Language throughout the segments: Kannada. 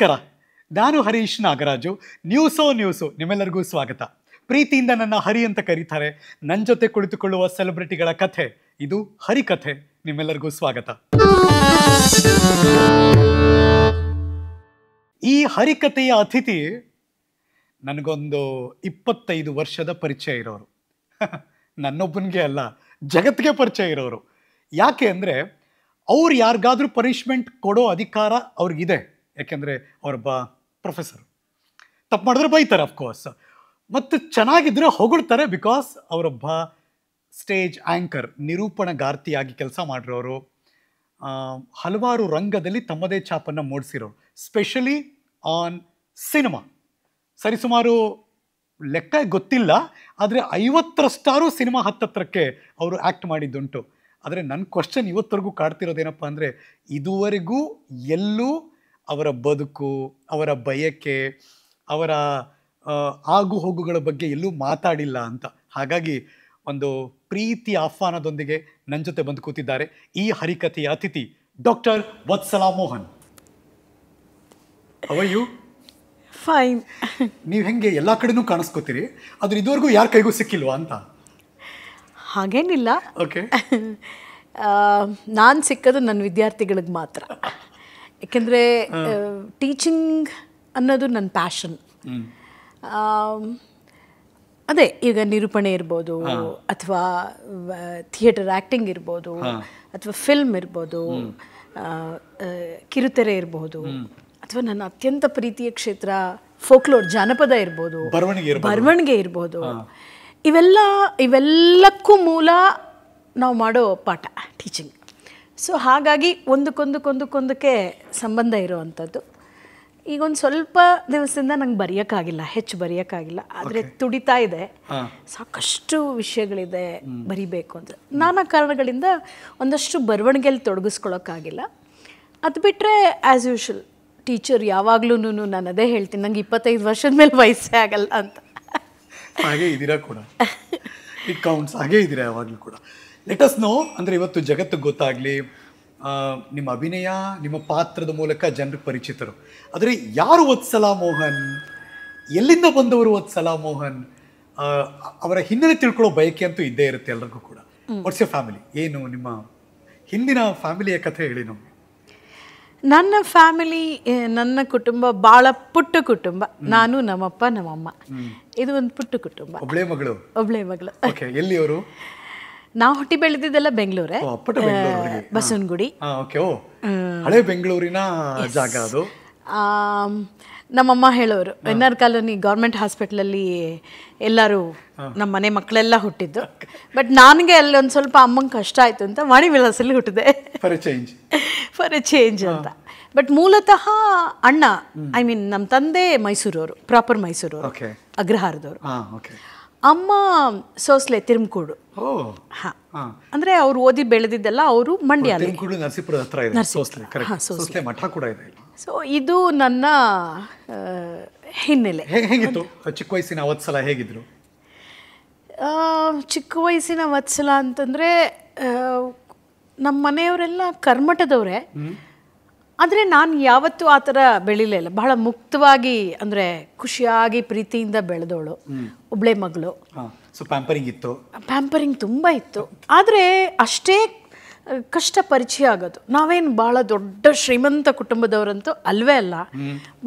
ನಮಸ್ಕಾರ, ನಾನು ಹರೀಶ್ ನಾಗರಾಜು. ನ್ಯೂಸು ನಿಮ್ಮೆಲ್ಲರಿಗೂ ಸ್ವಾಗತ. ಪ್ರೀತಿಯಿಂದ ನನ್ನ ಹರಿ ಅಂತ ಕರೀತಾರೆ. ನನ್ನ ಜೊತೆ ಕುಳಿತುಕೊಳ್ಳುವ ಸೆಲೆಬ್ರಿಟಿಗಳ ಕಥೆ ಇದು ಹರಿಕಥೆ. ನಿಮ್ಮೆಲ್ಲರಿಗೂ ಸ್ವಾಗತ. ಈ ಹರಿಕಥೆಯ ಅತಿಥಿ ನನಗೊಂದು 25 ವರ್ಷದ ಪರಿಚಯ ಇರೋರು. ನನ್ನೊಬ್ಬನಿಗೆ ಅಲ್ಲ, ಜಗತ್ತಿಗೆ ಪರಿಚಯ ಇರೋರು. ಯಾಕೆ ಅಂದರೆ ಅವ್ರು ಯಾರಿಗಾದ್ರೂ ಪನಿಷ್ಮೆಂಟ್ ಕೊಡೋ ಅಧಿಕಾರ ಅವ್ರಿಗಿದೆ. ಯಾಕೆಂದರೆ ಅವರೊಬ್ಬ ಪ್ರೊಫೆಸರ್. ತಪ್ಪು ಮಾಡಿದ್ರೆ ಬೈತಾರೆ ಅಫ್ಕೋರ್ಸ್, ಮತ್ತು ಚೆನ್ನಾಗಿದ್ರೆ ಹೊಗಳ್ತಾರೆ. ಬಿಕಾಸ್ ಅವರೊಬ್ಬ ಸ್ಟೇಜ್ ಆ್ಯಂಕರ್, ನಿರೂಪಣಗಾರ್ತಿಯಾಗಿ ಕೆಲಸ ಮಾಡಿರೋರು. ಹಲವಾರು ರಂಗದಲ್ಲಿ ತಮ್ಮದೇ ಛಾಪನ್ನು ಮೂಡಿಸಿರೋರು, ಸ್ಪೆಷಲಿ ಆನ್ ಸಿನಿಮಾ. ಸರಿಸುಮಾರು ಲೆಕ್ಕ ಗೊತ್ತಿಲ್ಲ, ಆದರೆ 50ರಷ್ಟಾರು ಸಿನಿಮಾ ಹತ್ತತ್ರಕ್ಕೆ ಅವರು ಆ್ಯಕ್ಟ್ ಮಾಡಿದ್ದುಂಟು. ಆದರೆ ನನ್ನ ಕ್ವಶನ್ ಇವತ್ತರೆಗೂ ಕಾಡ್ತಿರೋದೇನಪ್ಪ ಅಂದರೆ, ಇದುವರೆಗೂ ಎಲ್ಲೂ ಅವರ ಬದುಕು, ಅವರ ಬಯಕೆ, ಅವರ ಆಗು ಹೋಗುಗಳ ಬಗ್ಗೆ ಎಲ್ಲೂ ಮಾತಾಡಿಲ್ಲ ಅಂತ. ಹಾಗಾಗಿ ಒಂದು ಪ್ರೀತಿ ಆಹ್ವಾನದೊಂದಿಗೆ ನನ್ನ ಜೊತೆ ಬಂದು ಕೂತಿದ್ದಾರೆ ಈ ಹರಿಕಥೆಯ ಅತಿಥಿ doctor Vatsala Mohan. How are you? Fine. ನೀವು ಹೆಂಗೆ ಎಲ್ಲ ಕಡೆನೂ ಕಾಣಿಸ್ಕೋತೀರಿ, ಆದ್ರೆ ಇದುವರೆಗೂ ಯಾರ ಕೈಗೂ ಸಿಕ್ಕಿಲ್ವಾ ಅಂತ? ಹಾಗೇನಿಲ್ಲ. ಓಕೆ. ನಾನು ಸಿಕ್ಕೋದು ನನ್ನ ವಿದ್ಯಾರ್ಥಿಗಳಿಗೆ ಮಾತ್ರ. ಯಾಕೆಂದರೆ ಟೀಚಿಂಗ್ ಅನ್ನೋದು ನನ್ನ ಪ್ಯಾಷನ್. ಅದೇ ಈಗ ನಿರೂಪಣೆ ಇರ್ಬೋದು, ಅಥವಾ ಥಿಯೇಟರ್ ಆ್ಯಕ್ಟಿಂಗ್ ಇರ್ಬೋದು, ಅಥವಾ ಫಿಲ್ಮ್ ಇರ್ಬೋದು, ಕಿರುತೆರೆ ಇರ್ಬೋದು, ಅಥವಾ ನನ್ನ ಅತ್ಯಂತ ಪ್ರೀತಿಯ ಕ್ಷೇತ್ರ ಫೋಕ್ಲೋರ್, ಜಾನಪದ ಇರ್ಬೋದು, ಬರವಣಿಗೆ ಇರ್ಬೋದು. ಇವೆಲ್ಲಕ್ಕೂ ಮೂಲ ನಾವು ಮಾಡೋ ಪಾಠ ಟೀಚಿಂಗ್. ಸೊ ಹಾಗಾಗಿ ಒಂದಕ್ಕೊಂದಕ್ಕೆ ಸಂಬಂಧ ಇರೋವಂಥದ್ದು. ಈಗ ಒಂದು ಸ್ವಲ್ಪ ದಿವಸದಿಂದ ನಂಗೆ ಬರೆಯೋಕ್ಕಾಗಿಲ್ಲ, ಹೆಚ್ಚು ಬರೆಯೋಕ್ಕಾಗಿಲ್ಲ. ಆದರೆ ತುಡಿತಾ ಇದೆ, ಸಾಕಷ್ಟು ವಿಷಯಗಳಿದೆ ಬರಿಬೇಕು ಅಂತ. ನಾನಾ ಕಾರಣಗಳಿಂದ ಒಂದಷ್ಟು ಬರವಣಿಗೆಯಲ್ಲಿ ತೊಡಗಿಸ್ಕೊಳ್ಳೋಕ್ಕಾಗಿಲ್ಲ. ಅದು ಬಿಟ್ಟರೆ ಆ್ಯಸ್ ಯೂಶುವಲ್ ಟೀಚರ್ ಯಾವಾಗಲೂ ನಾನು ಅದೇ ಹೇಳ್ತೀನಿ, ನಂಗೆ 25 ವರ್ಷದ ಮೇಲೆ ವಯಸ್ಸೇ ಆಗಲ್ಲ ಅಂತ. ಹಾಗೆ ಇದ್ದೀರಾ ಕೂಡ, ಇಟ್ ಕೌಂಟ್ಸ್. ಹಾಗೆ ಇದ್ದೀರಾ ಯಾವಾಗಲೂ ಕೂಡ. Let us know. ಅಂದರೆ ಇವತ್ತು ಜಗತ್ತಿಗೆ ಗೊತ್ತಾಗಲಿ, ನಿಮ್ಮ ಅಭಿನಯ, ನಿಮ್ಮ ಪಾತ್ರದ ಮೂಲಕ ಜನರಿಗೆ ಪರಿಚಿತರು. ಆದರೆ ಯಾರು ವತ್ಸಲಾ ಮೋಹನ್, ಎಲ್ಲಿಂದ ಬಂದವರು ವತ್ಸಲಾ ಮೋಹನ್, ಅವರ ಹಿನ್ನೆಲೆ ತಿಳ್ಕೊಳ್ಳೋ ಬಯಕೆ ಅಂತೂ ಇದ್ದೇ ಇರುತ್ತೆ ಎಲ್ರಿಗೂ ಕೂಡ. What's your family? ಏನು ನಿಮ್ಮ ಹಿಂದಿನ ಫ್ಯಾಮಿಲಿಯ ಕಥೆ ಹೇಳಿ ನಮಗೆ. ನನ್ನ ಫ್ಯಾಮಿಲಿ, ನನ್ನ ಕುಟುಂಬ ಭಾಳ ಪುಟ್ಟ ಕುಟುಂಬ. ನಾನು, ನಮ್ಮಪ್ಪ, ನಮ್ಮಮ್ಮ, ಇದು ಒಂದು ಪುಟ್ಟ ಕುಟುಂಬ. ಒಬ್ಳೇ ಮಗಳು? ಒಬ್ಳೇ ಮಗಳು. ಓಕೆ. ಎಲ್ಲಿಯವರು? ನಾವು ಹುಟ್ಟಿ ಬೆಳೆದಿದ್ದೆಲ್ಲ ಬೆಂಗಳೂರೇ, ಬಸವನಗುಡಿ. ಹಳೆ ಬೆಂಗಳೂರಿನ ಜಾಗ ಅದು. ನಮ್ಮಮ್ಮ ಹೇಳೋರು, ಎನ್.ಆರ್. ಕಾಲೋನಿ ಗೌರ್ಮೆಂಟ್ ಹಾಸ್ಪಿಟ್ಲಲ್ಲಿ ಎಲ್ಲರೂ ನಮ್ಮ ಮನೆ ಮಕ್ಕಳೆಲ್ಲ ಹುಟ್ಟಿದ್ದು. ಬಟ್ ನನಗೆ ಅಲ್ಲಿ ಒಂದು ಸ್ವಲ್ಪ ಅಮ್ಮಂಗೆ ಕಷ್ಟ ಆಯಿತು ಅಂತ ವಾಣಿ ವಿಲಾಸಲ್ಲಿ ಹುಟ್ಟಿದೆ, ಫಾರ್ ಎ ಚೇಂಜ್ ಅಂತ. ಬಟ್ ಮೂಲತಃ ಅಣ್ಣ, ಐ ಮೀನ್ ನಮ್ಮ ತಂದೆ ಮೈಸೂರವರು, ಪ್ರಾಪರ್ ಮೈಸೂರವರು, ಅಗ್ರಹಾರದವರು. ಅಮ್ಮ ಸೋಸ್ಲೆ, ತಿರುಮಕೂಡು. ಹಾಂ, ಅಂದರೆ ಅವ್ರು ಓದಿ ಬೆಳೆದಿದ್ದೆಲ್ಲ ಅವರು ಮಂಡ್ಯ, ನರಸೀಪುರದ ಹತ್ರ ಇದೆ, ಮಠ ಕೂಡ ಇದೆ. ಸೊ ಇದು ನನ್ನ ಹಿನ್ನೆಲೆ. ಹೇಗಿತ್ತು ಚಿಕ್ಕ ವಯಸ್ಸಿನ ವತ್ಸಲ? ಹೇಗಿದ್ರು ಚಿಕ್ಕ ವಯಸ್ಸಿನ ವತ್ಸಲ ಅಂತಂದರೆ, ನಮ್ಮ ಮನೆಯವರೆಲ್ಲ ಕರ್ಮಠದವರೇ. ಆದರೆ ನಾನು ಯಾವತ್ತೂ ಆ ಥರ ಬೆಳಿಲಿಲ್ಲ. ಬಹಳ ಮುಕ್ತವಾಗಿ, ಅಂದರೆ ಖುಷಿಯಾಗಿ ಪ್ರೀತಿಯಿಂದ ಬೆಳೆದವಳು, ಒಬ್ಳೆ ಮಗಳು. ಸೊ ಪ್ಯಾಂಪರಿಂಗ್ ಇತ್ತು? ಪ್ಯಾಂಪರಿಂಗ್ ತುಂಬ ಇತ್ತು. ಆದರೆ ಅಷ್ಟೇ ಕಷ್ಟ ಪರಿಚಯ ಆಗೋದು. ನಾವೇನು ಭಾಳ ದೊಡ್ಡ ಶ್ರೀಮಂತ ಕುಟುಂಬದವರಂತೂ ಅಲ್ವೇ ಅಲ್ಲ,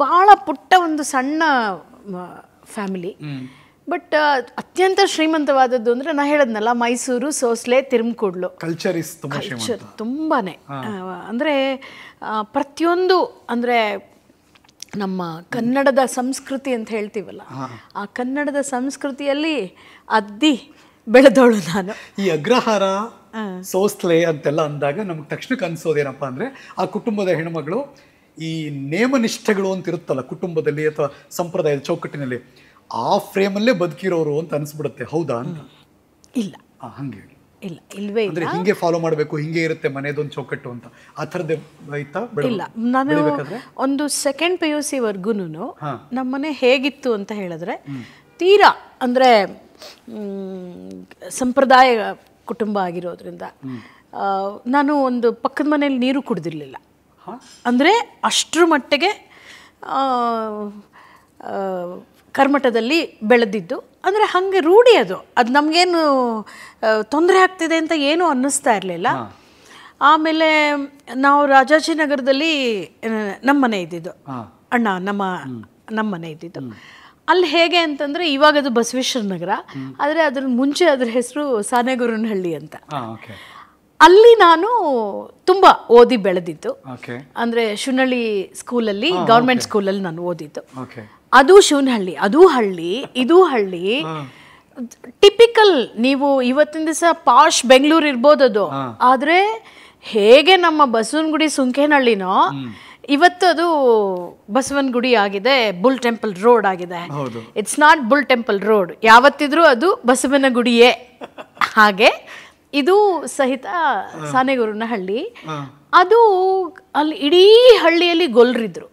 ಭಾಳ ಪುಟ್ಟ ಒಂದು ಸಣ್ಣ ಫ್ಯಾಮಿಲಿ. ಬಟ್ ಅತ್ಯಂತ ಶ್ರೀಮಂತವಾದದ್ದು ಅಂದರೆ ನಾ ಹೇಳದ್ನಲ್ಲ, ಮೈಸೂರು, ಸೋಸ್ಲೆ, ತಿರುಮಕೂಡ್ಲು. ಕಲ್ಚರ್ ತುಂಬಾ ಅಂದರೆ ಪ್ರತಿಯೊಂದು, ಅಂದರೆ ನಮ್ಮ ಕನ್ನಡದ ಸಂಸ್ಕೃತಿ ಅಂತ ಹೇಳ್ತೀವಲ್ಲ, ಆ ಕನ್ನಡದ ಸಂಸ್ಕೃತಿಯಲ್ಲಿ ಅದ್ದಿ ಬೆಳೆದವಳು ನಾನು. ಈ ಅಗ್ರಹಾರ, ಸೋಸ್ಲೆ ಅಂತೆಲ್ಲ ಅಂದಾಗ ನಮ್ಗೆ ತಕ್ಷಣಕ್ಕೆ ಅನ್ಸೋದೇನಪ್ಪ ಅಂದರೆ, ಆ ಕುಟುಂಬದ ಹೆಣ್ಮಗಳು ಈ ನೇಮನಿಷ್ಠೆಗಳು ಅಂತ ಇರುತ್ತಲ್ಲ ಕುಟುಂಬದಲ್ಲಿ ಅಥವಾ ಸಂಪ್ರದಾಯದ ಚೌಕಟ್ಟಿನಲ್ಲಿ, ಆ ಫ್ರೇಮಲ್ಲೇ ಬದುಕಿರೋರು ಅಂತ ಅನಿಸ್ಬಿಡುತ್ತೆ. ಹೌದಾ ಅಂತ? ಇಲ್ಲ, ಹಂಗೆ ಇಲ್ಲ, ಇಲ್ವೇ ಇಲ್ಲ. ಅಂದ್ರೆ ಹಿಂಗೆ ಫಾಲೋ ಮಾಡಬೇಕು, ಹಿಂಗೆ ಇರುತ್ತೆ ಮನೆದೊಂದು ಚೌಕಟ್ಟು ಅಂತ, ಆ ಥರದ್ದೇ ಆಯ್ತಾ? ಇಲ್ಲ, ನಾನು ಒಂದು ಸೆಕೆಂಡ್ PUC ವರ್ಗು ನಮ್ಮನೆ ಹೇಗಿತ್ತು ಅಂತ ಹೇಳಿದ್ರೆ, ತೀರಾ ಅಂದರೆ ಸಂಪ್ರದಾಯ ಕುಟುಂಬ ಆಗಿರೋದ್ರಿಂದ ನಾನು ಒಂದು ಪಕ್ಕದ ಮನೇಲಿ ನೀರು ಕುಡ್ದಿರ್ಲಿಲ್ಲ. ಅಂದರೆ ಅಷ್ಟರ ಮಟ್ಟಿಗೆ ಕರ್ಮಠದಲ್ಲಿ ಬೆಳೆದಿದ್ದು. ಅಂದರೆ ಹಾಗೆ ರೂಢಿ ಅದು ನಮಗೇನು ತೊಂದರೆ ಆಗ್ತಿದೆ ಅಂತ ಏನೂ ಅನ್ನಿಸ್ತಾ ಇರಲಿಲ್ಲ. ಆಮೇಲೆ ನಾವು ರಾಜಾಜಿನಗರದಲ್ಲಿ ನಮ್ಮ ಮನೆ ಇದ್ದಿದ್ದು, ಅಣ್ಣ ನಮ್ಮ ಮನೆ ಇದ್ದಿದ್ದು. ಅಲ್ಲಿ ಹೇಗೆ ಅಂತಂದರೆ ಇವಾಗ ಅದು ಬಸವೇಶ್ವರ ನಗರ, ಆದರೆ ಅದ್ರ ಮುಂಚೆ ಅದ್ರ ಹೆಸರು ಸಾನೆಗುರನಹಳ್ಳಿ ಅಂತ. ಅಲ್ಲಿ ನಾನು ತುಂಬ ಓದಿ ಬೆಳೆದಿದ್ದು. ಅಂದರೆ ಶಿವನಹಳ್ಳಿ ಸ್ಕೂಲಲ್ಲಿ, ಗೌರ್ಮೆಂಟ್ ಸ್ಕೂಲಲ್ಲಿ ನಾನು ಓದಿದ್ದು. ಅದು ಶಿವನಹಳ್ಳಿ, ಅದು ಹಳ್ಳಿ, ಇದು ಹಳ್ಳಿ. ಟಿಪಿಕಲ್ ನೀವು ಇವತ್ತಿನ ದಿವಸ ಪಾಶ್ ಬೆಂಗಳೂರು ಇರ್ಬೋದು ಅದು, ಆದರೆ ಹೇಗೆ ನಮ್ಮ ಬಸವನಗುಡಿ ಸುಂಕೇನಹಳ್ಳಿನೋ ಇವತ್ತು ಅದು ಬಸವನಗುಡಿ ಆಗಿದೆ, ಬುಲ್ ಟೆಂಪಲ್ ರೋಡ್ ಆಗಿದೆ. It's not bull temple road, ಯಾವತ್ತಿದ್ರೂ ಅದು ಬಸವನಗುಡಿಯೇ. ಹಾಗೆ ಇದು ಸಹಿತ ಸಾನೆಗುರನಹಳ್ಳಿ. ಅದು ಅಲ್ಲಿ ಇಡೀ ಹಳ್ಳಿಯಲ್ಲಿ ಗೊಲ್ರಿದ್ರು,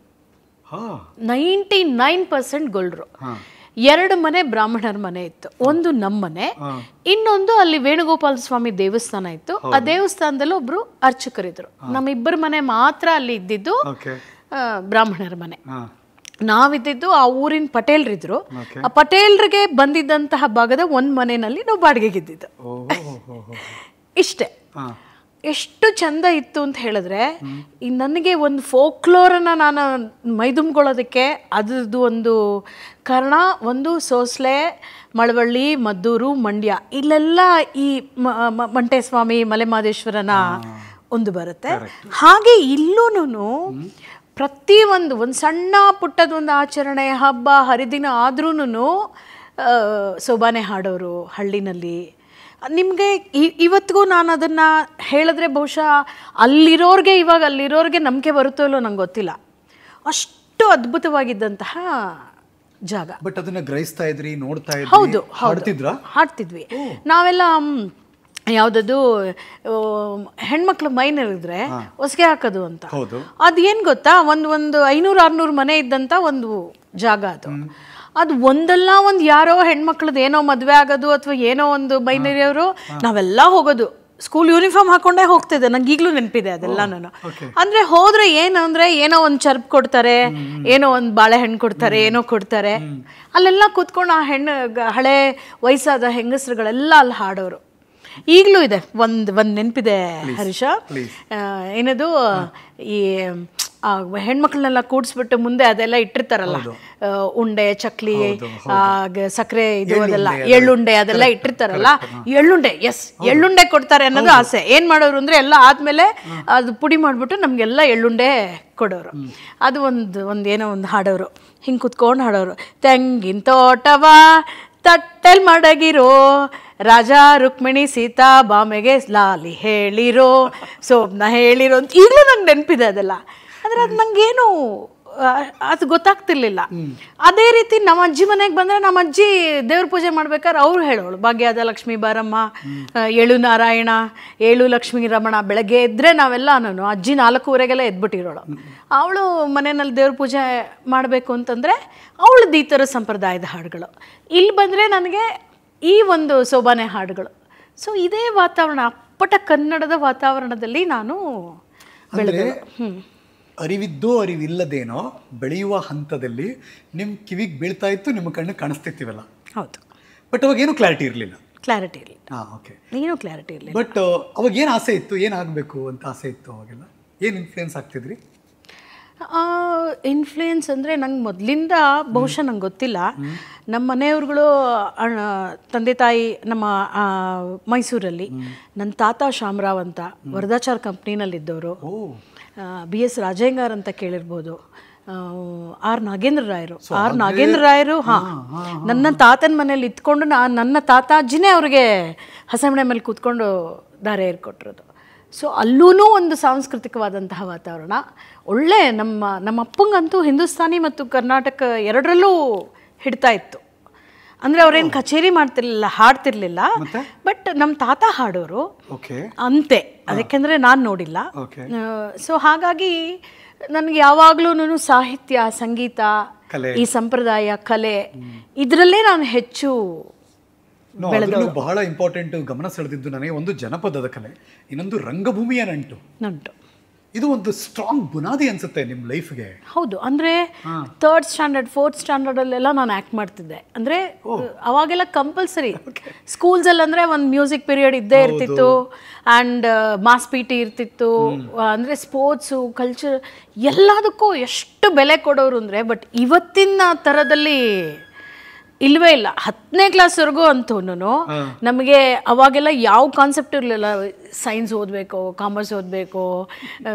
99% ಗೊಲ್ರು. 2 ಮನೆ ಬ್ರಾಹ್ಮಣರ ಮನೆ ಇತ್ತು, ಒಂದು ನಮ್ಮ ಮನೆ, ಇನ್ನೊಂದು ಅಲ್ಲಿ ವೇಣುಗೋಪಾಲ ಸ್ವಾಮಿ ದೇವಸ್ಥಾನ ಇತ್ತು. ಆ ದೇವಸ್ಥಾನದಲ್ಲಿ ಒಬ್ರು ಅರ್ಚಕರಿದ್ರು. ನಮ್ಮಿಬ್ಬರ ಮನೆ ಮಾತ್ರ ಅಲ್ಲಿ ಇದ್ದಿದ್ದು ಬ್ರಾಹ್ಮಣರ ಮನೆ. ನಾವಿದ್ದಿದ್ದು ಆ ಊರಿನ ಪಟೇಲ್ರಿದ್ರು. ಆ ಪಟೇಲ್ರಿಗೆ ಬಂದಿದ್ದಂತಹ ಭಾಗದ ಒಂದು ಮನೆಯಲ್ಲಿ ನಾವು ಬಾಡಿಗೆಗಿದ್ದಿದ್ದು. ಇಷ್ಟೇ. ಎಷ್ಟು ಚಂದ ಇತ್ತು ಅಂತ ಹೇಳಿದ್ರೆ, ನನಗೆ ಒಂದು ಫೋಕ್ಲೋರನ್ನು ನಾನು ಮೈದುಂಬ್ಕೊಳ್ಳೋದಕ್ಕೆ ಅದ್ರದ್ದು ಒಂದು ಕಾರಣ, ಒಂದು ಸೋಸ್ಲೆ, ಮಳವಳ್ಳಿ, ಮದ್ದೂರು, ಮಂಡ್ಯ, ಇಲ್ಲೆಲ್ಲ ಈ ಮಂಟೇಸ್ವಾಮಿ ಮಲೆಮಹದೇಶ್ವರನ ಒಂದು ಬರುತ್ತೆ. ಹಾಗೆ ಇಲ್ಲೂ ಪ್ರತಿಯೊಂದು ಸಣ್ಣ ಪುಟ್ಟದೊಂದು ಆಚರಣೆ, ಹಬ್ಬ ಹರಿದಿನ ಆದ್ರೂ ಸೋಬಾನೆ ಹಾಡೋರು ಹಳ್ಳಿನಲ್ಲಿ. ನಿಮಗೆ ಇವತ್ತಿಗೂ ನಾನು ಅದನ್ನು ಹೇಳಿದ್ರೆ ಬಹುಶಃ ಅಲ್ಲಿರೋರಿಗೆ ನಂಬಿಕೆ ಬರುತ್ತೋ ಇಲ್ಲೋ ನಂಗೆ ಗೊತ್ತಿಲ್ಲ. ಅಷ್ಟು ಅದ್ಭುತವಾಗಿದ್ದಂತಹ ಜಾಗ. ಬಟ್ ಅದನ್ನ ಗ್ರಹಿಸ್ತಾ ಇದ್ರಿ, ನೋಡ್ತಾ ಇದ್ರಿ? ಹೌದು, ಹಾಡ್ತಿದ್ವಿ ನಾವೆಲ್ಲ. ಯಾವುದದು ಹೆಣ್ಮಕ್ಳು ಮೈನರಿದ್ರೆ ಹೊಸಿಗೆ ಹಾಕೋದು ಅಂತ, ಅದೇನು ಗೊತ್ತಾ, ಒಂದು 500-600 ಮನೆ ಇದ್ದಂಥ ಒಂದು ಜಾಗ ಅದು. ಅದು ಒಂದಲ್ಲ ಒಂದು ಯಾರೋ ಹೆಣ್ಮಕ್ಳದ್ದು ಏನೋ ಮದುವೆ ಆಗೋದು ಅಥವಾ ಏನೋ ಒಂದು ಮೈನರಿಯವರು ನಾವೆಲ್ಲ ಹೋಗೋದು. ಸ್ಕೂಲ್ ಯೂನಿಫಾರ್ಮ್ ಹಾಕೊಂಡೇ ಹೋಗ್ತಿದ್ದೆ, ನಂಗೆ ಈಗಲೂ ನೆನಪಿದೆ ಅದೆಲ್ಲ. ನಾನು ಅಂದರೆ ಹೋದರೆ ಏನೋ ಒಂದು ಚರ್ಪ್ ಕೊಡ್ತಾರೆ, ಏನೋ ಒಂದು ಬಾಳೆಹಣ್ಣು ಕೊಡ್ತಾರೆ, ಏನೋ ಕೊಡ್ತಾರೆ. ಅಲ್ಲೆಲ್ಲ ಕೂತ್ಕೊಂಡು ಆ ಹಳೆ ವಯಸ್ಸಾದ ಹೆಂಗಸರುಗಳೆಲ್ಲ ಅಲ್ಲಿ ಹಾಡೋರು. ಈಗಲೂ ಇದೆ. ಒಂದು ನೆನಪಿದೆ ಹರೀಶ, ಏನದು ಈ ಹೆಣ್ಮಕ್ಳನ್ನೆಲ್ಲ ಕೂಡಿಸ್ಬಿಟ್ಟು ಮುಂದೆ ಅದೆಲ್ಲ ಇಟ್ಟಿರ್ತಾರಲ್ಲ, ಉಂಡೆ, ಚಕ್ಲಿ, ಸಕ್ಕರೆ, ಇದು ಅದೆಲ್ಲ ಎಳ್ಳುಂಡೆ ಅದೆಲ್ಲ ಇಟ್ಟಿರ್ತಾರಲ್ಲ. ಎಳ್ಳುಂಡೆ ಕೊಡ್ತಾರೆ ಅನ್ನೋದು ಆಸೆ. ಏನು ಮಾಡೋರು ಅಂದರೆ ಎಲ್ಲ ಆದಮೇಲೆ ಅದು ಪುಡಿ ಮಾಡಿಬಿಟ್ಟು ನಮಗೆಲ್ಲ ಎಳ್ಳುಂಡೆ ಕೊಡೋರು. ಅದು ಏನೋ ಒಂದು ಹಾಡೋರು, ಹಿಂಗೆ ಕುತ್ಕೊಂಡು ಹಾಡೋರು. ತೆಂಗಿನ ತೋಟವ ತಟ್ಟೆಲ್ ಮಡಗಿರೋ ರಾಜ ರುಕ್ಮಿಣಿ ಸೀತಾ ಬಾಮೆಗೆ ಲಾಲಿ ಹೇಳಿರೋ ಸೋಬ್ನ ಹೇಳಿರೋ ಅಂತ ಈಗಲೂ ನಂಗೆ ನೆನಪಿದೆ ಅದೆಲ್ಲ. ಆದರೆ ಅದು ನಂಗೇನು ಅದು ಗೊತ್ತಾಗ್ತಿರ್ಲಿಲ್ಲ. ಅದೇ ರೀತಿ ನಮ್ಮ ಅಜ್ಜಿ ಮನೆಗೆ ಬಂದರೆ ನಮ್ಮ ಅಜ್ಜಿ ದೇವ್ರ ಪೂಜೆ ಮಾಡ್ಬೇಕಾದ್ರೆ ಅವ್ರು ಹೇಳೋಳು, ಭಾಗ್ಯದ ಲಕ್ಷ್ಮೀ ಬಾರಮ್ಮ, ಏಳು ನಾರಾಯಣ, ಏಳು ಲಕ್ಷ್ಮೀ ರಮಣ. ಬೆಳಗ್ಗೆ ಎದ್ದರೆ ನಾವೆಲ್ಲ ಅಜ್ಜಿ 4:15ಗೆಲ್ಲ ಎದ್ಬಿಟ್ಟಿರೋಳು. ಅವಳು ಮನೆಯಲ್ಲಿ ದೇವ್ರ ಪೂಜೆ ಮಾಡಬೇಕು ಅಂತಂದರೆ ಅವಳದ್ದು ಈ ಥರ ಸಂಪ್ರದಾಯದ ಹಾಡುಗಳು. ಇಲ್ಲಿ ಬಂದರೆ ನನಗೆ ಈ ಒಂದು ಸೋಬಾನೆ ಹಾಡುಗಳು. ಸೊ ಇದೇ ವಾತಾವರಣ, ಅಪ್ಪಟ ಕನ್ನಡದ ವಾತಾವರಣದಲ್ಲಿ ನಾನು ಬೆಳೆದೆ. ಅರಿವಿದ್ದೋ ಅರಿವಿಲ್ಲದೇನೋ ಬೆಳೆಯುವ ಹಂತದಲ್ಲಿ ನಿಮ್ಮ ಕಿವಿಗೆ ಬೀಳ್ತಾ ಇತ್ತು, ನಿಮ್ಮ ಕಣ್ಣು ಕಾಣಿಸ್ತಿರ್ತೀವಲ್ಲ. ಹೌದು. ಬಟ್ ಅವಾಗ ಏನೂ ಕ್ಲಾರಿಟಿ ಇರಲಿಲ್ಲ. ಓಕೆ, ಏನೂ ಕ್ಲಾರಿಟಿ ಇರಲಿಲ್ಲ. ಬಟ್ ಅವಾಗ ಏನು ಆಸೆ ಇತ್ತು, ಏನಾಗಬೇಕು ಅಂತ ಆಸೆ ಇತ್ತು ಅವಾಗೆಲ್ಲ? ಏನು ಇನ್ಫ್ಲೂಯೆನ್ಸ್ ಆಗ್ತಿದ್ರಿ? ಇನ್ಫ್ಲೂಯೆನ್ಸ್ ಅಂದರೆ ನಂಗೆ ಮೊದಲಿಂದ ಬಹುಶಃ ನಂಗೆ ಗೊತ್ತಿಲ್ಲ. ನಮ್ಮ ಮನೆಯವ್ರುಗಳು, ತಂದೆ ತಾಯಿ ನಮ್ಮ ಮೈಸೂರಲ್ಲಿ. ನನ್ನ ತಾತ ಶಾಮರಾವ್ ಅಂತ ವರದಾಚಾರ್ ಕಂಪ್ನಿನಲ್ಲಿದ್ದವರು. BS ರಾಜೇಂಗಾರ್ ಅಂತ ಕೇಳಿರ್ಬೋದು. ಆರ್ ನಾಗೇಂದ್ರ ರಾಯರು. ನನ್ನ ತಾತನ ಮನೇಲಿ ಇತ್ಕೊಂಡು ನನ್ನ ತಾತಾಜಿನೇ ಅವ್ರಿಗೆ ಹಸೆಮಣೆ ಮೇಲೆ ಕೂತ್ಕೊಂಡು ದಾರೆ ಏರ್ಕೊಟ್ಟಿರೋದು. ಸೊ ಅಲ್ಲೂ ಒಂದು ಸಾಂಸ್ಕೃತಿಕವಾದಂತಹ ವಾತಾವರಣ ಒಳ್ಳೆ. ನಮ್ಮ ಅಪ್ಪಂಗಂತೂ ಹಿಂದೂಸ್ತಾನಿ ಮತ್ತು ಕರ್ನಾಟಕ ಎರಡರಲ್ಲೂ ಹಿಡ್ತಾ ಇತ್ತು. ಅಂದರೆ ಅವ್ರೇನು ಕಚೇರಿ ಮಾಡ್ತಿರ್ಲಿಲ್ಲ, ಹಾಡ್ತಿರ್ಲಿಲ್ಲ. ಬಟ್ ನಮ್ಮ ತಾತ ಹಾಡೋರು ಅಂತೆ, ಅದಕ್ಕೆಂದರೆ ನಾನು ನೋಡಿಲ್ಲ. ಸೊ ಹಾಗಾಗಿ ನನಗೆ ಯಾವಾಗಲೂ ಸಾಹಿತ್ಯ, ಸಂಗೀತ, ಈ ಸಂಪ್ರದಾಯ, ಕಲೆ ಇದರಲ್ಲೇ ನಾನು ಹೆಚ್ಚು ಬೆಳೆದಳು. ಬಹಳ ಇಂಪಾರ್ಟೆಂಟ್ ಗಮನ ಸೆಳೆದಿದ್ದು ನನಗೆ ಒಂದು ಜನಪದದ ಕಲೆ, ಇನ್ನೊಂದು ರಂಗಭೂಮಿಯ ನಂಟು. ಇದು ಒಂದು ಸ್ಟ್ರಾಂಗ್ ಬುನಾದಿ ಅನ್ಸುತ್ತೆ ನಿಮ್ಮ ಲೈಫ್ಗೆ. ಹೌದು, ಅಂದರೆ 3rd ಸ್ಟ್ಯಾಂಡರ್ಡ್ 4th ಸ್ಟ್ಯಾಂಡರ್ಡಲ್ಲೆಲ್ಲ ನಾನು ಆ್ಯಕ್ಟ್ ಮಾಡ್ತಿದ್ದೆ. ಅಂದರೆ ಅವಾಗೆಲ್ಲ ಕಂಪಲ್ಸರಿ ಸ್ಕೂಲ್ಸಲ್ಲಿ ಅಂದರೆ ಒಂದು ಮ್ಯೂಸಿಕ್ ಪೀರಿಯಡ್ ಇದ್ದೇ ಇರ್ತಿತ್ತು, ಆ್ಯಂಡ್ ಮಾಸ್ ಪಿ ಟಿ ಇರ್ತಿತ್ತು. ಅಂದರೆ ಸ್ಪೋರ್ಟ್ಸು, ಕಲ್ಚರ್ ಎಲ್ಲದಕ್ಕೂ ಎಷ್ಟು ಬೆಲೆ ಕೊಡೋರು ಅಂದರೆ, ಬಟ್ ಇವತ್ತಿನ ಥರದಲ್ಲಿ ಇಲ್ವೇ ಇಲ್ಲ. 10ನೇ ಕ್ಲಾಸ್ವರೆಗೂ ಅಂತೂ ನಮಗೆ ಅವಾಗೆಲ್ಲ ಯಾವ ಕಾನ್ಸೆಪ್ಟ್ ಇರಲಿಲ್ಲ. ಸೈನ್ಸ್ ಓದಬೇಕು, ಕಾಮರ್ಸ್ ಓದಬೇಕು,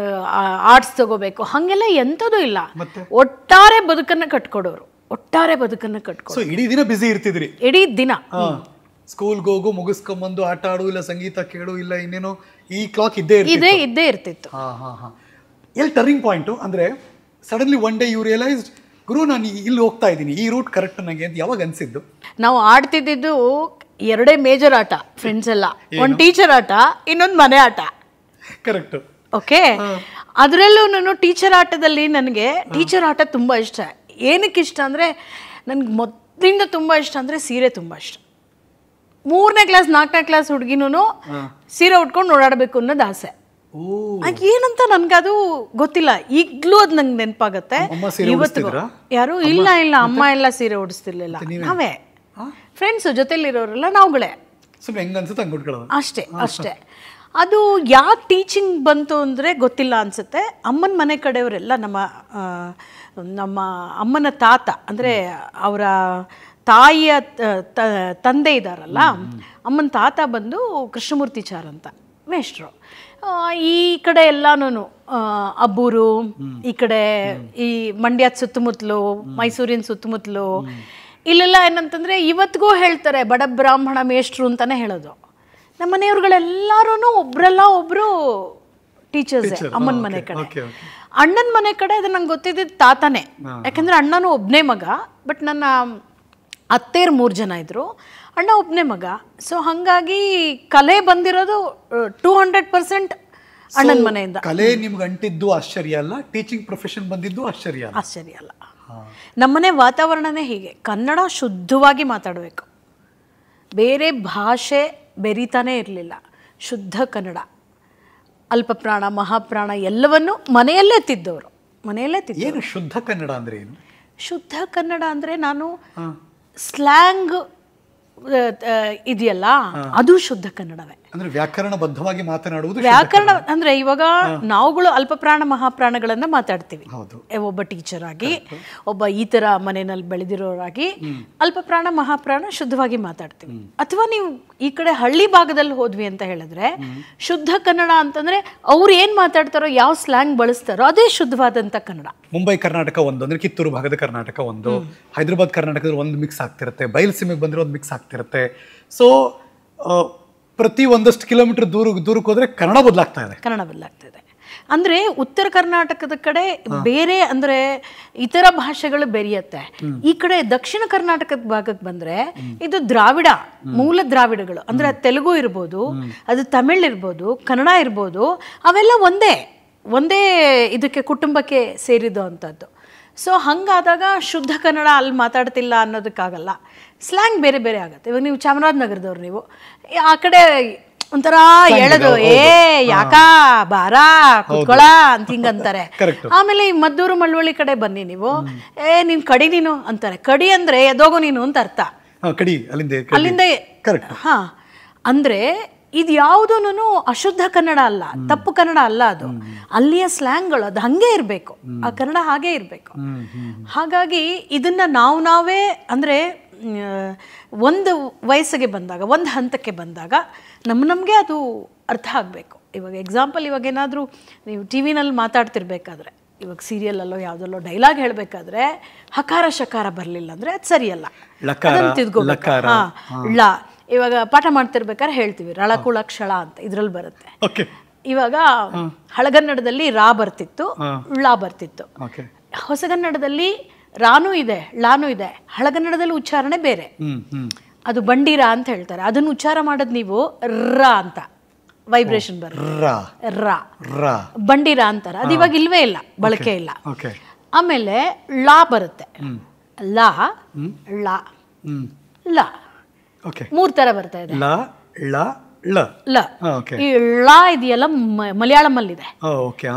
ಆರ್ಟ್ಸ್ ತಗೋಬೇಕು, ಹಾಗೆಲ್ಲ ಎಂಥದ್ದು ಇಲ್ಲ. ಒಟ್ಟಾರೆ ಬದುಕನ್ನು ಕಟ್ಕೊಡೋರು, ಒಟ್ಟಾರೆ ಬದುಕನ್ನು ಕಟ್ಕೊಡೋರು. ಇಡೀ ದಿನ ಬಿಸಿ ಇರ್ತಿದ್ರಿ? ಇಡೀ ದಿನ ಸ್ಕೂಲ್ಗೆ ಹೋಗು, ಮುಗಿಸ್ಕೊಂಬಂದು ಆಟ ಆಡು, ಇಲ್ಲ ಸಂಗೀತ ಕೇಳು, ಇಲ್ಲ ಇನ್ನೇನೋ, ಈ ಕ್ಲಾಕ್ ಇದ್ದೇ ಇರ್ತಿತ್ತು. ಎಲ್ಲಿ ಟರ್ನಿಂಗ್ ಪಾಯಿಂಟು ಅಂದರೆ suddenly one day you realised, ಗುರು ನಾನು ಇಲ್ಲಿ ಹೋಗ್ತಾ ಇದ್ದೀನಿ, ಈ ರೂಟ್ ಕರೆಕ್ಟ್ ನನಗೆ ಅಂತ ಯಾವಾಗ ಅನ್ಸಿದ್ದು? ನಾವು ಆಡ್ತಿದ್ದು 2 ಮೇಜರ್ ಆಟ ಫ್ರೆಂಡ್ಸ್ ಎಲ್ಲ. ಒಂದು ಟೀಚರ್ ಆಟ, ಇನ್ನೊಂದು ಮನೆ ಆಟ. ಕರೆಕ್ಟ್. ಓಕೆ, ಅದರಲ್ಲೂ ನಾನು ಟೀಚರ್ ಆಟದಲ್ಲಿ ನನಗೆ ಟೀಚರ್ ಆಟ ತುಂಬ ಇಷ್ಟ. ಏನಕ್ಕೆ ಇಷ್ಟ ಅಂದರೆ, ನನಗೆ ಮೊದಲಿಂದ ತುಂಬ ಇಷ್ಟ ಅಂದರೆ ಸೀರೆ ತುಂಬ ಇಷ್ಟ. 3ನೇ ಕ್ಲಾಸ್ 4ನೇ ಕ್ಲಾಸ್ ಹುಡುಗಿನೂ ಸೀರೆ ಉಟ್ಕೊಂಡು ಓಡಾಡಬೇಕು ಅನ್ನೋದು ಆಸೆ. ಏನಂತ ನನ್ಗದು ಗೊತ್ತಿಲ್ಲ, ಈಗ್ಲೂ ಅದು ನಂಗೆ ನೆನಪಾಗತ್ತೆ. ಇವತ್ತು ಯಾರು ಇಲ್ಲ ಅಮ್ಮ ಎಲ್ಲ ಸೀರೆ ಉಡಿಸ್ತಿರ್ಲಿಲ್ಲ, ನಾವೇ ಫ್ರೆಂಡ್ಸು ಜೊತೆಲಿರೋರೆಲ್ಲ ನಾವುಗಳೇ, ಅಷ್ಟೇ. ಅದು ಯಾಕೆ ಟೀಚಿಂಗ್ ಬಂತು ಅಂದರೆ ಗೊತ್ತಿಲ್ಲ ಅನ್ಸುತ್ತೆ. ಅಮ್ಮನ ಮನೆ ಕಡೆಯವರೆಲ್ಲ ನಮ್ಮ ಅಮ್ಮನ ತಾತ ಅಂದರೆ ಅವರ ತಾಯಿಯ ತಂದೆ ಇದ್ದಾರಲ್ಲ, ಅಮ್ಮನ ತಾತ ಬಂದು ಕೃಷ್ಣಮೂರ್ತಿಚಾರ್ ಅಂತ ಮೇಷ್ಟ್ರು. ಈ ಕಡೆ ಎಲ್ಲಾನು ಅಬ್ಬೂರು, ಈ ಕಡೆ ಈ ಮಂಡ್ಯದ ಸುತ್ತಮುತ್ತಲು, ಮೈಸೂರಿನ ಸುತ್ತಮುತ್ತಲು, ಇಲ್ಲೆಲ್ಲ ಏನಂತಂದರೆ ಇವತ್ತಿಗೂ ಹೇಳ್ತಾರೆ ಬಡ ಬ್ರಾಹ್ಮಣ ಮೇಷ್ಟ್ರು ಅಂತಲೇ ಹೇಳೋದು. ನಮ್ಮ ಮನೆಯವ್ರುಗಳೆಲ್ಲರೂ ಒಬ್ಬರು ಟೀಚರ್ಸೇ. ಅಮ್ಮನ ಮನೆ ಕಡೆ, ಅಣ್ಣನ ಮನೆ ಕಡೆ ಅದು ನಂಗೆ ಗೊತ್ತಿದ್ದಿದ್ದು ತಾತನೇ, ಯಾಕಂದರೆ ಅಣ್ಣನೂ ಒಬ್ಬನೇ ಮಗ. ಬಟ್ ನನ್ನ ಅತ್ತೆಯರು 3 ಜನ ಇದ್ದರು, ಅಣ್ಣ ಒಬ್ಬನೇ ಮಗ. ಸೊ ಹಾಗಾಗಿ ಕಲೆ ಬಂದಿರೋದು 200% ಅಣ್ಣನ ಮನೆಯಿಂದ. ಕಲೆ ನಿಮ್ಗೆ ಅಂಟಿದ್ದು ಆಶ್ಚರ್ಯ ಅಲ್ಲ, ಟೀಚಿಂಗ್ ಪ್ರೊಫೆಷನ್ ಬಂದಿದ್ದು ಆಶ್ಚರ್ಯ ಅಲ್ಲ. ನಮ್ಮನೆ ವಾತಾವರಣನೇ ಹೀಗೆ, ಕನ್ನಡ ಶುದ್ಧವಾಗಿ ಮಾತಾಡಬೇಕು, ಬೇರೆ ಭಾಷೆ ಬೆರೀತಾನೇ ಇರಲಿಲ್ಲ, ಶುದ್ಧ ಕನ್ನಡ. ಅಲ್ಪಪ್ರಾಣ, ಮಹಾಪ್ರಾಣ ಎಲ್ಲವನ್ನು ಮನೆಯಲ್ಲೇ ತಿದ್ದವರು, ಮನೆಯಲ್ಲೇ ತಿದ್ದ. ಏನು ಶುದ್ಧ ಕನ್ನಡ ಅಂದರೆ ಏನು? ಶುದ್ಧ ಕನ್ನಡ ಅಂದರೆ ನಾನು ಸ್ಲ್ಯಾಂಗ್ ಇದೆಯಲ್ಲ, ಅದು ಶುದ್ಧ ಕನ್ನಡವೇ. ಅಂದ್ರೆ ವ್ಯಾಕರಣಬದ್ಧವಾಗಿ ಮಾತನಾಡುವುದು. ವ್ಯಾಕರಣ ಅಂದ್ರೆ ಇವಾಗ ನಾವುಗಳು ಅಲ್ಪಪ್ರಾಣ ಮಹಾಪ್ರಾಣಗಳನ್ನ ಮಾತಾಡ್ತೀವಿ, ಒಬ್ಬ ಟೀಚರ್ ಆಗಿ, ಒಬ್ಬ ಈ ತರ ಮನೆಯಲ್ಲಿ ಬೆಳೆದಿರೋರಾಗಿ ಅಲ್ಪಪ್ರಾಣ ಮಹಾಪ್ರಾಣ ಶುದ್ಧವಾಗಿ ಮಾತಾಡ್ತೀವಿ. ಅಥವಾ ನೀವು ಈ ಕಡೆ ಹಳ್ಳಿ ಭಾಗದಲ್ಲಿ ಹೋದ್ವಿ ಅಂತ ಹೇಳಿದ್ರೆ ಶುದ್ಧ ಕನ್ನಡ ಅಂತಂದ್ರೆ ಅವ್ರು ಏನ್ ಮಾತಾಡ್ತಾರೋ, ಯಾವ ಸ್ಲ್ಯಾಂಗ್ ಬಳಸ್ತಾರೋ ಅದೇ ಶುದ್ಧವಾದಂತ ಕನ್ನಡ. ಮುಂಬೈ ಕರ್ನಾಟಕ ಒಂದು ಅಂದ್ರೆ ಕಿತ್ತೂರು ಭಾಗದ ಕರ್ನಾಟಕ ಒಂದು, ಹೈದರಾಬಾದ್ ಕರ್ನಾಟಕದಲ್ಲಿ ಒಂದು ಮಿಕ್ಸ್ ಆಗ್ತಿರುತ್ತೆ, ಬಯಲುಸೀಮೆಗೆ ಬಂದ್ರೆ ಒಂದು ಮಿಕ್ಸ್ ಆಗ್ತಿರುತ್ತೆ. ಸೊ ಪ್ರತಿ ಒಂದಷ್ಟು ಕಿಲೋಮೀಟರ್ ದೂರಕ್ಕೆ ಹೋದ್ರೆ ಕನ್ನಡ ಬದಲಾಗ್ತಾ ಇದೆ. ಅಂದ್ರೆ ಉತ್ತರ ಕರ್ನಾಟಕದ ಕಡೆ ಬೇರೆ ಅಂದ್ರೆ ಇತರ ಭಾಷೆಗಳು ಬೆರೆಯುತ್ತೆ. ಈ ಕಡೆ ದಕ್ಷಿಣ ಕರ್ನಾಟಕದ ಭಾಗಕ್ಕೆ ಬಂದ್ರೆ ಇದು ದ್ರಾವಿಡ, ಮೂಲ ದ್ರಾವಿಡಗಳು ಅಂದ್ರೆ ತೆಲುಗು ಇರ್ಬೋದು, ಅದು ತಮಿಳ್ ಇರ್ಬೋದು, ಕನ್ನಡ ಇರ್ಬೋದು, ಅವೆಲ್ಲ ಒಂದೇ ಇದಕ್ಕೆ ಕುಟುಂಬಕ್ಕೆ ಸೇರಿದೋ ಅಂಥದ್ದು. ಸೊ ಹಂಗಾದಾಗ ಶುದ್ಧ ಕನ್ನಡ ಅಲ್ಲಿ ಮಾತಾಡ್ತಿಲ್ಲ ಅನ್ನೋದಕ್ಕಾಗಲ್ಲ, ಸ್ಲ್ಯಾಂಗ್ ಬೇರೆ ಬೇರೆ ಆಗುತ್ತೆ. ಇವಾಗ ನೀವು ಚಾಮರಾಜನಗರದವ್ರು, ನೀವು ಆ ಕಡೆ ಒಂಥರ ಹೇಳೋದು, ಯಾಕಾ ಬಾರಾ ಕುತ್ಕೊಳ ಅಂತ ಹಿಂಗಂತಾರೆ. ಆಮೇಲೆ ಈ ಮದ್ದೂರು ಮಳವಳ್ಳಿ ಕಡೆ ಬನ್ನಿ ನೀವು, ನೀನ್ ಕಡಿ ನೀನು ಅಂತಾರೆ. ಕಡಿ ಅಂದ್ರೆ ಎದೋಗು ನೀನು ಅಂತ ಅರ್ಥ. ಅಲ್ಲಿಂದ ಹಾ, ಅಂದ್ರೆ ಇದು ಯಾವುದೂ ಅಶುದ್ಧ ಕನ್ನಡ ಅಲ್ಲ, ತಪ್ಪು ಕನ್ನಡ ಅಲ್ಲ. ಅದು ಅಲ್ಲಿಯ ಸ್ಲ್ಯಾಂಗ್ಗಳು ಅದು ಹಂಗೆ ಇರಬೇಕು, ಆ ಕನ್ನಡ ಹಾಗೇ ಇರಬೇಕು. ಹಾಗಾಗಿ ಇದನ್ನ ನಾವೇ ಅಂದ್ರೆ ಒಂದು ವಯಸ್ಸಿಗೆ ಬಂದಾಗ, ಒಂದು ಹಂತಕ್ಕೆ ಬಂದಾಗ ನಮಗೆ ಅದು ಅರ್ಥ ಆಗಬೇಕು. ಇವಾಗ ಎಕ್ಸಾಂಪಲ್, ಇವಾಗ ಏನಾದರೂ ನೀವು ಟಿ ವಿನಲ್ಲಿ ಮಾತಾಡ್ತಿರ್ಬೇಕಾದ್ರೆ, ಇವಾಗ ಸೀರಿಯಲಲ್ಲೋ ಯಾವುದಲ್ಲೋ ಡೈಲಾಗ್ ಹೇಳಬೇಕಾದ್ರೆ ಹಕಾರ ಶಕಾರ ಬರಲಿಲ್ಲ ಅಂದರೆ ಅದು ಸರಿಯಲ್ಲ, ಅದನ್ನು ತಿದ್ಕೋಬೇಕು. ಳ ಇವಾಗ ಪಾಠ ಮಾಡ್ತಿರ್ಬೇಕಾದ್ರೆ ಹೇಳ್ತೀವಿ ರಳಕುಳ ಕ್ಷಳ ಅಂತ, ಇದ್ರಲ್ಲಿ ಬರುತ್ತೆ. ಇವಾಗ ಹಳಗನ್ನಡದಲ್ಲಿ ರಾ ಬರ್ತಿತ್ತು, ಳ ಬರ್ತಿತ್ತು. ಹೊಸಗನ್ನಡದಲ್ಲಿ ರಾನೂ ಇದೆ, ಲಾನೂ ಇದೆ. ಹಳಗನ್ನಡದಲ್ಲಿ ಉಚ್ಚಾರಣೆ ಬೇರೆ, ಅದು ಬಂಡೀರ ಅಂತ ಹೇಳ್ತಾರೆ. ಅದನ್ನು ಉಚ್ಚಾರ ಮಾಡೋದು ನೀವು ರ ಅಂತ, ವೈಬ್ರೇಷನ್ ಬರುತ್ತೆ, ರ ಬಂಡೀರ ಅಂತಾರೆ. ಅದು ಇವಾಗ ಇಲ್ವೇ ಇಲ್ಲ, ಬಳಕೆ ಇಲ್ಲ. ಆಮೇಲೆ ಲಾ ಬರುತ್ತೆ, ಲಾ ಳ ಲ 3 ತರ ಬರ್ತಾ ಇದೆ. ಳ ಲ ಓಕೆ ಈ ಳ ಇದೆಯಲ್ಲ ಮಲಯಾಳಮಲ್ಲಿದೆ, ಓಕೆ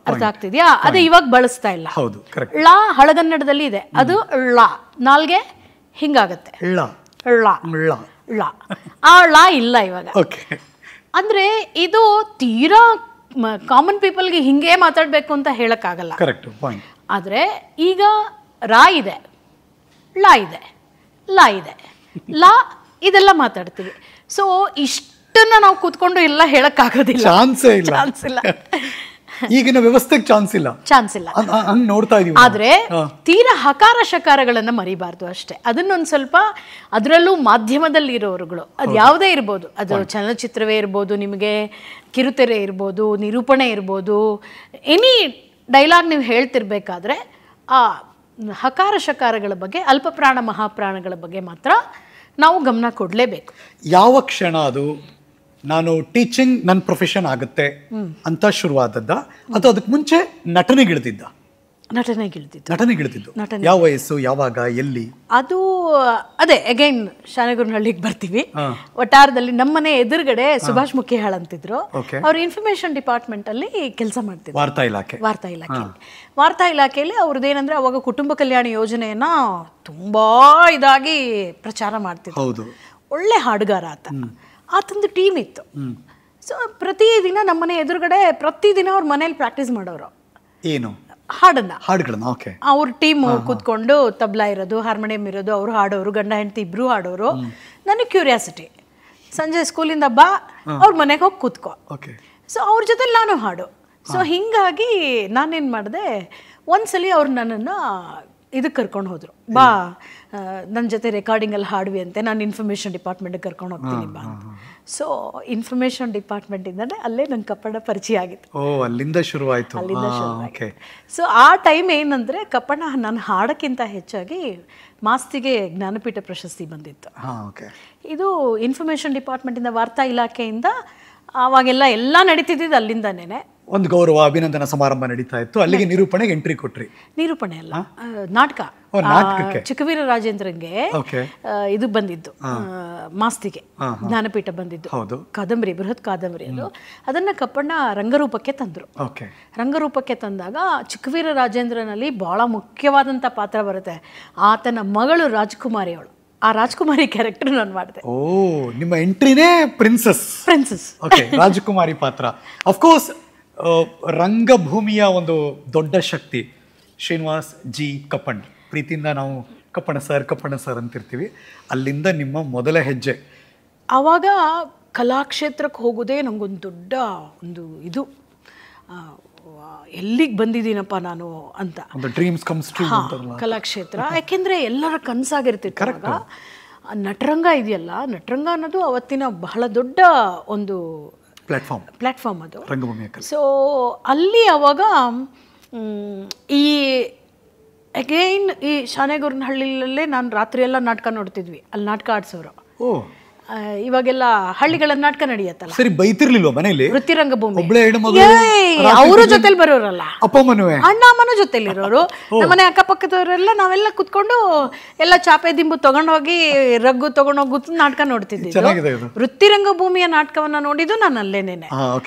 ಅರ್ಥ ಆಗ್ತಿದ್ಯಾ? ಅದೇ ಇವಾಗ ಬಳಸ್ತಾ ಇಲ್ಲ. ಹೌದು ಕರೆಕ್ಟ್. ಳ ಹಳಗನ್ನಡದಲ್ಲಿ ಇದೆ, ಅದು ಳ ನಾಲ್ಗೆ ಹಿಂಗಾಗತ್ತೆ, ಳ ಳ ಳ ಳ. ಆ ಳ ಇಲ್ಲ ಇವಾಗ. ಓಕೆ ಅಂದ್ರೆ ಇದು ತೀರಾ ಕಾಮನ್ ಪೀಪಲ್ಗೆ ಹಿಂಗೆ ಮಾತಾಡಬೇಕು ಅಂತ ಹೇಳಕ್ಕಾಗಲ್ಲ. Correct point. ಆದರೆ ಈಗ ರಾ ಇದೆ, ಲ ಇದೆ, ಲ ಇದೆ, ಲ ಇದೆಲ್ಲ ಮಾತಾಡ್ತೀವಿ. ಸೊ ಇಷ್ಟನ್ನ ನಾವು ಕೂತ್ಕೊಂಡು ಎಲ್ಲ ಹೇಳಕ್ಕಾಗೋದಿಲ್ಲ, ಚಾನ್ಸೇ ಇಲ್ಲ, ಚಾನ್ಸ್ ಇಲ್ಲ. ಈಗಿನ ವ್ಯವಸ್ಥೆಗೆ ಚಾನ್ಸ್ ಇಲ್ಲ, ಚಾನ್ಸ್ ಇಲ್ಲ. ಹಂಗ್ ನೋಡ್ತಾ ಇದೀವಿ. ಆದ್ರೆ ತೀರಾ ಹಕಾರ ಶಕಾರಗಳನ್ನ ಮರಿಬಾರ್ದು ಅಷ್ಟೇ. ಅದನ್ನೊಂದು ಸ್ವಲ್ಪ, ಅದರಲ್ಲೂ ಮಾಧ್ಯಮದಲ್ಲಿ ಇರೋರುಗಳು, ಅದು ಯಾವುದೇ ಇರ್ಬೋದು, ಅದು ಚಲನಚಿತ್ರವೇ ಇರ್ಬೋದು, ನಿಮಗೆ ಕಿರುತೆರೆ ಇರ್ಬೋದು, ನಿರೂಪಣೆ ಇರ್ಬೋದು, ಎನಿ ಡೈಲಾಗ್ ನೀವು ಹೇಳ್ತಿರ್ಬೇಕಾದ್ರೆ ಆ ಹಕಾರ ಶಕಾರಗಳ ಬಗ್ಗೆ, ಅಲ್ಪಪ್ರಾಣ ಮಹಾಪ್ರಾಣಗಳ ಬಗ್ಗೆ ಮಾತ್ರ ನಾವು ಗಮನ ಕೊಡಲೇಬೇಕು. ಯಾವ ಕ್ಷಣ ಅದು ನಾನು ಟೀಚಿಂಗ್ ನನ್ನ ಪ್ರೊಫೆಷನ್ ಆಗುತ್ತೆ ಅಂತ ಶುರುವಾದದ್ದ, ಅಥವಾ ಅದಕ್ಕೆ ಮುಂಚೆ ನಟನೆಗಿಳಿದಿದ್ದ? ನಟನೆಗಿಳಿದಿದ್ದು. ಯಾವ ವಯಸ್ಸು, ಯಾವಾಗ, ಎಲ್ಲಿ? ಅದು ಅದೇ ಅಗೈನ್ ಶಾಲೆಗುರ್ನಹಳ್ಳಿಗೆ ಬರ್ತೀವಿ. ಒಟ್ಟಾರದಲ್ಲಿ ನಮ್ಮನೆ ಎದುರುಗಡೆ ಸುಭಾಷ್ ಮುಖಿಹಾಳ್ ಅಂತಿದ್ರು, ಅವ್ರು ಇನ್ಫಾರ್ಮೇಶನ್ ಡಿಪಾರ್ಟ್ಮೆಂಟ್ ಅಲ್ಲಿ ಕೆಲಸ ಮಾಡ್ತಿದ್ರು, ವಾರ್ತಾ ಇಲಾಖೆಯಲ್ಲಿ. ಅವ್ರದ್ದೇನಂದ್ರೆ ಅವಾಗ ಕುಟುಂಬ ಕಲ್ಯಾಣ ಯೋಜನೆಯನ್ನ ತುಂಬಾ ಇದಾಗಿ ಪ್ರಚಾರ ಮಾಡ್ತಿದ್ರು. ಒಳ್ಳೆ ಹಾಡುಗಾರ ಆತಂದು ಟೀಮ್ ಇತ್ತು. ಸೊ ಪ್ರತಿದಿನ ನಮ್ಮನೆ ಎದುರುಗಡೆ ಪ್ರತಿದಿನ ಅವ್ರ ಮನೇಲಿ ಪ್ರಾಕ್ಟೀಸ್ ಮಾಡೋರು. ಏನು ಹಾಡುಗಳನ್ನ ಅವ್ರ ಟೀಮ್ ಕೂತ್ಕೊಂಡು ತಬ್ಲಾ ಇರೋದು, ಹಾರ್ಮೋನಿಯಂ ಇರೋದು, ಅವ್ರು ಹಾಡೋರು, ಗಂಡ ಹೆಂಡತಿ ಇಬ್ರು ಹಾಡೋರು. ನನಗೆ ಕ್ಯೂರಿಯಾಸಿಟಿ, ಸಂಜೆ ಸ್ಕೂಲಿಂದ ಬಾ ಅವ್ರ ಮನೆಗೆ ಹೋಗಿ ಕೂತ್ಕೋ. ಸೊ ಅವ್ರ ಜೊತೆ ನಾನು ಹಾಡು. ಸೊ ಹಿಂಗಾಗಿ ನಾನೇನು ಮಾಡಿದೆ, ಒಂದ್ಸಲಿ ಅವ್ರು ನನ್ನನ್ನು ಇದಕ್ಕೆ ಕರ್ಕೊಂಡು ಹೋದ್ರು, ಬಾ ನನ್ನ ಜೊತೆ ರೆಕಾರ್ಡಿಂಗಲ್ಲಿ ಹಾಡುವಿ ಅಂತೆ, ನಾನು ಇನ್ಫಾರ್ಮೇಷನ್ ಡಿಪಾರ್ಟ್ಮೆಂಟ್ಗೆ ಕರ್ಕೊಂಡು ಹೋಗ್ತೀನಿ ಬಾ ಅಂತ. ಸೊ ಇನ್ಫಾರ್ಮೇಷನ್ ಡಿಪಾರ್ಟ್ಮೆಂಟಿಂದನೇ ಅಲ್ಲೇ ನನ್ನ ಕಪ್ಪಣ್ಣ ಪರಿಚಯ ಆಗಿತ್ತು. ಅಲ್ಲಿಂದ ಶುರುವಾಯಿತು. ಸೊ ಆ ಟೈಮ್ ಏನಂದರೆ ಕಪ್ಪಣ್ಣ ನಾನು ಹಾಡೋಕ್ಕಿಂತ ಹೆಚ್ಚಾಗಿ ಮಾಸ್ತಿಗೆ ಜ್ಞಾನಪೀಠ ಪ್ರಶಸ್ತಿ ಬಂದಿತ್ತು. ಇದು ಇನ್ಫಾರ್ಮೇಷನ್ ಡಿಪಾರ್ಟ್ಮೆಂಟಿಂದ, ವಾರ್ತಾ ಇಲಾಖೆಯಿಂದ ಅವಾಗೆಲ್ಲ ನಡೀತಿದ್ದು ಅಲ್ಲಿಂದನೇ. ಒಂದು ಗೌರವ ಅಭಿನಂದನಾ ಸಮಾರಂಭ ನಡೀತಾ ಇತ್ತು, ಅಲ್ಲಿಗೆ ನಿರೂಪಣೆಗೆ ಎಂಟ್ರಿ ಕೊಟ್ರಿ? ನಿರೂಪಣೆ ಅಲ್ಲ, ನಾಟಕ. ಚಿಕ್ಕವೀರ ರಾಜೇಂದ್ರನ್ಗೆ ಇದು ಬಂದಿದ್ದು, ಮಾಸ್ತಿಗೆ ಜ್ಞಾನಪೀಠ ಬಂದಿದ್ದು, ಕಾದಂಬರಿ, ಬೃಹತ್ ಕಾದಂಬರಿ. ಅದನ್ನ ಕಪ್ಪಣ್ಣ ರಂಗರೂಪಕ್ಕೆ ತಂದ್ರು. ರಂಗರೂಪಕ್ಕೆ ತಂದಾಗ ಚಿಕ್ಕವೀರ ರಾಜೇಂದ್ರನಲ್ಲಿ ಬಹಳ ಮುಖ್ಯವಾದಂಥ ಪಾತ್ರ ಬರುತ್ತೆ. ಆತನ ಮಗಳು ರಾಜ್ಕುಮಾರಿ, ಅವಳು ಆ ರಾಜ್ಕುಮಾರಿ ಕ್ಯಾರೆಕ್ಟರ್ ನಾನು ಮಾಡಿದೆ. ನಿಮ್ಮ ಎಂಟ್ರಿನೇ ಪ್ರಿನ್ಸಸ್. ರಾಜಕುಮಾರಿ ಪಾತ್ರ. ಅಫ್ಕೋರ್ಸ್ ರಂಗಭೂಮಿಯ ಒಂದು ದೊಡ್ಡ ಶಕ್ತಿ ಶ್ರೀನಿವಾಸ್ ಜಿ ಕಪ್ಪಣ್ಣ, ಪ್ರೀತಿಯಿಂದ ನಾವು ಕಪ್ಪಣ್ಣ ಸರ್ ಅಂತಿರ್ತೀವಿ. ಅಲ್ಲಿಂದ ನಿಮ್ಮ ಮೊದಲ ಹೆಜ್ಜೆ? ಆವಾಗ ಕಲಾಕ್ಷೇತ್ರಕ್ಕೆ ಹೋಗೋದೇ ನನಗೊಂದು ದೊಡ್ಡ ಒಂದು ಇದು, ಎಲ್ಲಿಗೆ ಬಂದಿದ್ದೀನಪ್ಪ ನಾನು ಅಂತ. Dreams comes true Kalakshetra. ಯಾಕೆಂದರೆ ಎಲ್ಲರ ಕನಸಾಗಿರ್ತಿತ್ತು. ನಟರಂಗ ಇದೆಯಲ್ಲ, ನಟರಂಗ ಅನ್ನೋದು ಅವತ್ತಿನ ಬಹಳ ದೊಡ್ಡ ಒಂದು ಪ್ಲಾಟ್ಫಾರ್ಮ್ ಅದು. ಸೊ ಅಲ್ಲಿ ಅವಾಗ ಈ ಅಗೈನ್ ಈ ಶಾನೆಗುರ್ನಹಳ್ಳಿಯಲ್ಲೇ ನಾನು ರಾತ್ರಿ ಎಲ್ಲ ನಾಟಕ ನೋಡ್ತಿದ್ವಿ, ಅಲ್ಲಿ ನಾಟಕ ಆಡ್ಸೋರು. ಇವಾಗೆಲ್ಲ ಹಳ್ಳಿಗಳ ನಾಟಕ ನಡೆಯತ್ತಲ್ಲ, ಸರಿ ಬೈತಿರ್ಲಿಲ್ವ ಮನೇಲಿ? ವೃತ್ತಿರಂಗಭೂಮಿ ಅವ್ರ ಜೊತೆಲಿ ಬರೋರಲ್ಲ, ಅಣ್ಣ ಅಮ್ಮನ ಜೊತೆಲಿ ಇರೋರು. ನಮ್ಮನೆ ಅಕ್ಕಪಕ್ಕದವರೆಲ್ಲ ನಾವೆಲ್ಲ ಕುತ್ಕೊಂಡು ಎಲ್ಲ ಚಾಪೆ ದಿಂಬು ತಗೊಂಡೋಗಿ ರಗ್ಗು ತಗೊಂಡೋಗಿ ನಾಟಕ ನೋಡ್ತಿದ್ವಿ. ವೃತ್ತಿರಂಗಭೂಮಿಯ ನಾಟಕವನ್ನ ನೋಡಿದ್ದು ನಾನು ಅಲ್ಲೇನೇನೆ.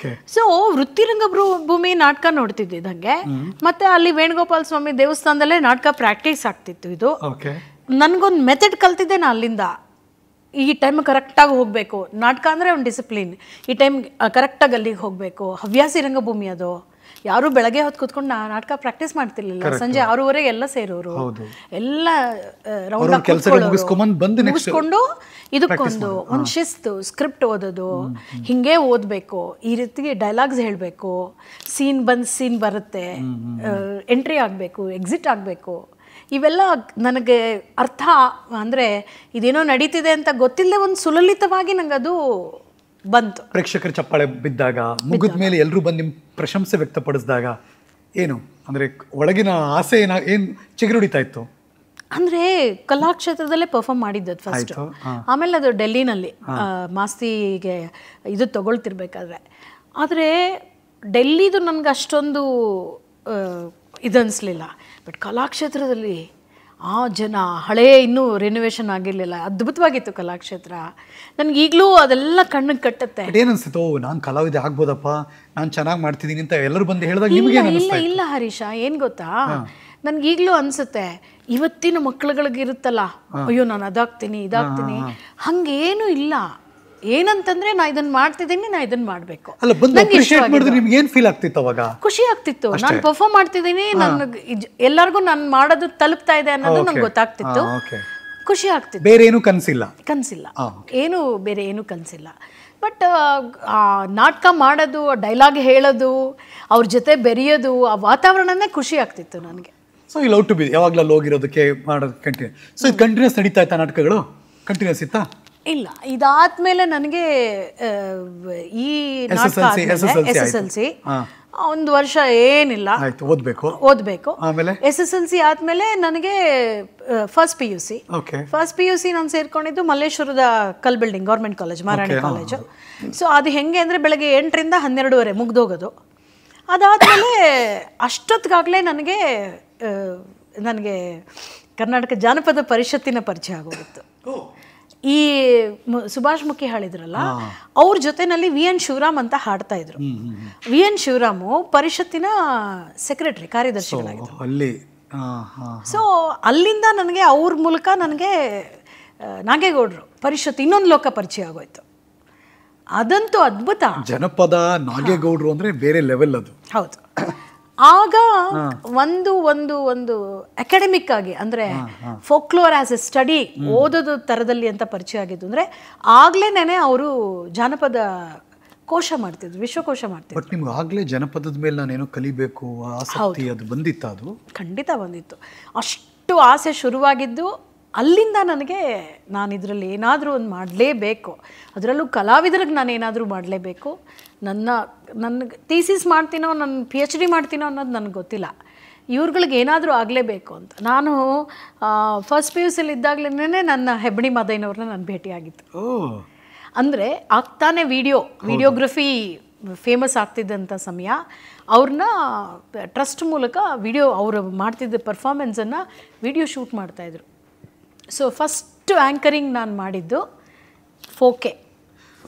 ಸೊ ವೃತ್ತಿರಂಗಭೂಮಿ ನಾಟಕ ನೋಡ್ತಿದ್ದಂಗೆ ಮತ್ತೆ ಅಲ್ಲಿ ವೇಣುಗೋಪಾಲ ಸ್ವಾಮಿ ದೇವಸ್ಥಾನದಲ್ಲೇ ನಾಟಕ ಪ್ರಾಕ್ಟೀಸ್ ಆಗ್ತಿತ್ತು. ಇದು ನನ್ಗೊಂದು ಮೆಥಡ್ ಕಲ್ತಿದ್ದೆ ನಾ ಅಲ್ಲಿಂದ. ಈ ಟೈಮ್ ಕರೆಕ್ಟಾಗಿ ಹೋಗಬೇಕು, ನಾಟಕ ಅಂದರೆ ಒಂದು ಡಿಸಿಪ್ಲಿನ್, ಈ ಟೈಮ್ ಕರೆಕ್ಟಾಗಿ ಅಲ್ಲಿಗೆ ಹೋಗಬೇಕು. ಹವ್ಯಾಸಿ ರಂಗಭೂಮಿ ಅದು. ಯಾರು ಬೆಳಗ್ಗೆ ಹೊತ್ತು ಕೂತ್ಕೊಂಡು ನಾಟಕ ಪ್ರಾಕ್ಟೀಸ್ ಮಾಡ್ತಿರ್ಲಿಲ್ಲ, ಸಂಜೆ 6:30 ಎಲ್ಲ ಸೇರೋರು, ಎಲ್ಲ ರೌಂಡ್ ಮುಗಿಸ್ಕೊಂಡು ಇದಕ್ಕೊಂದು ಒಂದು ಶಿಸ್ತು, ಸ್ಕ್ರಿಪ್ಟ್ ಓದೋದು, ಹಿಂಗೆ ಓದಬೇಕು, ಈ ರೀತಿ ಡೈಲಾಗ್ಸ್ ಹೇಳಬೇಕು, ಸೀನ್ ಬರುತ್ತೆ, ಎಂಟ್ರಿ ಆಗಬೇಕು, ಎಕ್ಸಿಟ್ ಆಗಬೇಕು. ಇವೆಲ್ಲ ನನಗೆ ಅರ್ಥ ಅಂದರೆ ಇದೇನೋ ನಡೀತಿದೆ ಅಂತ ಗೊತ್ತಿಲ್ಲದೆ ಒಂದು ಸುಲಲಿತವಾಗಿ ನಂಗೆ ಅದು ಬಂತು. ಪ್ರೇಕ್ಷಕರ ಚಪ್ಪಾಳೆ ಬಿದ್ದಾಗ, ಮುಗಿದ ಮೇಲೆ ಎಲ್ಲರೂ ಬಂದು ನಿಮ್ಮ ಪ್ರಶಂಸೆ ವ್ಯಕ್ತಪಡಿಸಿದಾಗ ಏನು ಅಂದರೆ ಒಳಗಿನ ಆಸೆ ಏನು ಚಿಗುರುಡಿತಾ ಇತ್ತು? ಅಂದರೆ ಕಲಾಕ್ಷೇತ್ರದಲ್ಲೇ ಪರ್ಫಾರ್ಮ್ ಮಾಡಿದ್ದದು ಫಸ್ಟ್. ಆಮೇಲೆ ಅದು ಡೆಲ್ಲಿನಲ್ಲಿ ಮಾಸ್ತಿಗೆ ಇದು ತಗೊಳ್ತಿರ್ಬೇಕಾದ್ರೆ. ಆದರೆ ಡೆಲ್ಲಿದು ನನಗೆ ಅಷ್ಟೊಂದು ಇದನ್ನಿಸ್ಲಿಲ್ಲ. ಬಟ್ ಕಲಾಕ್ಷೇತ್ರದಲ್ಲಿ ಆ ಜನ ಹಳೇ ಇನ್ನೂ ರೆನೋವೇಷನ್ ಆಗಿರಲಿಲ್ಲ, ಅದ್ಭುತವಾಗಿತ್ತು ಕಲಾಕ್ಷೇತ್ರ. ನನಗೆ ಈಗಲೂ ಅದೆಲ್ಲ ಕಣ್ಣಿಗೆ ಕಟ್ಟುತ್ತೆ. ಏನು ಅನ್ಸುತ್ತೋ, ನಾನು ಕಲಾವಿದ ಆಗ್ಬೋದಪ್ಪ, ನಾನು ಚೆನ್ನಾಗಿ ಮಾಡ್ತಿದ್ದೀನಿ ಅಂತ ಎಲ್ಲರೂ ಬಂದು ಹೇಳಿದಾಗ ನಿಮಗೆ ಇಲ್ಲ ಇಲ್ಲ ಹರೀಶ, ಏನು ಗೊತ್ತಾ, ನನಗೀಗಲೂ ಅನಿಸುತ್ತೆ ಇವತ್ತಿನ ಮಕ್ಳುಗಳಿಗೆ ಇರುತ್ತಲ್ಲ, ಅಯ್ಯೋ ನಾನು ಅದಾಗ್ತೀನಿ ಇದಾಗ್ತೀನಿ, ಹಂಗೇನು ಇಲ್ಲ. ಏನಂತಂದ್ರೆ ನಾ ಇದನ್ನ ಮಾಡ್ತಿದ್ದೀನಿ, ನಾ ಇದನ್ನ ಮಾಡಬೇಕು. ಅಲ್ಲ, ಬಂದು ಅಪ್ರಿಶಿಯೇಟ್ ಮಾಡಿದ್ರೆ ನಿಮ್ಗೆ ಏನು ಫೀಲ್ ಆಗ್ತಿತ್ತು ಅವಾಗ? ಖುಷಿ ಆಗ್ತಿತ್ತು. ನಾನು ಪರ್ಫಾರ್ಮ್ ಮಾಡ್ತಿದ್ದೀನಿ, ನನಗೆ ಎಲ್ಲರಿಗೂ ನಾನು ಮಾಡೋದು ತಲುಪ್ತಾ ಇದೆ ಅನ್ನೋದು ನಂಗೆ ಗೊತ್ತಾಗ್ತಿತ್ತು, ಖುಷಿ ಆಗ್ತಿತ್ತು. ಬೇರೆ ಏನು ಕನಸಿಲ್ಲ ಏನು ಬೇರೆ ಏನು ಕನಸಿಲ್ಲ. ಬಟ್ ನಾಟಕ ಮಾಡೋದು, ಡೈಲಾಗ್ ಹೇಳೋದು, ಅವ್ರ ಜೊತೆ ಬೆರೆಯೋದು, ಆ ವಾತಾವರಣನೇ ಖುಷಿ ಆಗ್ತಿತ್ತು ನನಗೆ. ಸೊ ಈ ಲವ್ ಟು ಬಿ ಯಾವಾಗಲೂ ಹೋಗಿರೋದಕ್ಕೆ ಮಾಡೋದು ಕಂಟಿನ್ಯೂ. ಸೊ ಇದು ಕಂಟಿನ್ಯೂಸ್ ನಡೀತಾ ಇತ್ತಾ ನಾಟಕಗಳು? ಕಂಟಿನ್ಯೂಸ್ ಇತ್ತಾ? ಇಲ್ಲ, ಇದಾದ್ಮೇಲೆ ನನಗೆ ಈ ನಾಟಕ SSLC ಒಂದು ವರ್ಷ ಏನಿಲ್ಲ, ಓದಬೇಕು. SSLC ಆದ್ಮೇಲೆ ನನಗೆ ಫಸ್ಟ್ PUC ನಾನು ಸೇರ್ಕೊಂಡಿದ್ದು ಮಲ್ಲೇಶ್ವರದ ಕಲ್ ಬಿಲ್ಡಿಂಗ್ ಗೌರ್ಮೆಂಟ್ ಕಾಲೇಜ್, ಮಹಾರಾಣಿ ಕಾಲೇಜು. ಸೊ ಅದು ಹೆಂಗೆ ಅಂದರೆ ಬೆಳಗ್ಗೆ 8ರಿಂದ 12:30 ಮುಗ್ದೋಗೋದು. ಅದಾದಮೇಲೆ ಅಷ್ಟೊತ್ತಿಗಾಗಲೇ ನನಗೆ ಕರ್ನಾಟಕ ಜಾನಪದ ಪರಿಷತ್ತಿನ ಪರಿಚಯ ಆಗೋಗಿತ್ತು. ಈ ಸುಭಾಷ್ ಮುಖಿ ಹೇಳಿದ್ರಲ್ಲ, ಅವ್ರ ಜೊತೆನಲ್ಲಿ VN ಶಿವರಾಮ್ ಅಂತ ಹಾಡ್ತಾ ಇದ್ರು. VN ಶಿವರಾಮು ಪರಿಷತ್ತಿನ ಸೆಕ್ರೆಟರಿ, ಕಾರ್ಯದರ್ಶಿಗಳಾಗಿದ್ರು. ಸೊ ಅಲ್ಲಿಂದ ನನಗೆ ಅವ್ರ ಮೂಲಕ ನನಗೆ ನಾಗೇಗೌಡರು ಪರಿಷತ್ ಇನ್ನೊಂದು ಲೋಕ ಪರಿಚಯ ಆಗೋಯ್ತು. ಅದಂತೂ ಅದ್ಭುತ. ಜನಪದ ನಾಗೇಗೌಡರು ಅಂದ್ರೆ ಬೇರೆ ಲೆವೆಲ್ ಅದು. ಹೌದು. ಆಗ ಒಂದು ಒಂದು ಒಂದು ಅಕಾಡೆಮಿಕ್ ಆಗಿ ಅಂದರೆ ಫೋಕ್ಲೋರ್ ಆಸ್ ಎ ಸ್ಟಡಿ ಓದೋದು ಥರದಲ್ಲಿ ಅಂತ ಪರಿಚಯ ಆಗಿದ್ದು ಅಂದರೆ ಆಗ್ಲೇನೆ ಅವರು ಜಾನಪದ ಕೋಶ ಮಾಡ್ತಿದ್ರು, ವಿಶ್ವಕೋಶ ಮಾಡ್ತಿದ್ರು. ಬಟ್ ನಿಮ್ಗೆ ಆಗಲೇ ಜನಪದದ ಮೇಲೆ ನಾನೇನೋ ಕಲಿಬೇಕು ಆಸಕ್ತಿ ಅದು ಬಂದಿತ್ತು? ಅದು ಖಂಡಿತ ಬಂದಿತ್ತು. ಅಷ್ಟು ಆಸೆ ಶುರುವಾಗಿದ್ದು ಅಲ್ಲಿಂದ ನನಗೆ ನಾನು ಇದರಲ್ಲಿ ಏನಾದರೂ ಒಂದು ಮಾಡಲೇಬೇಕು, ಅದರಲ್ಲೂ ಕಲಾವಿದರಿಗೆ ನಾನು ಏನಾದರೂ ಮಾಡಲೇಬೇಕು, ನನಗೆ ಥೀಸಿಸ್ ಮಾಡ್ತೀನೋ, ನನ್ನ PhD ಮಾಡ್ತೀನೋ ಅನ್ನೋದು ನನಗೆ ಗೊತ್ತಿಲ್ಲ, ಇವ್ರುಗಳಿಗೆ ಏನಾದರೂ ಆಗಲೇಬೇಕು ಅಂತ. ನಾನು ಫಸ್ಟ್ PUC ಇದ್ದಾಗಲೇ ನನ್ನ ಹೆಬ್ಬಣಿ ಮಾದಯ್ಯನವ್ರನ್ನ ನಾನು ಭೇಟಿಯಾಗಿತ್ತು. ಅಂದರೆ ಆಗ್ತಾನೆ ವಿಡಿಯೋಗ್ರಫಿ ಫೇಮಸ್ ಆಗ್ತಿದ್ದಂಥ ಸಮಯ. ಅವ್ರನ್ನ ಟ್ರಸ್ಟ್ ಮೂಲಕ ಅವರು ಮಾಡ್ತಿದ್ದ ಪರ್ಫಾರ್ಮೆನ್ಸನ್ನು ವಿಡಿಯೋ ಶೂಟ್ ಮಾಡ್ತಾಯಿದ್ರು. ಸೊ ಫಸ್ಟ್ ಆ್ಯಂಕರಿಂಗ್ ನಾನು ಮಾಡಿದ್ದು ಫೋಕೆ,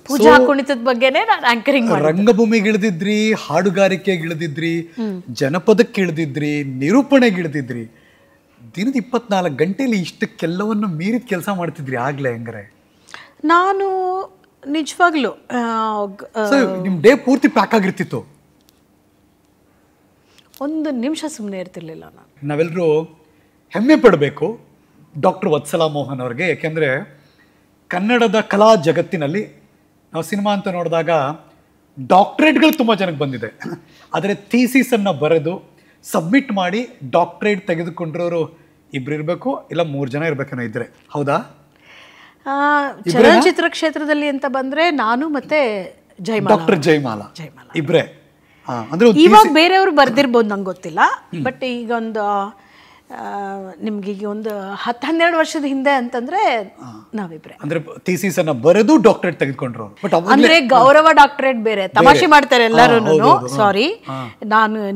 ಪೂಜಾ ಕುಣಿತದ ಬಗ್ಗೆನೇ ನಾನು ಆ್ಯಂಕರಿಂಗ್ ಮಾಡಿ. ರಂಗಭೂಮಿಗೆ ಇಳಿದಿದ್ರಿ, ಹಾಡುಗಾರಿಕೆಗೆ ಇಳಿದಿದ್ರಿ, ಜನಪದಕ್ಕೆ ಇಳಿದಿದ್ರಿ, ನಿರೂಪಣೆಗೆ ಇಳಿದಿದ್ರಿ. ದಿನದ 24 ಗಂಟೆಯಲ್ಲಿ ಇಷ್ಟಕ್ಕೆಲ್ಲವನ್ನು ಮೀರಿದ ಕೆಲಸ ಮಾಡ್ತಿದ್ರಿ ಆಗ್ಲೇ ಹಂಗಾರೆ? ನಾನು ನಿಜವಾಗ್ಲೂ ನಿಮ್ಮ ಡೇ ಪೂರ್ತಿ ಪ್ಯಾಕ್ ಆಗಿರ್ತಿತ್ತು? ಒಂದು ನಿಮಿಷ ಸುಮ್ಮನೆ ಇರ್ತಿರ್ಲಿಲ್ಲ ನಾನು. ನಾವೆಲ್ಲರೂ ಹೆಮ್ಮೆ ಪಡಬೇಕು ಡಾಕ್ಟರ್ ವತ್ಸಲಾ ಮೋಹನ್ ಅವ್ರಿಗೆ. ಯಾಕೆಂದರೆ ಕನ್ನಡದ ಕಲಾ ಜಗತ್ತಿನಲ್ಲಿ ನಾವು ಸಿನಿಮಾ ಅಂತ ನೋಡಿದಾಗ ಡಾಕ್ಟ್ರೇಟ್ಗಳು ತುಂಬ ಜನಕ್ಕೆ ಬಂದಿದೆ, ಆದರೆ ಥೀಸಿಸನ್ನು ಬರೆದು ಸಬ್ಮಿಟ್ ಮಾಡಿ ಡಾಕ್ಟ್ರೇಟ್ ತೆಗೆದುಕೊಂಡಿರೋರು ಇಬ್ರು ಇರಬೇಕು, ಇಲ್ಲ 3 ಜನ ಇರಬೇಕೇನೋ ಇದ್ರೆ. ಹೌದಾ? ಚಲನಚಿತ್ರ ಕ್ಷೇತ್ರದಲ್ಲಿ ಅಂತ ಬಂದರೆ ನಾನು ಮತ್ತೆ ಡಾಕ್ಟರ್ ಜಯಮಾಲಾ ಇಬ್ಬರೇ. ಇವಾಗ ಬೇರೆಯವರು ಬರ್ದಿರ್ಬೋದು, ನಂಗೆ ಗೊತ್ತಿಲ್ಲ. ಬಟ್ ಈಗ ನಿಮ್ಗೆ ಈಗ ಒಂದು 10-12 ವರ್ಷದ ಹಿಂದೆ ಅಂತಂದ್ರೆ ನಾವಿಬ್ರೆ. ಅಂದ್ರೆ ಥೀಸಿಸ್ ಅನ್ನ ಬರೆದು ಡಾಕ್ಟರೇಟ್ ತೆಗೆದುಕೊಂಡ್ರು. ಅಂದ್ರೆ ಗೌರವ ಡಾಕ್ಟರೇಟ್ ಬೇರೆ, ತಮಾಷೆ ಮಾಡ್ತಾರೆ ಎಲ್ಲರೂ. ಸಾರಿ,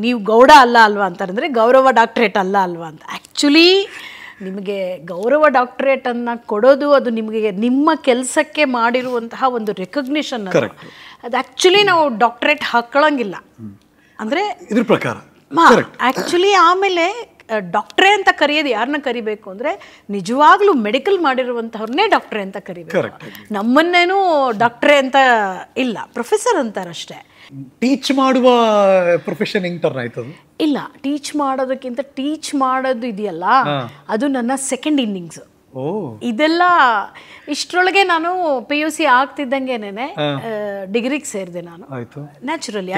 ನೀವು ಗೌಡ ಅಲ್ಲ ಅಲ್ವಾ ಅಂತಾರಂದ್ರೆ ಗೌರವ ಡಾಕ್ಟರೇಟ್ ಅಲ್ಲ ಅಲ್ವಾ ಅಂತ. ಆಕ್ಚುಲಿ ನಿಮಗೆ ಗೌರವ ಡಾಕ್ಟರೇಟ್ ಅನ್ನ ಕೊಡೋದು ಅದು ನಿಮಗೆ ನಿಮ್ಮ ಕೆಲಸಕ್ಕೆ ಮಾಡಿರುವಂತಹ ಒಂದು ರೆಕಗ್ನಿಷನ್. ಅದು ಆಕ್ಚುಲಿ ನಾವು ಡಾಕ್ಟರೇಟ್ ಹಾಕೊಳ್ಳಂಗಿಲ್ಲ ಅಂದ್ರೆ ಇದ್ರ ಪ್ರಕಾರ ಆಕ್ಚುಲಿ. ಆಮೇಲೆ ಡಾಕ್ಟ್ರೇ ಅಂತ ಕರೆಯೋದು ಯಾರನ್ನ ಕರಿಬೇಕು ಅಂದರೆ ನಿಜವಾಗ್ಲೂ ಮೆಡಿಕಲ್ ಮಾಡಿರುವಂಥವ್ರನ್ನೇ ಡಾಕ್ಟ್ರೇ ಅಂತ ಕರಿಬೇಕು. ನಮ್ಮನ್ನೇನು ಡಾಕ್ಟ್ರೇ ಅಂತ ಇಲ್ಲ, ಪ್ರೊಫೆಸರ್ ಅಂತಾರಷ್ಟೇ. ಟೀಚ್ ಮಾಡುವ ಪ್ರೊಫೆಷನ್ ಹೆಂಗೆ ಟರ್ನ್ ಆಯ್ತು? ಇಲ್ಲ, ಟೀಚ್ ಮಾಡೋದಕ್ಕಿಂತ ಟೀಚ್ ಮಾಡೋದು ಇದೆಯಲ್ಲ, ಅದು ನನ್ನ ಸೆಕೆಂಡ್ ಇನ್ನಿಂಗ್ಸ್. ಇದೆಲ್ಲ ಇಷ್ಟರೊಳಗೆ ನಾನು PUC ಆಗ್ತಿದ್ದಂಗೆನೆ ಡಿಗ್ರಿಗೆ ಸೇರಿದೆ ನಾನು. Naturally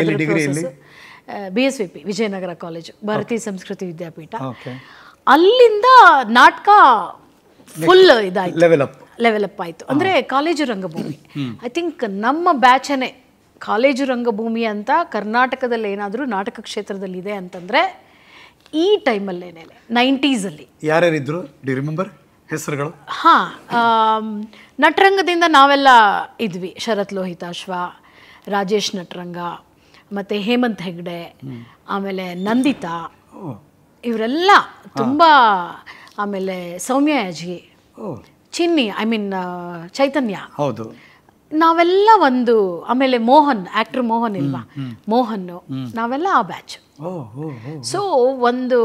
BSVP Vijayanagara college, Bharatiya Sanskriti ವಿದ್ಯಾಪೀಠ. ಅಲ್ಲಿಂದ ನಾಟಕ ಫುಲ್ ಇದಾಯ್ತು, ಲೆವೆಲ್ ಅಪ್ ಆಯಿತು. ಅಂದರೆ ಕಾಲೇಜು ರಂಗಭೂಮಿ, ಐ ಥಿಂಕ್ ನಮ್ಮ ಬ್ಯಾಚನೇ ಕಾಲೇಜು ರಂಗಭೂಮಿ ಅಂತ ಕರ್ನಾಟಕದಲ್ಲಿ ಏನಾದರೂ ನಾಟಕ ಕ್ಷೇತ್ರದಲ್ಲಿ ಇದೆ ಅಂತಂದರೆ ಈ ಟೈಮಲ್ಲೇನೆ 90s ಯಾರ್ಯಾರಿದ್ರು ರಿಮೆಂಬರ್ ಹೆಸರುಗಳು? ನಟರಂಗದಿಂದ ನಾವೆಲ್ಲ ಇದ್ವಿ. ಶರತ್ ಲೋಹಿತಾಶ್ವ, ರಾಜೇಶ್ ನಟರಂಗ, ಮತ್ತು ಹೇಮಂತ್ ಹೆಗ್ಡೆ, ಆಮೇಲೆ ನಂದಿತಾ, ಇವರೆಲ್ಲ ತುಂಬ ಆಮೇಲೆ ಸೌಮ್ಯ ಯಾಜಿ, ಚಿನ್ನಿ, ಐ ಮೀನ್ ಚೈತನ್ಯ, ಹೌದು, ನಾವೆಲ್ಲ ಒಂದು, ಆಮೇಲೆ ಮೋಹನ್, ಆಕ್ಟರ್ ಮೋಹನ್ ಇಲ್ವಾ, ಮೋಹನ್ನು, ನಾವೆಲ್ಲ ಆ ಬ್ಯಾಚ್. ಸೊ ಒಂದು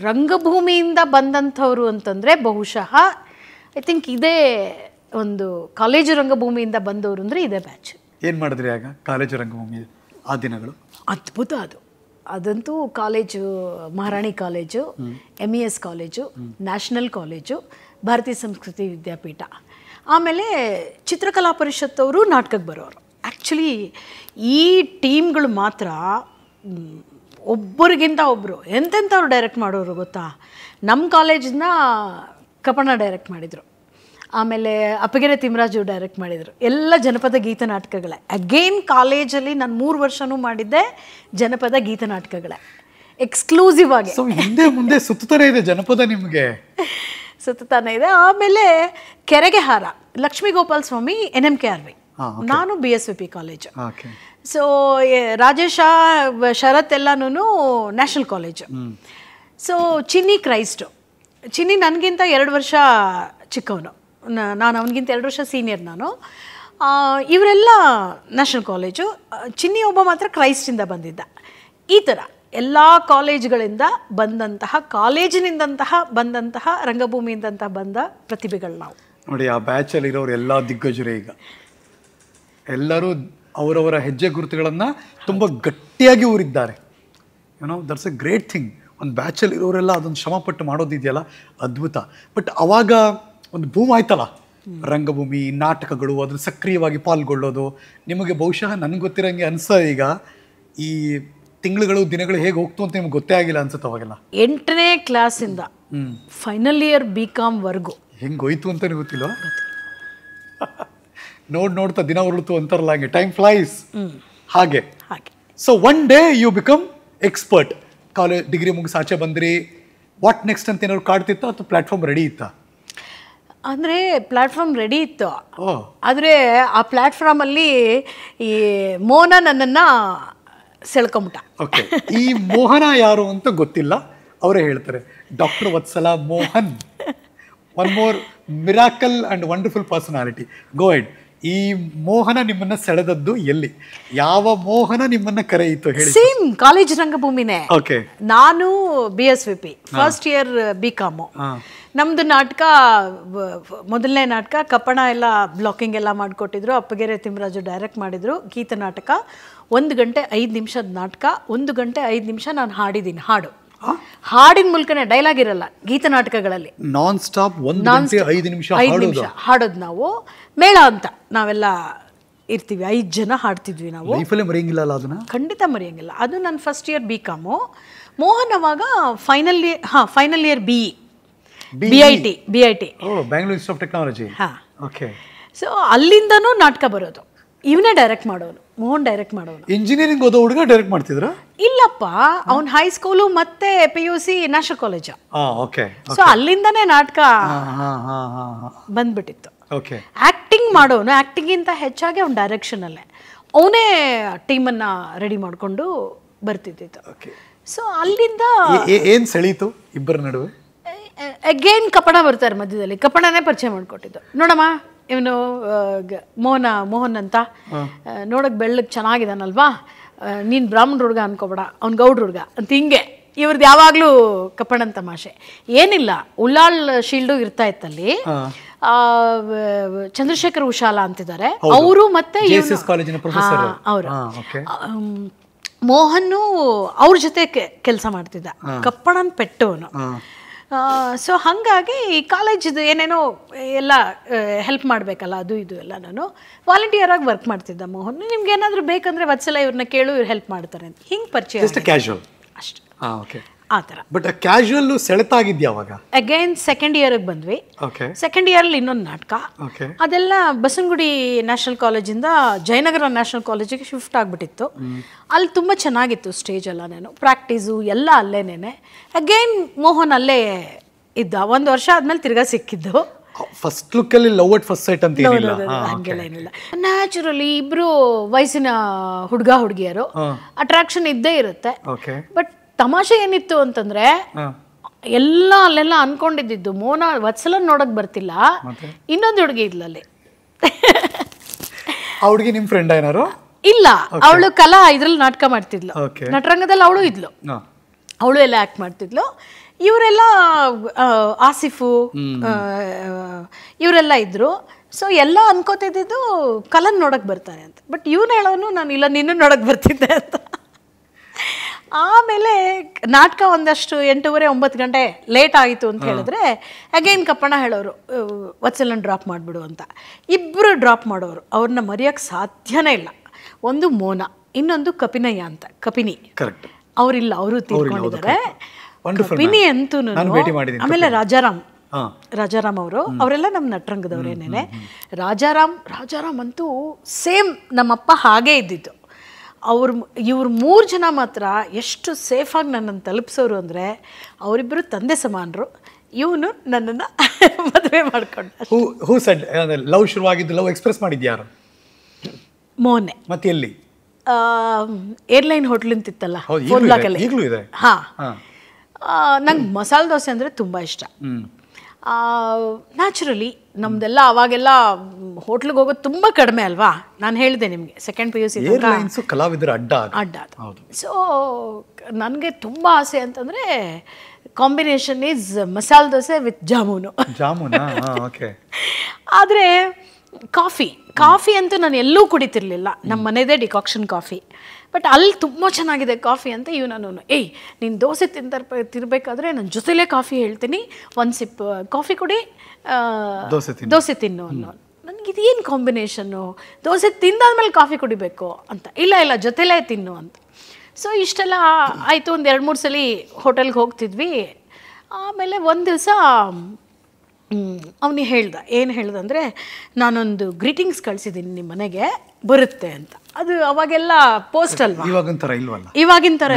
ರಂಗಭೂಮಿಯಿಂದ ಬಂದಂಥವ್ರು ಅಂತಂದರೆ ಬಹುಶಃ ಐ ಥಿಂಕ್ ಇದೇ ಒಂದು ಕಾಲೇಜು ರಂಗಭೂಮಿಯಿಂದ ಬಂದವರು ಅಂದರೆ ಇದೇ ಬ್ಯಾಚ್. ಏನು ಮಾಡಿದ್ರಿ ಆಗ ಕಾಲೇಜು ರಂಗಭೂಮಿ ಆ ದಿನಗಳು? ಅದ್ಭುತ ಅದಂತೂ college, Maharani college, MES college, national college, Bharatiya Sanskriti ವಿದ್ಯಾಪೀಠ, ಆಮೇಲೆ ಚಿತ್ರಕಲಾ ಪರಿಷತ್ತವರು ನಾಟಕಕ್ಕೆ ಬರೋರು. ಆ್ಯಕ್ಚುಲಿ ಈ ಟೀಮ್ಗಳು ಮಾತ್ರ ಒಬ್ಬರಿಗಿಂತ ಒಬ್ಬರು ಎಂತೆಂಥವ್ರು ಡೈರೆಕ್ಟ್ ಮಾಡೋರು ಗೊತ್ತಾ. ನಮ್ಮ ಕಾಲೇಜಿಂದ ಕಪಣ ಡೈರೆಕ್ಟ್ ಮಾಡಿದರು, ಆಮೇಲೆ ಅಪ್ಪಗೆರೆ ತಿಮ್ಮರಾಜು ಡೈರೆಕ್ಟ್ ಮಾಡಿದರು, ಎಲ್ಲ ಜನಪದ ಗೀತ ನಾಟಕಗಳೇ. ಅಗೇನ್ ಕಾಲೇಜಲ್ಲಿ ನಾನು 3 ವರ್ಷನೂ ಮಾಡಿದ್ದೆ ಜನಪದ ಗೀತ ನಾಟಕಗಳೇ, ಎಕ್ಸ್ಕ್ಲೂಸಿವ್ ಆಗಿ. ಸೊ ಹಿಂದೆ ಮುಂದೆ ಸುತ್ತಾನೆ ಇದೆ ಜನಪದ ನಿಮಗೆ, ಸುತ್ತಾನೆ ಇದೆ. ಆಮೇಲೆ ಕೆರೆಗೆ ಹಾರ, ಲಕ್ಷ್ಮೀ ಗೋಪಾಲ್ ಸ್ವಾಮಿ, NMKRV, ನಾನು BSVP ಕಾಲೇಜು. ಸೊ ರಾಜೇಶ, ಶರತ್ ಎಲ್ಲನೂ ನ್ಯಾಷನಲ್ ಕಾಲೇಜು. ಸೊ ಚಿನ್ನಿ ಕ್ರೈಸ್ಟು, ಚಿನ್ನಿ ನನಗಿಂತ 2 ವರ್ಷ ಚಿಕ್ಕವನು, ನಾನು ಅವನಿಗಿಂತ 2 ವರ್ಷ ಸೀನಿಯರ್ ನಾನು. ಇವರೆಲ್ಲ ನ್ಯಾಷನಲ್ ಕಾಲೇಜು, ಚಿನ್ನಿ ಒಬ್ಬ ಮಾತ್ರ ಕ್ರೈಸ್ಟಿಂದ ಬಂದಿದ್ದ. ಈ ಥರ ಎಲ್ಲ ಕಾಲೇಜುಗಳಿಂದ ಬಂದಂತಹ, ಕಾಲೇಜಿನಿಂದಂತಹ ಬಂದಂತಹ, ರಂಗಭೂಮಿಯಿಂದಂತಹ ಬಂದ ಪ್ರತಿಭೆಗಳು ನಾವು. ನೋಡಿ, ಆ ಬ್ಯಾಚಲ್ಲಿ ಇರೋರು ಎಲ್ಲ ದಿಗ್ಗಜರೇ. ಈಗ ಎಲ್ಲರೂ ಅವರವರ ಹೆಜ್ಜೆ ಗುರುತುಗಳನ್ನು ತುಂಬ ಗಟ್ಟಿಯಾಗಿ ಊರಿದ್ದಾರೆ. That's a great thing. ಒಂದು ಬ್ಯಾಚಲ್ಲಿ ಇರೋರೆಲ್ಲ ಅದೊಂದು ಶ್ರಮಪಟ್ಟು ಮಾಡೋದಿದೆಯಲ್ಲ, ಅದ್ಭುತ. ಬಟ್ ಅವಾಗ ಒಂದು ಬೂಮ್ ಆಯ್ತಲ್ಲ, ರಂಗಭೂಮಿ ನಾಟಕಗಳು, ಅದ್ರಲ್ಲಿ ಸಕ್ರಿಯವಾಗಿ ಪಾಲ್ಗೊಳ್ಳೋದು. ನಿಮಗೆ ಬಹುಶಃ ನನಗೆ ಗೊತ್ತಿರೋಂಗೆ ಈಗ ಈ ತಿಂಗಳುಗಳು ದಿನಗಳು ಹೇಗೆ ಹೋಗ್ತು ಅಂತ ನಿಮ್ಗೆ ಗೊತ್ತೇ ಆಗಿಲ್ಲ ಅನ್ಸುತ್ತೆ ಅವಾಗೆಲ್ಲ. 8ನೇ ಕ್ಲಾಸಿಂದ ಫೈನಲ್ ಇಯರ್ BCom ವರ್ಗು ಹೆಂಗೆ ಹೋಯ್ತು ಅಂತಲೇ ಗೊತ್ತಿಲ್ಲ. ನೋಡ್ತಾ ದಿನ ಹೊರಳ್ತು ಅಂತಾರಲ್ಲ, ಹಂಗೆ ಟೈಮ್ ಫ್ಲೈಸ್ ಹಾಗೆ. So one day you become expert. College degree ಮುಗಿಸಿ ಆಚೆ ಬಂದ್ರಿ, ವಾಟ್ ನೆಕ್ಸ್ಟ್ ಅಂತ ಏನಾದ್ರು ಕಾಡ್ತಿತ್ತ ಅಥವಾ ಪ್ಲಾಟ್ಫಾರ್ಮ್ ರೆಡಿ ಇತ್ತಾ? ಅಂದರೆ ಪ್ಲ್ಯಾಟ್ಫಾರ್ಮ್ ರೆಡಿ ಇತ್ತು, ಆದರೆ ಆ ಪ್ಲ್ಯಾಟ್ಫಾರ್ಮಲ್ಲಿ ಈ ಮೋಹನ ನನ್ನನ್ನು ಸೆಳ್ಕೊಂಬಿಟ್ಟ. ಓಕೆ, ಈ ಮೋಹನ ಯಾರು ಅಂತ ಗೊತ್ತಿಲ್ಲ, ಅವರೇ ಹೇಳ್ತಾರೆ. Doctor Vatsala Mohan, one more miracle and wonderful personality. Go head. ಈ ಮೋಹನ ನಿಮ್ಮನ್ನ ಸೆಳೆದದ್ದು ಎಲ್ಲಿ? ಯಾವ ಮೋಹನ ನಿಮ್ಮನ್ನ ಕರೆಯಿತು ಹೇಳಿ? ಸೇಮ್ ಕಾಲೇಜ್ ರಂಗಭೂಮಿನೇ. ಓಕೆ, ನಾನು BSVP ಫಸ್ಟ್ ಇಯರ್ BCom. ನಮ್ದು ನಾಟಕ, ಮೊದಲನೇ ನಾಟಕ ಕಪ್ಪಣ ಎಲ್ಲ ಬ್ಲಾಕಿಂಗ್ ಎಲ್ಲ ಮಾಡಿಕೊಟ್ಟಿದ್ರು, ಅಪ್ಪಗೆರೆ ತಿಮ್ಮರಾಜು ಡೈರೆಕ್ಟ್ ಮಾಡಿದ್ರು. ಗೀತ ನಾಟಕ 1 ಗಂಟೆ 5 ನಿಮಿಷದ ನಾಟಕ. 1 ಗಂಟೆ 5 ನಿಮಿಷ ನಾನು ಹಾಡಿದ್ದೀನಿ. ಹಾಡಿನ ಮೂಲಕನೇ, ಡೈಲಾಗ್ ಇರಲ್ಲ ಗೀತ ನಾಟಕಗಳಲ್ಲಿ. ನಾನ್ ಸ್ಟಾಪ್ 1 ಗಂಟೆ 5 ನಿಮಿಷ ಹಾಡೋದು. ನಾವು ಮೇಳ ಅಂತ ನಾವೆಲ್ಲ ಇರ್ತೀವಿ, 5 ಜನ ಹಾಡ್ತಿದ್ವಿ ನಾವು. ಲೈಫಲ್ಲೇ ಮರೆಯಂಗಿಲ್ಲ ಅದನ್ನ, ಖಂಡಿತ ಮರೆಯಂಗಿಲ್ಲ. ಅದು ನನ್ನ ಫಸ್ಟ್ ಇಯರ್ BCom. ಮೋಹನ್ ಅವಾಗ final year BIT Bangalore institute of technology. Okay. So ಅಲ್ಲಿಂದನೂ ನಾಟಕ ಬರೋದು, ಇವನೇ ಡೈರೆಕ್ಟ್ ಮಾಡೋನು, ಮೋಹನ್ ಡೈರೆಕ್ಟ್ ಮಾಡೋನು. ಇಂಜಿನಿಯರಿಂಗ್ ಓದೋ ಹುಡುಗ ಡೈರೆಕ್ಟ್ ಮಾಡ್ತಿದ್ರ? ಇಲ್ಲಪ್ಪ, ಅವ್ನು ಹೈಸ್ಕೂಲು ಮತ್ತೆ PUC ನ್ಯಾಷನಲ್ ಕಾಲೇಜು. ಸೊ ಅಲ್ಲಿಂದನೇ ನಾಟಕ ಬಂದ್ಬಿಟ್ಟಿತ್ತು. ಆಕ್ಟಿಂಗ್ ಮಾಡೋನು, ಆಕ್ಟಿಂಗಿಂತ ಹೆಚ್ಚಾಗಿ ಅವ್ನ ಡೈರೆಕ್ಷನ್ ಅಲ್ಲೇ ಅವನೇ ಟೀಮನ್ನ ರೆಡಿ ಮಾಡಿಕೊಂಡು ಬರ್ತಿದ್ದಿತ್ತು. ಸೊ ಅಲ್ಲಿಂದ ಏನ್ ಸೆಳೀತು ಇಬ್ಬರ ನಡುವೆ? ಅಗೇನ್ ಕಪಣ ಬರ್ತಾರೆ ಮಧ್ಯದಲ್ಲಿ, ಕಪಣನೇ ಪರಿಚಯ ಮಾಡಿಕೊಟ್ಟಿದ್ದು. ನೋಡಮ್ಮ, ಇವನು ಮೋಹನ್ ಅಂತ, ನೋಡಕ್ ಬೆಳ್ಳಗ್ ಚೆನ್ನಾಗಿದ್ದಾನಲ್ವಾ, ನೀನು ಬ್ರಾಹ್ಮಣ ಹುಡುಗ ಅನ್ಕೋಬೇಡ, ಅವ್ನು ಗೌಡ್ರ ಹುಡುಗ ಅಂತ. ಹಿಂಗೆ ಇವ್ರದ್ದು ಯಾವಾಗಲೂ ಕಪಣನ್ ತಮಾಷೆ. ಏನಿಲ್ಲ, ಉಳ್ಳಾಳ್ ಶೀಲ್ಡು ಇರ್ತಾ ಇತ್ತಲ್ಲಿ. ಚಂದ್ರಶೇಖರ್ ಉಶಾಲ ಅಂತಿದ್ದಾರೆ ಅವರು, ಮತ್ತೆ ಅವರು ಮೋಹನ್ ಅವ್ರ ಜೊತೆ ಕೆಲಸ ಮಾಡ್ತಿದ್ದ, ಕಪ್ಪಣನ್ ಪೆಟ್ಟವನು. ಸೊ ಹಾಗಾಗಿ ಕಾಲೇಜಿದು ಏನೇನೋ ಎಲ್ಲ ಹೆಲ್ಪ್ ಮಾಡಬೇಕಲ್ಲ, ಅದು ಇದು ಎಲ್ಲ ನಾನು ವಾಲಂಟಿಯರ್ ಆಗಿ ವರ್ಕ್ ಮಾಡ್ತಿದ್ದ. ಮೋಹನ್, ನಿಮ್ಗೆ ಏನಾದರೂ ಬೇಕಂದ್ರೆ ವತ್ಸಲ ಇವ್ರನ್ನ ಕೇಳು, ಇವ್ರು ಹೆಲ್ಪ್ ಮಾಡ್ತಾರೆ ಅಂತ. ಹಿಂಗೆ ಪರಿಚಯ ಅಷ್ಟೇ, ಆ ಥರ. ಬಟ್ ಕ್ಯಾಶುವಲ್ ಸೆಳೆತಾಗಿದ್ಯಾ ಅವಾಗ? ಅಗೈನ್ ಸೆಕೆಂಡ್ ಇಯರ್ಗೆ ಬಂದ್ವಿ. ಸೆಕೆಂಡ್ ಇಯರಲ್ಲಿ ಇನ್ನೊಂದು ನಾಟಕ, ಅದೆಲ್ಲ ಬಸವನಗುಡಿ ನ್ಯಾಷನಲ್ ಕಾಲೇಜಿಂದ ಜಯನಗರ ನ್ಯಾಷನಲ್ ಕಾಲೇಜಿಗೆ ಶಿಫ್ಟ್ ಆಗಿಬಿಟ್ಟಿತ್ತು. ಅಲ್ಲಿ ತುಂಬ ಚೆನ್ನಾಗಿತ್ತು ಸ್ಟೇಜ್ ಎಲ್ಲ, ನಾನು ಪ್ರಾಕ್ಟೀಸು ಎಲ್ಲ ಅಲ್ಲೇನೇನೆ. ಅಗೈನ್ ಮೋಹನ್ ಅಲ್ಲೇ ಇದ್ದ. 1 ವರ್ಷ ಆದ್ಮೇಲೆ ತಿರ್ಗಾ ಸಿಕ್ಕಿದ್ದು. ಫಸ್ಟ್ ಲುಕ್ ಅಲ್ಲಿ ಲವ್ ಅಟ್ ಫಸ್ಟ್ ಸೈಟ್ ಅಂತ ಹಂಗೆಲ್ಲ ಏನಿಲ್ಲ, ನ್ಯಾಚುರಲಿ ಇಬ್ರು ವಯಸ್ಸಿನ ಹುಡುಗ ಹುಡುಗಿಯರು, ಅಟ್ರಾಕ್ಷನ್ ಇದ್ದೇ ಇರುತ್ತೆ. ಬಟ್ ತಮಾಷೆ ಏನಿತ್ತು ಅಂತಂದ್ರೆ, ಎಲ್ಲ ಅಲ್ಲೆಲ್ಲ ಅನ್ಕೊಂಡಿದ್ದು ಮೋನ ವತ್ಸಲನ್ ನೋಡಕ್ ಬರ್ತಿಲ್ಲ, ಇನ್ನೊಂದು ಹುಡುಗಿ ಇದ್ಲಲ್ಲಿ. ಆ ಹುಡುಗಿ ನಿಮ್ಮ ಫ್ರೆಂಡ್ ಏನಾರು? ಇಲ್ಲ, ಅವಳು ಕಲಾ ಇದ್ರಲ್ಲಿ ನಾಟಕ ಮಾಡ್ತಿದ್ಲು, ನಟರಂಗದಲ್ಲಿ ಅವಳು ಇದ್ಲು, ಅವಳು ಎಲ್ಲ ಆ್ಯಕ್ಟ್ ಮಾಡ್ತಿದ್ಲು. ಇವರೆಲ್ಲ ಆಸಿಫು ಇವರೆಲ್ಲ ಇದ್ರು. ಸೊ ಎಲ್ಲ ಅನ್ಕೋತಿದ್ದು ಕಲನ್ ನೋಡಕ್ ಬರ್ತಾನೆ ಅಂತ. ಬಟ್ ಇವನು ಹೇಳೋನು ನಾನು ಇಲ್ಲ ನಿನ್ನೂ ನೋಡಕ್ ಬರ್ತಿದ್ದೆ ಅಂತ. ಆಮೇಲೆ ನಾಟಕ ಒಂದಷ್ಟು 8:30 9 ಗಂಟೆ ಲೇಟ್ ಆಯಿತು ಅಂತ ಹೇಳಿದ್ರೆ ಅಗೈನ್ ಕಪ್ಪಣ್ಣ ಹೇಳೋರು ವತ್ಸಲನ್ ಡ್ರಾಪ್ ಮಾಡಿಬಿಡು ಅಂತ. ಇಬ್ಬರು ಡ್ರಾಪ್ ಮಾಡೋರು, ಅವ್ರನ್ನ ಮರೆಯೋಕ್ಕೆ ಸಾಧ್ಯನೇ ಇಲ್ಲ. ಒಂದು ಮೋನ, ಇನ್ನೊಂದು ಕಪಿನಯ್ಯ ಅಂತ, ಕಪಿನಿ. ಅವರಿಲ್ಲ, ಅವರು ತೀರ್ಕೊಂಡಿದ್ದಾರೆ. ಕಪಿನಿ ಅಂತೂ. ಆಮೇಲೆ ರಾಜಾರಾಮ್ ಅವರೆಲ್ಲ ನಮ್ಮ ನಟರಂಗದವರೇನೇನೆ. ರಾಜಾರಾಮ್ ಅಂತೂ ಸೇಮ್ ನಮ್ಮಪ್ಪ ಹಾಗೇ ಇದ್ದಿದ್ದು. ಇವ್ರು 3 ಜನ ಮಾತ್ರ ಎಷ್ಟು ಸೇಫಾಗಿ ನನ್ನನ್ನು ತಲುಪಿಸೋರು ಅಂದರೆ, ಅವರಿಬ್ಬರು ತಂದೆ ಸಮಾನರು. ಇವನು ನನ್ನನ್ನು ಮದುವೆ ಮಾಡ್ಕೊಂಡ. ಲವ್ ಶುರುವಾಗಿದ್ದು, ಲವ್ ಎಕ್ಸ್ಪ್ರೆಸ್ ಮಾಡಿದ್ಯಾರು? ಮೋನೆ. ಮತ್ತೆ ಎಲ್ಲಿ? ಏರ್ಲೈನ್ ಹೋಟ್ಲ್ ಅಂತಿತ್ತಲ್ಲ, ನಂಗೆ ಮಸಾಲೆ ದೋಸೆ ಅಂದರೆ ತುಂಬ ಇಷ್ಟ. ನ್ಯಾಚುರಲಿ ನಮ್ದೆಲ್ಲ ಅವಾಗೆಲ್ಲ ಹೋಟ್ಲಿಗೆ ಹೋಗೋದು ತುಂಬ ಕಡಿಮೆ ಅಲ್ವಾ. ನಾನು ಹೇಳಿದೆ ನಿಮಗೆ, ಸೆಕೆಂಡ್ PUC ಕಲಾವಿದರ ಅಡ್ಡ. ಸೊ ನನಗೆ ತುಂಬ ಆಸೆ ಅಂತಂದರೆ combination is masala dosa with jamun. ಆದರೆ ಕಾಫಿ ಅಂತೂ ನಾನು ಎಲ್ಲೂ ಕುಡಿತಿರ್ಲಿಲ್ಲ, ನಮ್ಮ ಮನೆಯದೇ ಡಿಕಾಕ್ಷನ್ ಕಾಫಿ. ಬಟ್ ಅಲ್ಲಿ ತುಂಬ ಚೆನ್ನಾಗಿದೆ ಕಾಫಿ ಅಂತ ನಾನು ಏಯ್ ನೀನು ದೋಸೆ ತಿರ್ಬೇಕಾದ್ರೆ ನನ್ನ ಜೊತೆಲೇ ಕಾಫಿ ಹೇಳ್ತೀನಿ, ಒಂದು ಸಿಪ್ ಕಾಫಿ ಕುಡಿ, ದೋಸೆ ತಿನ್ನು ಅನ್ನೋ. ನನಗಿದೇನು ಕಾಂಬಿನೇಷನ್ನು, ದೋಸೆ ತಿಂದಾದ್ಮೇಲೆ ಕಾಫಿ ಕುಡಿಬೇಕು ಅಂತ. ಇಲ್ಲ ಜೊತೆಲೇ ತಿನ್ನು ಅಂತ. ಸೊ ಇಷ್ಟೆಲ್ಲ ಆಯಿತು. ಒಂದು 2-3 ಸಲ ಹೋಟೆಲ್ಗೆ ಹೋಗ್ತಿದ್ವಿ. ಆಮೇಲೆ ಒಂದು ದಿವಸ ಅವನಿಗೆ ಏನು ಹೇಳ್ದಂದರೆ, ನಾನೊಂದು ಗ್ರೀಟಿಂಗ್ಸ್ ಕಳಿಸಿದ್ದೀನಿ ನಿಮ್ಮ ಮನೆಗೆ, ಬರುತ್ತೆ ಅಂತ. ಅದು ಅವಾಗೆಲ್ಲ ಪೋಸ್ಟ್ ಅಲ್ವಾ, ಇವಾಗಿನ ಥರ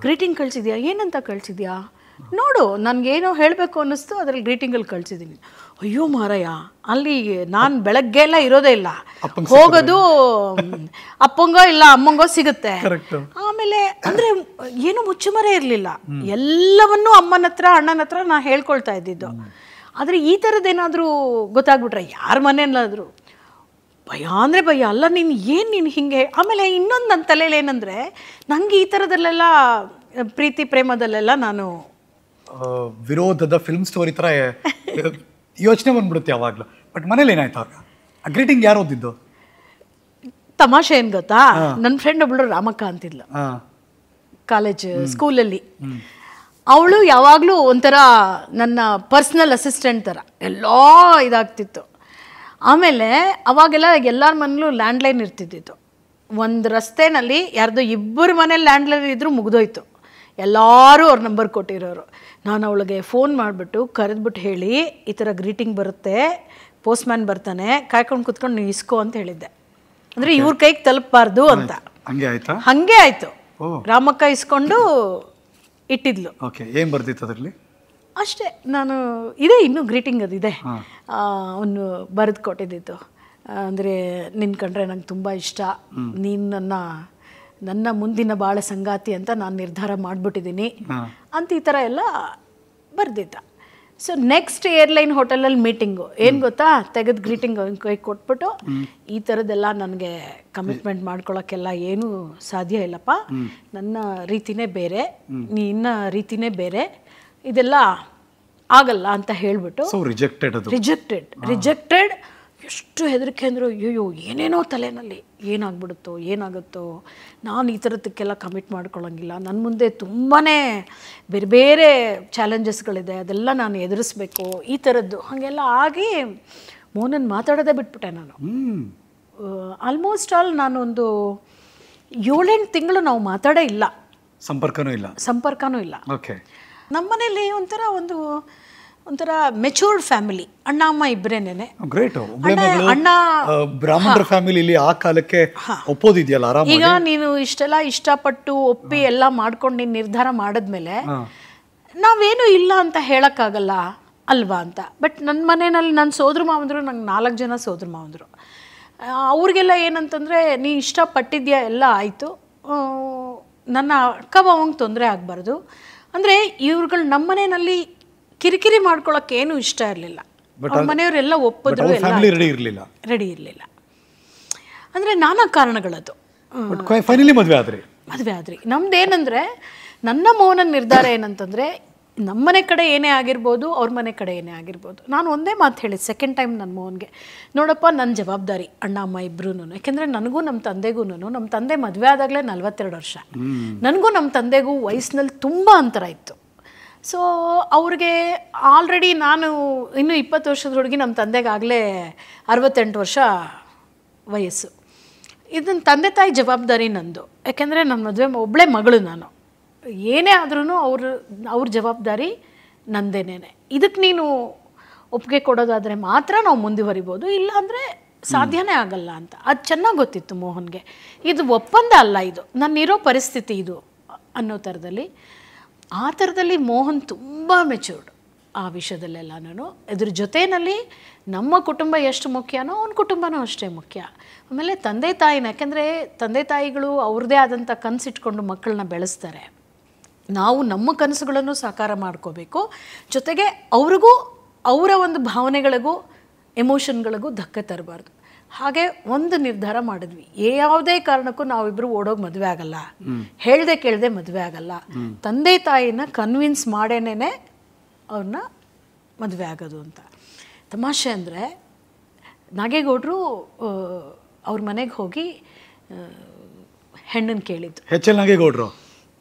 ಗ್ರೀಟಿಂಗ್ ಕಳಿಸಿದ್ಯಾ, ಏನಂತ ಕಳಿಸಿದ್ಯಾ ನೋಡು, ನನಗೇನೋ ಹೇಳಬೇಕು ಅನ್ನಿಸ್ತು, ಅದ್ರಲ್ಲಿ ಗ್ರೀಟಿಂಗಲ್ಲಿ ಕಳಿಸಿದ್ದೀನಿ. ಅಯ್ಯೋ ಮಾರಯ್ಯ, ಅಲ್ಲಿ ನಾನು ಬೆಳಗ್ಗೆ ಎಲ್ಲ ಇರೋದೇ ಇಲ್ಲ, ಹೋಗೋದು ಅಪ್ಪಂಗೋ ಇಲ್ಲ ಅಮ್ಮಂಗೋ ಸಿಗುತ್ತೆ. ಆಮೇಲೆ ಅಂದರೆ ಏನೂ ಮುಚ್ಚುಮರೆ ಇರಲಿಲ್ಲ, ಎಲ್ಲವನ್ನೂ ಅಮ್ಮನ ಹತ್ರ ಅಣ್ಣನ ಹತ್ರ ನಾನು ಹೇಳ್ಕೊಳ್ತಾ ಇದ್ದಿದ್ದು. ಆದರೆ ಈ ಥರದ್ದೇನಾದರೂ ಗೊತ್ತಾಗ್ಬಿಟ್ರೆ ಯಾರ ಮನೆಯಲ್ಲಾದರೂ ಭಯ ಅಂದರೆ ಭಯ. ಅಲ್ಲ ನೀನು ಹಿಂಗೆ. ಆಮೇಲೆ ಇನ್ನೊಂದು ನನ್ನ ತಲೆಯಲ್ಲಿ ಏನಂದರೆ, ನನಗೆ ಈ ಥರದಲ್ಲೆಲ್ಲ ಪ್ರೀತಿ ಪ್ರೇಮದಲ್ಲೆಲ್ಲ ನಾನು ವಿರೋಧದ ಫಿಲ್ಮ್ ಸ್ಟೋರಿ ಥರ ಯೋಚನೆ ಬಂದ್ಬಿಡುತ್ತೆ ಯಾವಾಗಲೂ. ಬಟ್ ಮನೇಲಿ ಏನಾಯ್ತು ಆಗ? ಆ ಗ್ರೀಟಿಂಗ್ ಯಾರು ಓದಿದ್ದು? ತಮಾಷೆ ಏನು ಗೊತ್ತಾ, ನನ್ನ ಫ್ರೆಂಡ್ ಒಬ್ಬಳು ರಾಮಕ್ಕ ಅಂತಿದ್ಲು, ಕಾಲೇಜ್ ಸ್ಕೂಲಲ್ಲಿ. ಅವಳು ಯಾವಾಗಲೂ ಒಂಥರ ನನ್ನ ಪರ್ಸ್ನಲ್ ಅಸಿಸ್ಟೆಂಟ್ ಥರ ಎಲ್ಲ ಇದಾಗ್ತಿತ್ತು. ಆಮೇಲೆ ಅವಾಗೆಲ್ಲ ಎಲ್ಲರ ಮನೇಲೂ ಲ್ಯಾಂಡ್ಲೈನ್ ಇರ್ತಿದ್ದಿತ್ತು. ಒಂದು ರಸ್ತೆನಲ್ಲಿ ಯಾರ್ದು 2 ಮನೇಲಿ ಲ್ಯಾಂಡ್ಲೈನ್ ಇದ್ದರೂ ಮುಗಿದೋಯ್ತು. ಎಲ್ಲರೂ ಅವ್ರ ನಂಬರ್ ಕೊಟ್ಟಿರೋರು. ನಾನು ಅವಳಿಗೆ ಫೋನ್ ಮಾಡಿಬಿಟ್ಟು ಕರೆದ್ಬಿಟ್ಟು ಹೇಳಿ, ಈ ಥರ ಗ್ರೀಟಿಂಗ್ ಬರುತ್ತೆ, ಪೋಸ್ಟ್ಮ್ಯಾನ್ ಬರ್ತಾನೆ, ಕಾಯ್ಕೊಂಡು ಕುತ್ಕೊಂಡು ನೀವು ಇಸ್ಕೋ ಅಂತ ಹೇಳಿದ್ದೆ. ಅಂದರೆ ಇವ್ರ ಕೈಗೆ ತಲುಪಬಾರ್ದು ಅಂತ. ಹಾಗೆ ಆಯಿತು. ರಾಮಕ್ಕ ಇಸ್ಕೊಂಡು ಇಟ್ಟಿದ್ಲು. ಏನು ಬರ್ತಿತ್ತು ಅದರಲ್ಲಿ? ಅಷ್ಟೇ. ನಾನು ಇದೆ ಇನ್ನೂ ಗ್ರೀಟಿಂಗ್ ಅದಿದೆ, ಅವನು ಬರೆದು ಕೊಟ್ಟಿದ್ದಿತ್ತು. ಅಂದರೆ ನಿನ್ನ ಕಂಡ್ರೆ ನಂಗೆ ತುಂಬ ಇಷ್ಟ, ನೀನು ನನ್ನ ಮುಂದಿನ ಬಾಳ ಸಂಗಾತಿ ಅಂತ ನಾನು ನಿರ್ಧಾರ ಮಾಡಿಬಿಟ್ಟಿದ್ದೀನಿ ಅಂತ ಈ ಥರ ಎಲ್ಲ ಬರೆದಿದ್ದ. ಸೊ ನೆಕ್ಸ್ಟ್ ಏರ್ಲೈನ್ ಹೋಟೆಲಲ್ಲಿ ಮೀಟಿಂಗು ಏನು ಗೊತ್ತಾ, ತೆಗೆದು ಗ್ರೀಟಿಂಗ್ ಅವನ ಕೈ ಕೊಟ್ಬಿಟ್ಟು, ಈ ಥರದ್ದೆಲ್ಲ ನನಗೆ ಕಮಿಟ್ಮೆಂಟ್ ಮಾಡ್ಕೊಳ್ಳೋಕ್ಕೆಲ್ಲ ಏನೂ ಸಾಧ್ಯ ಇಲ್ಲಪ್ಪ, ನನ್ನ ರೀತಿನೇ ಬೇರೆ, ನಿನ್ನ ರೀತಿನೇ ಬೇರೆ, ಇದೆಲ್ಲ ಆಗಲ್ಲ ಅಂತ ಹೇಳಿಬಿಟ್ಟು ರಿಜೆಕ್ಟೆಡ್. ಎಷ್ಟು ಹೆದರಿಕೆ ಅಂದರು, ಅಯ್ಯೋ ಏನೇನೋ ತಲೆಯಲ್ಲಿ ಏನಾಗುತ್ತೋ, ನಾನು ಈ ಥರದಕ್ಕೆಲ್ಲ ಕಮಿಟ್ ಮಾಡ್ಕೊಳ್ಳೋಂಗಿಲ್ಲ, ನನ್ನ ಮುಂದೆ ತುಂಬಾ ಬೇರೆ ಬೇರೆ ಚಾಲೆಂಜಸ್ಗಳಿದೆ, ಅದೆಲ್ಲ ನಾನು ಎದುರಿಸ್ಬೇಕು, ಈ ಥರದ್ದು ಹಾಗೆಲ್ಲ ಆಗಿ ಮೋನನ್ ಮಾತಾಡೋದೇ ಬಿಟ್ಬಿಟ್ಟೆ ನಾನು. ಆಲ್ಮೋಸ್ಟ್ ಆಲ್ ನಾನೊಂದು 7-8 ತಿಂಗಳು ನಾವು ಮಾತಾಡೇ ಇಲ್ಲ, ಸಂಪರ್ಕನೂ ಇಲ್ಲ. ನಮ್ಮನೇಲಿ ಒಂಥರ ಮೆಚೂರ್ಡ್ ಫ್ಯಾಮಿಲಿ, ಅಣ್ಣ ಅಮ್ಮ ಇಬ್ಬರೇನೆ. ಅಣ್ಣ ಬ್ರಾಹ್ಮಣರ ಫ್ಯಾಮಿಲಿಲಿ ಆ ಕಾಲಕ್ಕೆ ಒಪ್ಪೋದಿದೆಯಲ್ಲ ಆರಾಮ. ಈಗ ನೀನು ಇಷ್ಟೆಲ್ಲ ಇಷ್ಟಪಟ್ಟು ಒಪ್ಪಿ ಎಲ್ಲ ಮಾಡ್ಕೊಂಡು ನೀನು ನಿರ್ಧಾರ ಮಾಡಿದ್ಮೇಲೆ ನಾವೇನು ಇಲ್ಲ ಅಂತ ಹೇಳೋಕ್ಕಾಗಲ್ಲ ಅಲ್ವಾ ಅಂತ. ಬಟ್ ನನ್ನ ಮನೆಯಲ್ಲಿ ನನ್ನ ಸೋದರ ಮಾವಂದರು, ನಂಗೆ 4 ಜನ ಸೋದರ ಮಾವಂದರು, ಅವ್ರಿಗೆಲ್ಲ ಏನಂತಂದರೆ ನೀ ಇಷ್ಟಪಟ್ಟಿದ್ಯಾ ಎಲ್ಲ ಆಯಿತು, ನನ್ನ ಅಕ್ಕ ಮಾವಂಗೆ ತೊಂದರೆ ಆಗಬಾರ್ದು ಅಂದರೆ ಇವ್ರುಗಳು ನಮ್ಮ ಮನೆಯಲ್ಲಿ ಕಿರಿಕಿರಿ ಮಾಡ್ಕೊಳಕ್ಕೆ ಏನು ಇಷ್ಟ ಇರಲಿಲ್ಲ. ಅವ್ರ ಮನೆಯವರೆಲ್ಲ ಒಪ್ಪಿದ್ರು, ರೆಡಿ ಇರಲಿಲ್ಲ. ರೆಡಿ ಇರಲಿಲ್ಲ ಅಂದರೆ ನಾನಾ ಕಾರಣಗಳದು. ಫೈನಲಿ ಮದುವೆ ಆದ್ರಿ. ನಮ್ದೇನಂದರೆ ನನ್ನ ಮೋಹನ ನಿರ್ಧಾರ ಏನಂತಂದರೆ ನಮ್ಮನೆ ಕಡೆ ಏನೇ ಆಗಿರ್ಬೋದು, ಅವ್ರ ಮನೆ ಕಡೆ ಏನೇ ಆಗಿರ್ಬೋದು, ನಾನು ಒಂದೇ ಮಾತು ಹೇಳಿದ್ದು ಸೆಕೆಂಡ್ ಟೈಮ್ ನನ್ನ ಮೋಹನ್ಗೆ, ನೋಡಪ್ಪ ನನ್ನ ಜವಾಬ್ದಾರಿ ಅಣ್ಣ ಅಮ್ಮ ಇಬ್ಬರೂ. ಯಾಕೆಂದರೆ ನನಗೂ ನಮ್ಮ ತಂದೆಗೂ, ನಮ್ಮ ತಂದೆ ಮದುವೆ ಆದಾಗಲೇ 42 ವರ್ಷ, ನನಗೂ ನಮ್ಮ ತಂದೆಗೂ ವಯಸ್ಸಿನಲ್ಲಿ ತುಂಬ ಅಂತರ ಇತ್ತು. ಸೊ ಅವ್ರಿಗೆ ಆಲ್ರೆಡಿ ನಾನು ಇನ್ನೂ 20 ವರ್ಷದ ಹುಡುಗಿ, ನಮ್ಮ ತಂದೆಗಾಗಲೇ 68 ವರ್ಷ ವಯಸ್ಸು. ಇದನ್ನು ತಂದೆ ತಾಯಿ ಜವಾಬ್ದಾರಿ ನಂದು. ಯಾಕೆಂದರೆ ನನ್ನ ಮದುವೆ ಒಬ್ಬಳೇ ಮಗಳು ನಾನು. ಏನೇ ಆದ್ರೂ ಅವ್ರ ಜವಾಬ್ದಾರಿ ನಂದೇನೇನೆ. ಇದಕ್ಕೆ ನೀನು ಒಪ್ಪಿಗೆ ಕೊಡೋದಾದರೆ ಮಾತ್ರ ನಾವು ಮುಂದುವರಿಬೋದು, ಇಲ್ಲಾಂದರೆ ಸಾಧ್ಯನೇ ಆಗಲ್ಲ ಅಂತ. ಅದು ಚೆನ್ನಾಗಿ ಗೊತ್ತಿತ್ತು ಮೋಹನ್ಗೆ. ಇದು ಒಪ್ಪಂದ ಅಲ್ಲ, ಇದು ನನ್ನಿರೋ ಪರಿಸ್ಥಿತಿ ಇದು ಅನ್ನೋ ಥರದಲ್ಲಿ. ಆ ಥರದಲ್ಲಿ ಮೋಹನ್ ತುಂಬ ಮೆಚೂರ್ಡ್ ಆ ವಿಷಯದಲ್ಲೆಲ್ಲ. ನಾನು ಇದ್ರ ಜೊತೆಯಲ್ಲಿ ನಮ್ಮ ಕುಟುಂಬ ಎಷ್ಟು ಮುಖ್ಯನೋ ಅವನ ಕುಟುಂಬನೂ ಅಷ್ಟೇ ಮುಖ್ಯ. ಆಮೇಲೆ ತಂದೆ ತಾಯಿನ, ಯಾಕೆಂದರೆ ತಂದೆ ತಾಯಿಗಳು ಅವ್ರದ್ದೇ ಆದಂಥ ಕನಸಿಟ್ಕೊಂಡು ಮಕ್ಕಳನ್ನ ಬೆಳೆಸ್ತಾರೆ. ನಾವು ನಮ್ಮ ಕನಸುಗಳನ್ನು ಸಾಕಾರ ಮಾಡ್ಕೋಬೇಕು, ಜೊತೆಗೆ ಅವ್ರಿಗೂ ಅವರ ಒಂದು ಭಾವನೆಗಳಿಗೂ ಎಮೋಷನ್ಗಳಿಗೂ ಧಕ್ಕೆ ತರಬಾರ್ದು. ಹಾಗೆ ಒಂದು ನಿರ್ಧಾರ ಮಾಡಿದ್ವಿ, ಯಾವುದೇ ಕಾರಣಕ್ಕೂ ನಾವಿಬ್ಬರು ಓಡೋಗಿ ಮದುವೆ ಆಗಲ್ಲ, ಹೇಳ್ದೆ ಕೇಳದೆ ಮದುವೆ ಆಗಲ್ಲ, ತಂದೆ ತಾಯಿನ ಕನ್ವಿನ್ಸ್ ಮಾಡೇನೇ ಅವ್ರನ್ನ ಮದುವೆ ಆಗೋದು ಅಂತ. ತಮಾಷೆ ಅಂದರೆ ನಾಗೇಗೌಡರು ಅವ್ರ ಮನೆಗೆ ಹೋಗಿ ಹೆಣ್ಣನ್ನು ಕೇಳಿದ್ದು. ಎಚ್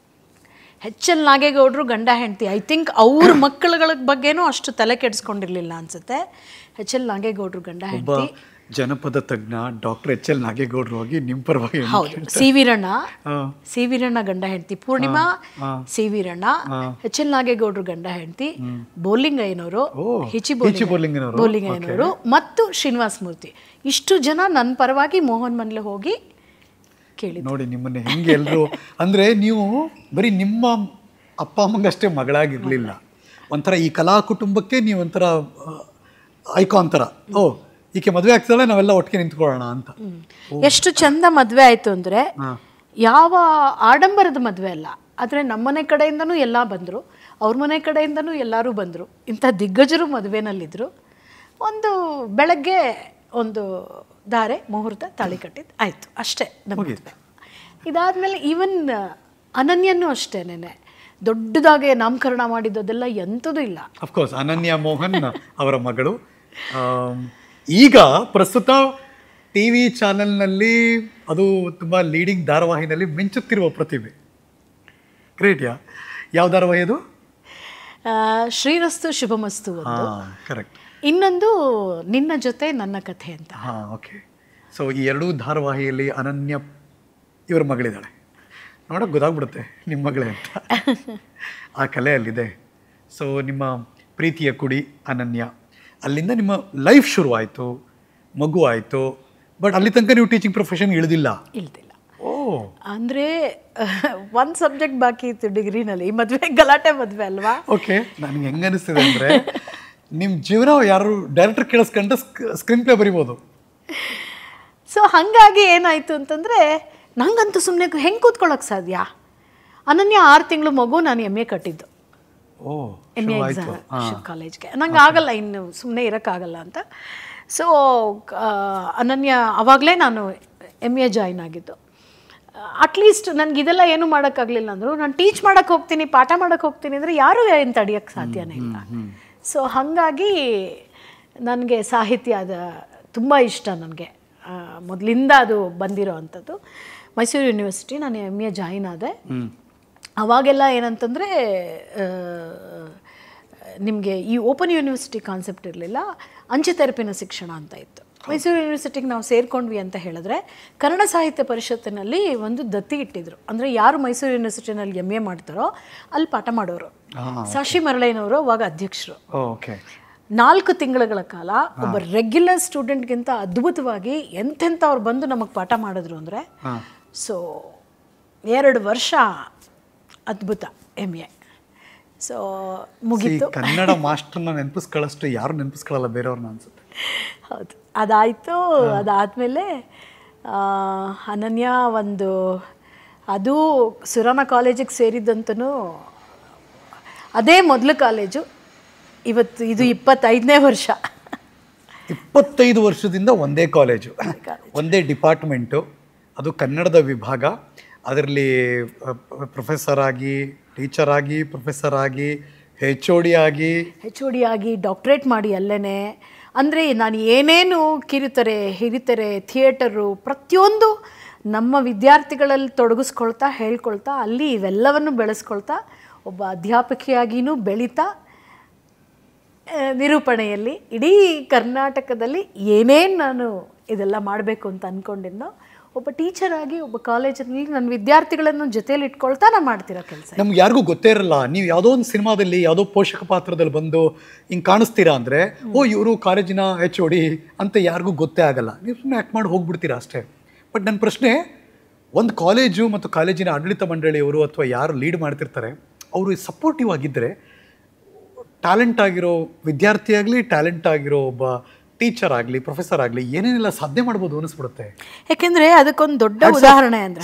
ಎಲ್ ನಾಗೇಗೌಡರು ಗಂಡ ಹೆಂಡತಿ, ಐ ಥಿಂಕ್ ಅವ್ರ ಮಕ್ಕಳುಗಳ ಬಗ್ಗೆನೂ ಅಷ್ಟು ತಲೆ ಕೆಡಿಸ್ಕೊಂಡಿರಲಿಲ್ಲ ಅನ್ಸುತ್ತೆ. ಎಚ್ ಎಲ್ ನಾಗೇಗೌಡರು ಗಂಡ ಹೆಂಡತಿ, ಜನಪದ ತಜ್ಞ ಡಾಕ್ಟರ್ ಎಚ್ ಎಲ್ ನಾಗೇಗೌಡರು ಹೋಗಿ ನಿಮ್ಮ ಪರವಾಗಿ. ಹೌದು, ಸಿ ವೀರಣ್ಣ ಗಂಡ ಹೆಂಡತಿ, Poornima C Veeranna, H L ನಾಗೇಗೌಡರು ಗಂಡ ಹೆಂಡತಿ, ಬೋಲಿಂಗಯ್ಯನವರು, ಬೋಲಿಂಗಯ್ಯನವರು ಮತ್ತು ಶ್ರೀನಿವಾಸ ಮೂರ್ತಿ, ಇಷ್ಟು ಜನ ನನ್ನ ಪರವಾಗಿ ಮೋಹನ್ ಮನ್ಲೆ ಹೋಗಿ ಕೇಳಿ. ನೋಡಿ ನಿಮ್ಮನ್ನ ಹೆಂಗೆ ಎಲ್ಲರೂ, ಅಂದರೆ ನೀವು ಬರೀ ನಿಮ್ಮ ಅಪ್ಪ ಅಮ್ಮಂಗಷ್ಟೇ ಮಗಳಾಗಿರ್ಲಿಲ್ಲ, ಒಂಥರ ಈ ಕಲಾ ಕುಟುಂಬಕ್ಕೆ ನೀವು ಒಂಥರ ಐಕಾನ್ ಥರ. ಈಕೆ ಮದುವೆ ಆಗ್ತಾಳೆ, ನಾವೆಲ್ಲ ಒಟ್ಟಿಗೆ ನಿಂತ್ಕೊಳ್ಳೋಣ ಅಂತ. ಎಷ್ಟು ಚಂದ ಮದುವೆ ಆಯಿತು ಅಂದರೆ, ಯಾವ ಆಡಂಬರದ ಮದುವೆ ಅಲ್ಲ, ಆದರೆ ನಮ್ಮನೆ ಕಡೆಯಿಂದನೂ ಎಲ್ಲ ಬಂದರು, ಅವ್ರ ಮನೆ ಕಡೆಯಿಂದನೂ ಎಲ್ಲರೂ ಬಂದರು. ಇಂಥ ದಿಗ್ಗಜರು ಮದುವೆನಲ್ಲಿದ್ದರು. ಒಂದು ಬೆಳಗ್ಗೆ ಒಂದು ಧಾರೆ ಮುಹೂರ್ತ ತಾಳಿ ಕಟ್ಟಿದ್ದು ಆಯಿತು, ಅಷ್ಟೇ ನಮ್ಮ ಮದುವೆ. ಇದಾದಮೇಲೆ ಈವನ್ ಅನನ್ಯನೂ ಅಷ್ಟೇನೆ ದೊಡ್ಡದಾಗೆ ನಾಮಕರಣ ಮಾಡಿದ್ದೆಲ್ಲ ಎಂಥದೂ ಇಲ್ಲ. ಅಫ್ಕೋರ್ಸ್ ಅನನ್ಯ ಮೋಹನ್ ಅವರ ಮಗಳು. ಈಗ ಪ್ರಸ್ತುತ ಟಿ ವಿ ಚಾನೆಲ್ನಲ್ಲಿ, ಅದು ತುಂಬ ಲೀಡಿಂಗ್ ಧಾರಾವಾಹಿನಲ್ಲಿ ಮಿಂಚುತ್ತಿರುವ ಪ್ರತಿಭೆ. ಗ್ರೇಟ್. ಯಾವ ಧಾರಾವಾಹಿ ಅದು? ಶ್ರೀರಸ್ತು ಶುಭಮಸ್ತು ಒಂದು, ಕರೆಕ್ಟ್. ಇನ್ನೊಂದು ನಿನ್ನ ಜೊತೆ ನನ್ನ ಕಥೆ ಅಂತ. ಓಕೆ. ಸೊ ಈ ಎರಡೂ ಧಾರಾವಾಹಿಯಲ್ಲಿ ಅನನ್ಯ ಇವರ ಮಗಳಿದ್ದಾಳೆ. ನೋಡೋಕೆ ಗೊತ್ತಾಗ್ಬಿಡುತ್ತೆ ನಿಮ್ಮ ಮಗಳೇ ಅಂತ, ಆ ಕಲೆ ಅಲ್ಲಿದೆ. ಸೊ ನಿಮ್ಮ ಪ್ರೀತಿಯ ಕುಡಿ ಅನನ್ಯ, ಅಲ್ಲಿಂದ ನಿಮ್ಮ ಲೈಫ್ ಶುರು ಆಯಿತು, ಮಗು ಆಯಿತು. ಬಟ್ ಅಲ್ಲಿ ತನಕ ನೀವು ಟೀಚಿಂಗ್ ಪ್ರೊಫೆಷನ್ ಇಳಿದಿಲ್ಲ. ಅಂದರೆ ಒಂದು ಸಬ್ಜೆಕ್ಟ್ ಬಾಕಿ ಇತ್ತು ಡಿಗ್ರಿನಲ್ಲಿ, ಮದುವೆ ಗಲಾಟೆ ಮದುವೆ ಅಲ್ವಾ. ಓಕೆ. ನನಗೆ ಹೆಂಗೆ ಅನಿಸ್ತಿದೆ ಅಂದರೆ, ನಿಮ್ಮ ಜೀವನ ಯಾರು ಡೈರೆಕ್ಟರ್ ಕೇಳಿಸ್ಕೊಂಡ್ರೆ ಸ್ಕ್ರೀನ್ ಪ್ಲೇ ಬರಿಬೋದು. ಸೊ ಹಾಗಾಗಿ ಏನಾಯಿತು ಅಂತಂದರೆ, ನಂಗಂತೂ ಸುಮ್ಮನೆ ಹೆಂಗೆ ಕೂತ್ಕೊಳ್ಳೋಕೆ ಸಾಧ್ಯ. ಅನನ್ಯ 6 ತಿಂಗಳು ಮಗು, ನಾನು MA ಕಟ್ಟಿದ್ದು, MA ಎಕ್ಸಾಮ್ ಕಾಲೇಜ್ಗೆ. ನಂಗೆ ಆಗಲ್ಲ, ಇನ್ನು ಸುಮ್ಮನೆ ಇರೋಕ್ಕಾಗಲ್ಲ ಅಂತ. ಸೊ ಅನನ್ಯ ಆವಾಗಲೇ ನಾನು MA ಜಾಯ್ನ್ ಆಗಿದ್ದು. ಅಟ್ಲೀಸ್ಟ್ ನನಗೆ ಇದೆಲ್ಲ ಏನೂ ಮಾಡೋಕ್ಕಾಗಲಿಲ್ಲ ಅಂದರು, ನಾನು ಟೀಚ್ ಮಾಡೋಕ್ಕೆ ಹೋಗ್ತೀನಿ, ಪಾಠ ಮಾಡೋಕ್ಕೆ ಹೋಗ್ತೀನಿ ಅಂದರೆ ಯಾರೂ ಏನು ತಡೆಯೋಕ್ಕೆ ಸಾಧ್ಯನೇ ಇಲ್ಲ. ಸೊ ಹಾಗಾಗಿ ನನಗೆ ಸಾಹಿತ್ಯ ತುಂಬ ಇಷ್ಟ. ನನಗೆ ಮೊದಲಿಂದ ಅದು ಬಂದಿರೋ ಅಂಥದ್ದು. ಮೈಸೂರು ಯೂನಿವರ್ಸಿಟಿ ನಾನು MA ಜಾಯಿನ್ ಆದೆ. ಅವಾಗೆಲ್ಲ ಏನಂತಂದರೆ, ನಿಮಗೆ ಈ ಓಪನ್ ಯೂನಿವರ್ಸಿಟಿ ಕಾನ್ಸೆಪ್ಟ್ ಇರಲಿಲ್ಲ, ಅಂಚೆ ತೆರಪಿನ ಶಿಕ್ಷಣ ಅಂತ ಇತ್ತು. ಮೈಸೂರು ಯೂನಿವರ್ಸಿಟಿಗೆ ನಾವು ಸೇರ್ಕೊಂಡ್ವಿ ಅಂತ ಹೇಳಿದ್ರೆ, ಕನ್ನಡ ಸಾಹಿತ್ಯ ಪರಿಷತ್ತಿನಲ್ಲಿ ಒಂದು ದತ್ತಿ ಇಟ್ಟಿದ್ರು. ಅಂದರೆ ಯಾರು ಮೈಸೂರು ಯೂನಿವರ್ಸಿಟಿನಲ್ಲಿ MA ಮಾಡ್ತಾರೋ ಅಲ್ಲಿ ಪಾಠ ಮಾಡೋರು. ಸಾಶಿ ಮರಳಯ್ಯನವರು ಅವಾಗ ಅಧ್ಯಕ್ಷರು. 4 ತಿಂಗಳ ಕಾಲ ಒಬ್ಬ ರೆಗ್ಯುಲರ್ ಸ್ಟೂಡೆಂಟ್ಗಿಂತ ಅದ್ಭುತವಾಗಿ ಎಂತೆಂಥವ್ರು ಬಂದು ನಮಗೆ ಪಾಠ ಮಾಡಿದ್ರು ಅಂದರೆ, ಸೊ 2 ವರ್ಷ ಅದ್ಭುತ MA. ಸೊ ಮುಗೀತು. ಕನ್ನಡ ಮಾಸ್ಟರ್ನ ನೆನಪಿಸ್ಕೊಳ್ಳೋಷ್ಟು ಯಾರು ನೆನಪಿಸ್ಕೊಳ್ಳಲ್ಲ ಬೇರೆಯವ್ರನ್ನ ಅನ್ಸುತ್ತೆ. ಹೌದು, ಅದಾಯಿತು. ಅದಾದಮೇಲೆ ಅನನ್ಯ ಅದು ಸುರಾನ ಕಾಲೇಜಿಗೆ ಸೇರಿದ್ದಂತೂ ಅದೇ ಮೊದಲು ಕಾಲೇಜು. ಇವತ್ತು ಇದು 25ನೇ ವರ್ಷ. 25 ವರ್ಷದಿಂದ ಒಂದೇ ಕಾಲೇಜು, ಒಂದೇ ಡಿಪಾರ್ಟ್ಮೆಂಟು, ಅದು ಕನ್ನಡದ ವಿಭಾಗ. ಅದರಲ್ಲಿ ಪ್ರೊಫೆಸರ್ ಆಗಿ, ಟೀಚರ್ ಆಗಿ, ಪ್ರೊಫೆಸರ್ ಆಗಿ, ಹೆಚ್ ಒ ಡಿ ಆಗಿ ಡಾಕ್ಟ್ರೇಟ್ ಮಾಡಿ ಅಲ್ಲೇ. ಅಂದರೆ ನಾನು ಏನೇನು ಕಿರುತೆರೆ, ಹಿರಿತೆರೆ, ಥಿಯೇಟರು ಪ್ರತಿಯೊಂದು ನಮ್ಮ ವಿದ್ಯಾರ್ಥಿಗಳಲ್ಲಿ ತೊಡಗಿಸ್ಕೊಳ್ತಾ, ಹೇಳ್ಕೊಳ್ತಾ, ಅಲ್ಲಿ ಇವೆಲ್ಲವನ್ನು ಬೆಳೆಸ್ಕೊಳ್ತಾ, ಒಬ್ಬ ಅಧ್ಯಾಪಕಿಯಾಗಿಯೂ ಬೆಳೀತಾ, ನಿರೂಪಣೆಯಲ್ಲಿ ಇಡೀ ಕರ್ನಾಟಕದಲ್ಲಿ ಏನೇನು ನಾನು ಇದೆಲ್ಲ ಮಾಡಬೇಕು ಅಂತ ಅಂದ್ಕೊಂಡಿದ್ದೋ, ಒಬ್ಬ ಟೀಚರ್ ಆಗಿ ಒಬ್ಬ ಕಾಲೇಜಲ್ಲಿ ನನ್ನ ವಿದ್ಯಾರ್ಥಿಗಳನ್ನು ಜೊತೆಯಲ್ಲಿ ಇಟ್ಕೊಳ್ತಾ ನಾನು ಮಾಡ್ತಿರೋ ಕೆಲಸ. ನಮ್ಗೆ ಯಾರಿಗೂ ಗೊತ್ತೇ ಇರಲ್ಲ, ನೀವು ಯಾವುದೋ ಒಂದು ಸಿನಿಮಾದಲ್ಲಿ ಯಾವುದೋ ಪೋಷಕ ಪಾತ್ರದಲ್ಲಿ ಬಂದು ಹಿಂಗೆ ಕಾಣಿಸ್ತೀರಾ ಅಂದರೆ, ಇವರು ಕಾಲೇಜಿನ ಹೆಚ್ ಒ ಡಿ ಅಂತ ಯಾರಿಗೂ ಗೊತ್ತೇ ಆಗಲ್ಲ. ನೀವು ಸುಮ್ಮನೆ ಆ್ಯಕ್ಟ್ ಮಾಡಿ ಹೋಗ್ಬಿಡ್ತೀರಾ ಅಷ್ಟೇ. ಬಟ್ ನನ್ನ ಪ್ರಶ್ನೆ, ಒಂದು ಕಾಲೇಜು ಮತ್ತು ಕಾಲೇಜಿನ ಆಡಳಿತ ಮಂಡಳಿಯವರು ಅಥವಾ ಯಾರು ಲೀಡ್ ಮಾಡ್ತಿರ್ತಾರೆ ಅವರು ಸಪೋರ್ಟಿವ್ ಆಗಿದ್ದರೆ, ಟ್ಯಾಲೆಂಟ್ ಆಗಿರೋ ವಿದ್ಯಾರ್ಥಿ ಆಗಲಿ, ಟ್ಯಾಲೆಂಟ್ ಆಗಿರೋ ಒಬ್ಬ ಟೀಚರ್ ಆಗಲಿ, ಪ್ರೊಫೆಸರ್ ಆಗಲಿ, ಏನೇನೆಲ್ಲ ಸಾಧನೆ ಮಾಡ್ಬೋದು ಅನಿಸ್ಬಿಡುತ್ತೆ. ಯಾಕೆಂದರೆ ಅದಕ್ಕೊಂದು ದೊಡ್ಡ ಉದಾಹರಣೆ ಅಂದರೆ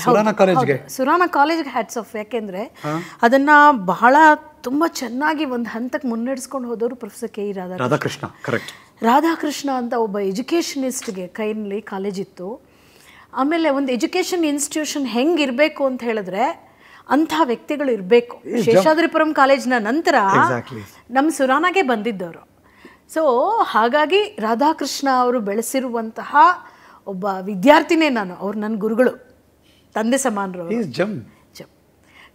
ಸುರಾನ ಕಾಲೇಜ್ಗೆ ಹ್ಯಾಟ್ಸ್ ಆಫ್. ಯಾಕೆಂದರೆ ಅದನ್ನು ಬಹಳ ತುಂಬ ಚೆನ್ನಾಗಿ ಒಂದು ಹಂತಕ್ಕೆ ಮುನ್ನಡೆಸ್ಕೊಂಡು ಹೋದವರು professor K E Radhakrishna. Correct. Radhakrishna ಅಂತ ಒಬ್ಬ ಎಜುಕೇಷನಿಸ್ಟ್ಗೆ ಕೈಯಲ್ಲಿ ಕಾಲೇಜಿತ್ತು. ಆಮೇಲೆ ಒಂದು ಎಜುಕೇಷನ್ ಇನ್ಸ್ಟಿಟ್ಯೂಷನ್ ಹೆಂಗಿರಬೇಕು ಅಂತ ಹೇಳಿದ್ರೆ ಅಂಥ ವ್ಯಕ್ತಿಗಳು ಇರಬೇಕು. ಶೇಷಾದ್ರಿಪುರಂ ಕಾಲೇಜ್ನ ನಂತರ ನಮ್ಮ ಸುರಾನಾಗೆ ಬಂದಿದ್ದವರು. ಸೊ ಹಾಗಾಗಿ ರಾಧಾಕೃಷ್ಣ ಅವರು ಬೆಳೆಸಿರುವಂತಹ ಒಬ್ಬ ವಿದ್ಯಾರ್ಥಿನೇ ನಾನು. ಅವ್ರು ನನ್ನ ಗುರುಗಳು, ತಂದೆ ಸಮಾನರು.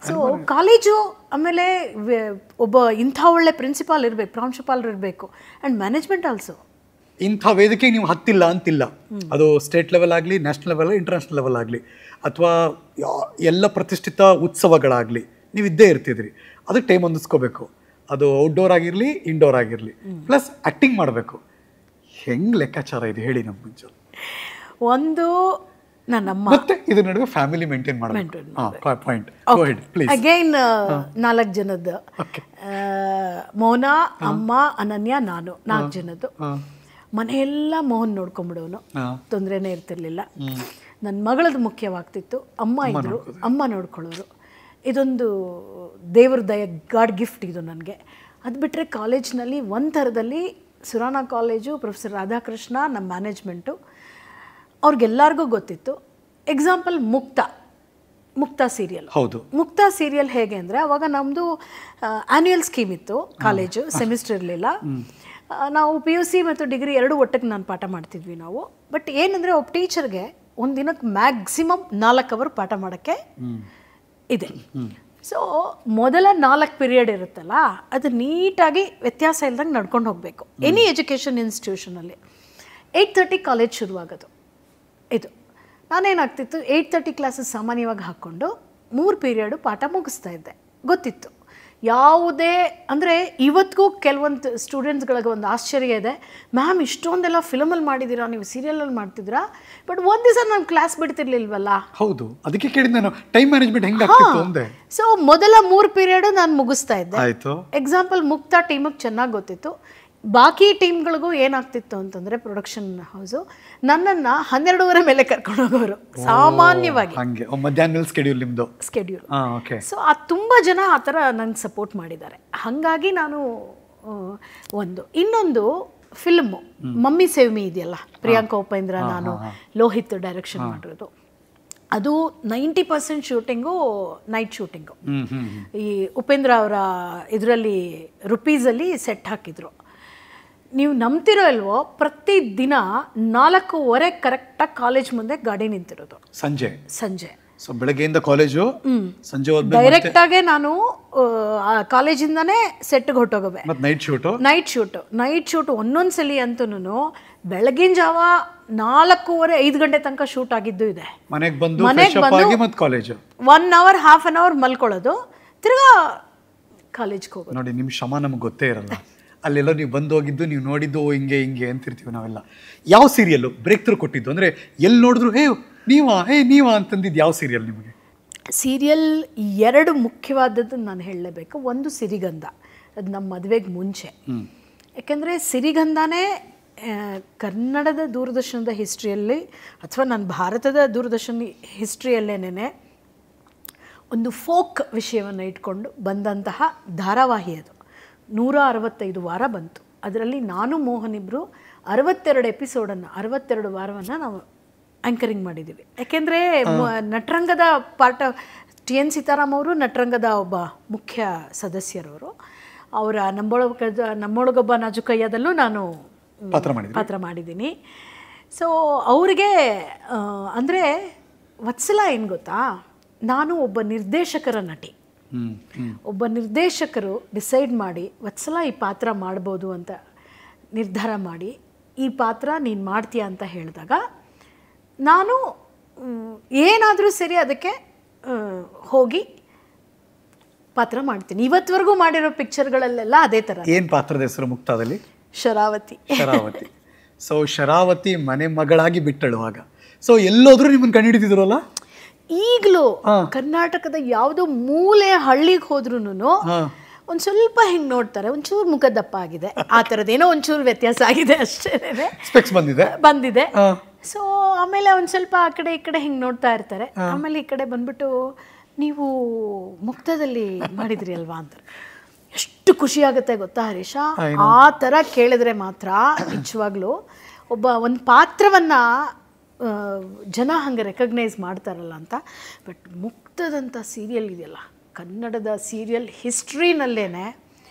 ಸೊ ಕಾಲೇಜು, ಆಮೇಲೆ ಒಬ್ಬ ಇಂಥ ಒಳ್ಳೆ ಪ್ರಿನ್ಸಿಪಾಲ್ ಇರಬೇಕು, ಪ್ರಾಂಶುಪಾಲರು ಇರಬೇಕು, ಆ್ಯಂಡ್ ಮ್ಯಾನೇಜ್ಮೆಂಟ್ ಆಲ್ಸೋ. ಇಂಥ ವೇದಿಕೆಗೆ ನೀವು ಹತ್ತಿಲ್ಲ ಅಂತಿಲ್ಲ, ಅದು ಸ್ಟೇಟ್ ಲೆವೆಲ್ ಆಗಲಿ, ನ್ಯಾಷನಲ್ ಲೆವೆಲ್, ಇಂಟರ್ನ್ಯಾಷನಲ್ ಲೆವೆಲ್ ಆಗಲಿ, ಅಥವಾ ಎಲ್ಲ ಪ್ರತಿಷ್ಠಿತ ಉತ್ಸವಗಳಾಗಲಿ ನೀವು ಇದ್ದೇ ಇರ್ತಿದ್ರಿ. ಅದಕ್ಕೆ ಟೈಮ್ ಹೊಂದಿಸ್ಕೋಬೇಕು. ಅದು ಔಟ್ಡೋರ್ ಆಗಿರಲಿ, ಇಂಡೋರ್ ಆಗಿರಲಿ, ಪ್ಲಸ್ ಆ್ಯಕ್ಟಿಂಗ್ ಮಾಡಬೇಕು. ಹೆಂಗೆ ಲೆಕ್ಕಾಚಾರ ಇದೆ ಹೇಳಿ ನಮ್ಮ ಮುಂಚೆ. ಒಂದು ನನ್ನಮ್ಮ, ಮತ್ತೆ ಇದ್ರ ನಡುವೆ ಫ್ಯಾಮಿಲಿ ಮೇಂಟೈನ್ ಮಾಡಬೇಕು. ಅಗೈನ್ 4 ಜನದ್ದು, ಮೋನಾ, ಅಮ್ಮ, ಅನನ್ಯ, ನಾನು, 4 ಜನದ್ದು. ಮನೆಯೆಲ್ಲ ಮೋಹನ್ ನೋಡ್ಕೊಂಡ್ಬಿಡೋನು, ತೊಂದರೆನೇ ಇರ್ತಿರ್ಲಿಲ್ಲ. ನನ್ನ ಮಗಳದ್ದು ಮುಖ್ಯವಾಗ್ತಿತ್ತು. ಅಮ್ಮ ಇದ್ದರು, ಅಮ್ಮ ನೋಡ್ಕೊಳ್ಳೋರು. ಇದೊಂದು ದೇವ್ರ ದಯ, ಗಾಡ್ ಗಿಫ್ಟ್ ಇದು ನನಗೆ. ಅದು ಬಿಟ್ಟರೆ ಕಾಲೇಜ್ನಲ್ಲಿ ಒಂದು ಥರದಲ್ಲಿ ಸುರಾನ ಕಾಲೇಜು, ಪ್ರೊಫೆಸರ್ ರಾಧಾಕೃಷ್ಣ, ನಮ್ಮ ಮ್ಯಾನೇಜ್ಮೆಂಟು, ಅವ್ರಿಗೆಲ್ಲರಿಗೂ ಗೊತ್ತಿತ್ತು. ಎಕ್ಸಾಂಪಲ್ ಮುಕ್ತ ಸೀರಿಯಲ್. ಹೌದು, ಮುಕ್ತ ಸೀರಿಯಲ್ ಹೇಗೆ ಅಂದರೆ, ಅವಾಗ ನಮ್ಮದು ಆ್ಯನ್ಯುಯಲ್ ಸ್ಕೀಮ್ ಇತ್ತು. ಕಾಲೇಜು ಸೆಮಿಸ್ಟರ್ ಇರಲಿಲ್ಲ. ನಾವು PUC ಮತ್ತು ಡಿಗ್ರಿ ಎರಡೂ ಒಟ್ಟಿಗೆ ನಾನು ಪಾಠ ಮಾಡ್ತಿದ್ವಿ ನಾವು. ಬಟ್ ಏನಂದರೆ ಒಬ್ಬ ಟೀಚರ್ಗೆ ಒಂದು ದಿನಕ್ಕೆ ಮ್ಯಾಕ್ಸಿಮಮ್ 4 ಅವರ್ ಪಾಠ ಮಾಡೋಕ್ಕೆ ಇದೆ. ಸೊ ಮೊದಲ 4 ಪೀರಿಯಡ್ ಇರುತ್ತಲ್ಲ, ಅದು ನೀಟಾಗಿ ವ್ಯತ್ಯಾಸ ಇಲ್ದಂಗೆ ನಡ್ಕೊಂಡು ಹೋಗಬೇಕು ಎನಿ ಎಜುಕೇಷನ್ ಇನ್ಸ್ಟಿಟ್ಯೂಷನಲ್ಲಿ. 8:30 ಕಾಲೇಜ್ ಶುರುವಾಗೋದು. ಇದು ನಾನೇನಾಗ್ತಿತ್ತು, 8:30 ಕ್ಲಾಸಸ್ ಸಾಮಾನ್ಯವಾಗಿ ಹಾಕ್ಕೊಂಡು 3 ಪೀರಿಯಡು ಪಾಠ ಮುಗಿಸ್ತಾ ಇದ್ದೆ. ಗೊತ್ತಿತ್ತು ಯಾವುದೇ ಅಂದರೆ. ಇವತ್ತಿಗೂ ಕೆಲವೊಂದು ಸ್ಟೂಡೆಂಟ್ಸ್ಗಳಿಗೆ ಒಂದು ಆಶ್ಚರ್ಯ ಇದೆ, ಮ್ಯಾಮ್ ಇಷ್ಟೊಂದೆಲ್ಲ ಫಿಲಮಲ್ಲಿ ಮಾಡಿದ್ದೀರಾ, ನೀವು ಸೀರಿಯಲಲ್ಲಿ ಮಾಡ್ತಿದ್ದೀರಾ, ಬಟ್ ಒಂದು ದಿವಸ ನಾನು ಕ್ಲಾಸ್ ಬಿಡ್ತಿರ್ಲಿಲ್ವಲ್ಲ. ಹೌದು, ಅದಕ್ಕೆ ಕೇಳಿದ ನಾನು ಟೈಮ್ ಮ್ಯಾನೇಜ್ಮೆಂಟ್ ಹೆಂಗೆ ಆಗ್ತಿತ್ತು ಅಂದೆ. ಸೊ ಮೊದಲ 3 ಪೀರಿಯಡು ನಾನು ಮುಗಿಸ್ತಾ ಇದ್ದೆ. ಆಯಿತು. ಎಕ್ಸಾಂಪಲ್ ಮುಕ್ತ ಟೀಮಿಗೆ ಚೆನ್ನಾಗಿ ಗೊತ್ತಿತ್ತು. ಬಾಕಿ ಟೀಮ್ಗಳಿಗೂ ಏನಾಗ್ತಿತ್ತು ಅಂತಂದರೆ, ಪ್ರೊಡಕ್ಷನ್ ಹೌಸು ನನ್ನನ್ನು 12:30 ಮೇಲೆ ಕರ್ಕೊಂಡು ಹೋಗೋರು ಸಾಮಾನ್ಯವಾಗಿ. ಮಧ್ಯಾಹ್ನ ಸ್ಕೆಡ್ಯೂಲ್. ಸೊ ಅದು ತುಂಬ ಜನ ಆ ಥರ ನಂಗೆ ಸಪೋರ್ಟ್ ಮಾಡಿದ್ದಾರೆ. ಹಾಗಾಗಿ ನಾನು ಇನ್ನೊಂದು ಫಿಲ್ಮು ಮಮ್ಮಿ ಸೇವ್ ಮೀ ಇದೆಯಲ್ಲ, ಪ್ರಿಯಾಂಕಾ ಉಪೇಂದ್ರ, ನಾನು, ಲೋಹಿತ್ ಡೈರೆಕ್ಷನ್ ಮಾಡಿರೋದು. ಅದು 90% ಶೂಟಿಂಗು ನೈಟ್ ಶೂಟಿಂಗು. ಈ ಉಪೇಂದ್ರ ಅವರ ಇದರಲ್ಲಿ ರುಪೀಸಲ್ಲಿ ಸೆಟ್ ಹಾಕಿದ್ರು. ನೀವು ನಂಬ್ತಿರೋ ಇಲ್ವೋ, ಪ್ರತಿದಿನ 4:15 ಕರೆಕ್ಟಾಗಿ ಕಾಲೇಜ್ ಮುಂದೆ ಗಾಡಿ ನಿಂತಿರೋದು. ಸಂಜೆ ಸೊ ಬೆಳಗ್ಗೆಯಿಂದ ಕಾಲೇಜು, ಸಂಜೆ ಡೈರೆಕ್ಟಾಗೆ ನಾನು ಕಾಲೇಜಿಂದಾನೇ ಸೆಟ್ಗೆ ಹೊಟ್ಟೋಗವೆ. ನೈಟ್ ಶೂಟು ಒಂದೊಂದ್ಸಲಿ ಅಂತೂ ಬೆಳಗಿನ ಜಾವ 4:15 ಗಂಟೆ ತನಕ ಶೂಟ್ ಆಗಿದ್ದು ಇದೆ. ಮನೆಗೆ ಬಂದು 1 ಅವರ್, ಹಾಫ್ ಅನ್ ಅವರ್ ಮಲ್ಕೊಳ್ಳೋದು, ತಿರ್ಗಾ ಕಾಲೇಜ್ಗೆ ಹೋಗೋದು. ನೋಡಿ, ನಿಮ್ಮ ಶ್ರಮ ನಮ್ಗೆ ಗೊತ್ತೇ ಇರಲ್ಲ. ಅಲ್ಲೆಲ್ಲ ನೀವು ಬಂದು ಹೋಗಿದ್ದು, ನೀವು ನೋಡಿದ್ದು ಹಿಂಗೆ ಅಂತಿರ್ತೀವಿ ನಾವೆಲ್ಲ. ಯಾವ ಸೀರಿಯಲ್ಲು ಬ್ರೇಕ್ ಥ್ರೂ ಕೊಟ್ಟಿದ್ದು ಅಂದರೆ, ಎಲ್ಲಿ ನೋಡಿದ್ರು ನೀವಾ ಅಂತಂದಿದ್ದು ಯಾವ ಸೀರಿಯಲ್ ನಿಮಗೆ? ಸೀರಿಯಲ್ 2 ಮುಖ್ಯವಾದದ್ದು ನಾನು ಹೇಳಲೇಬೇಕು. ಒಂದು ಸಿರಿಗಂಧ, ಅದು ನಮ್ಮ ಮದುವೆಗೆ ಮುಂಚೆ. ಯಾಕೆಂದರೆ ಸಿರಿಗಂಧನೇ ಕನ್ನಡದ ದೂರದರ್ಶನದ ಹಿಸ್ಟ್ರಿಯಲ್ಲಿ, ಅಥವಾ ನನ್ನ ಭಾರತದ ದೂರದರ್ಶನ ಹಿಸ್ಟ್ರಿಯಲ್ಲೇನೆ ಒಂದು ಫೋಕ್ ವಿಷಯವನ್ನು ಇಟ್ಕೊಂಡು ಬಂದಂತಹ ಧಾರಾವಾಹಿ ಅದು. 165 ವಾರ ಬಂತು. ಅದರಲ್ಲಿ ನಾನು ಮೋಹನ್ ಇಬ್ಬರು 62 ವಾರವನ್ನು ನಾವು ಆ್ಯಂಕರಿಂಗ್ ಮಾಡಿದ್ದೀವಿ. ಯಾಕೆಂದರೆ ನಟರಂಗದ ಪಾರ್ಟ್ TN ಸೀತಾರಾಮ್ ಅವರು ನಟರಂಗದ ಒಬ್ಬ ಮುಖ್ಯ ಸದಸ್ಯರವರು. ಅವರ ನಮ್ಮೊಳಗೊಬ್ಬ ನಾಜುಕಯ್ಯದಲ್ಲೂ ನಾನು ಪಾತ್ರ ಮಾಡಿದ್ದೀನಿ. ಸೊ ಅವ್ರಿಗೆ ಅಂದರೆ ವತ್ಸಲ ಏನು ಗೊತ್ತಾ, ನಾನು ಒಬ್ಬ ನಿರ್ದೇಶಕರ ನಟಿ. ಒಬ್ಬ ನಿರ್ದೇಶಕರು ಡಿಸೈಡ್ ಮಾಡಿ ವತ್ಸಲ ಈ ಪಾತ್ರ ಮಾಡ್ಬೋದು ಅಂತ ನಿರ್ಧಾರ ಮಾಡಿ ಈ ಪಾತ್ರ ನೀನು ಮಾಡ್ತೀಯ ಅಂತ ಹೇಳಿದಾಗ ನಾನು ಏನಾದರೂ ಸರಿ ಅದಕ್ಕೆ ಹೋಗಿ ಪಾತ್ರ ಮಾಡ್ತೀನಿ. ಇವತ್ತವರೆಗೂ ಮಾಡಿರೋ ಪಿಕ್ಚರ್ಗಳಲ್ಲೆಲ್ಲ ಅದೇ ಥರ. ಏನು ಪಾತ್ರದ ಹೆಸರು ಮುಕ್ತಾದಲ್ಲಿ? ಶರಾವತಿ. ಸೊ ಶರಾವತಿ ಮನೆ ಮಗಳಾಗಿ ಬಿಟ್ಟಳು ಆಗ. ಸೊ ಎಲ್ಲೋದ್ರೂ ನಿಮ್ಮನ್ನು ಕಂಡುಹಿಡಿದಿದ್ರಲ್ಲ. ಈಗಲೂ ಕರ್ನಾಟಕದ ಯಾವುದೋ ಮೂಲೆ ಹಳ್ಳಿಗೆ ಹೋದ್ರೂ ಒಂದು ಸ್ವಲ್ಪ ಹಿಂಗೆ ನೋಡ್ತಾರೆ, ಒಂಚೂರು ಮುಖದಪ್ಪ ಆಗಿದೆ, ಆ ಥರದ್ದೇನೋ ಒಂಚೂರು ವ್ಯತ್ಯಾಸ ಆಗಿದೆ ಅಷ್ಟೇ ಬಂದಿದೆ. ಸೊ ಆಮೇಲೆ ಒಂದು ಸ್ವಲ್ಪ ಆ ಕಡೆ ಈ ಕಡೆ ಹಿಂಗೆ ನೋಡ್ತಾ ಇರ್ತಾರೆ. ಆಮೇಲೆ ಈ ಕಡೆ ಬಂದ್ಬಿಟ್ಟು ನೀವು ಮುಕ್ತದಲ್ಲಿ ಮಾಡಿದ್ರಿ ಅಲ್ವಾ ಅಂತಾರೆ. ಎಷ್ಟು ಖುಷಿ ಆಗುತ್ತೆ ಗೊತ್ತಾ ಹರೀಶ, ಆ ಥರ ಕೇಳಿದ್ರೆ ಮಾತ್ರ ನಿಜವಾಗ್ಲೂ ಒಂದು ಪಾತ್ರವನ್ನು ಜನ ಹಂಗೆ ರೆಕಗ್ನೈಸ್ ಮಾಡ್ತಾರಲ್ಲ ಅಂತ. ಬಟ್ ಮುಕ್ತದಂಥ ಸೀರಿಯಲ್ ಇದೆಯಲ್ಲ, ಕನ್ನಡದ ಸೀರಿಯಲ್ ಹಿಸ್ಟ್ರಿನಲ್ಲೇ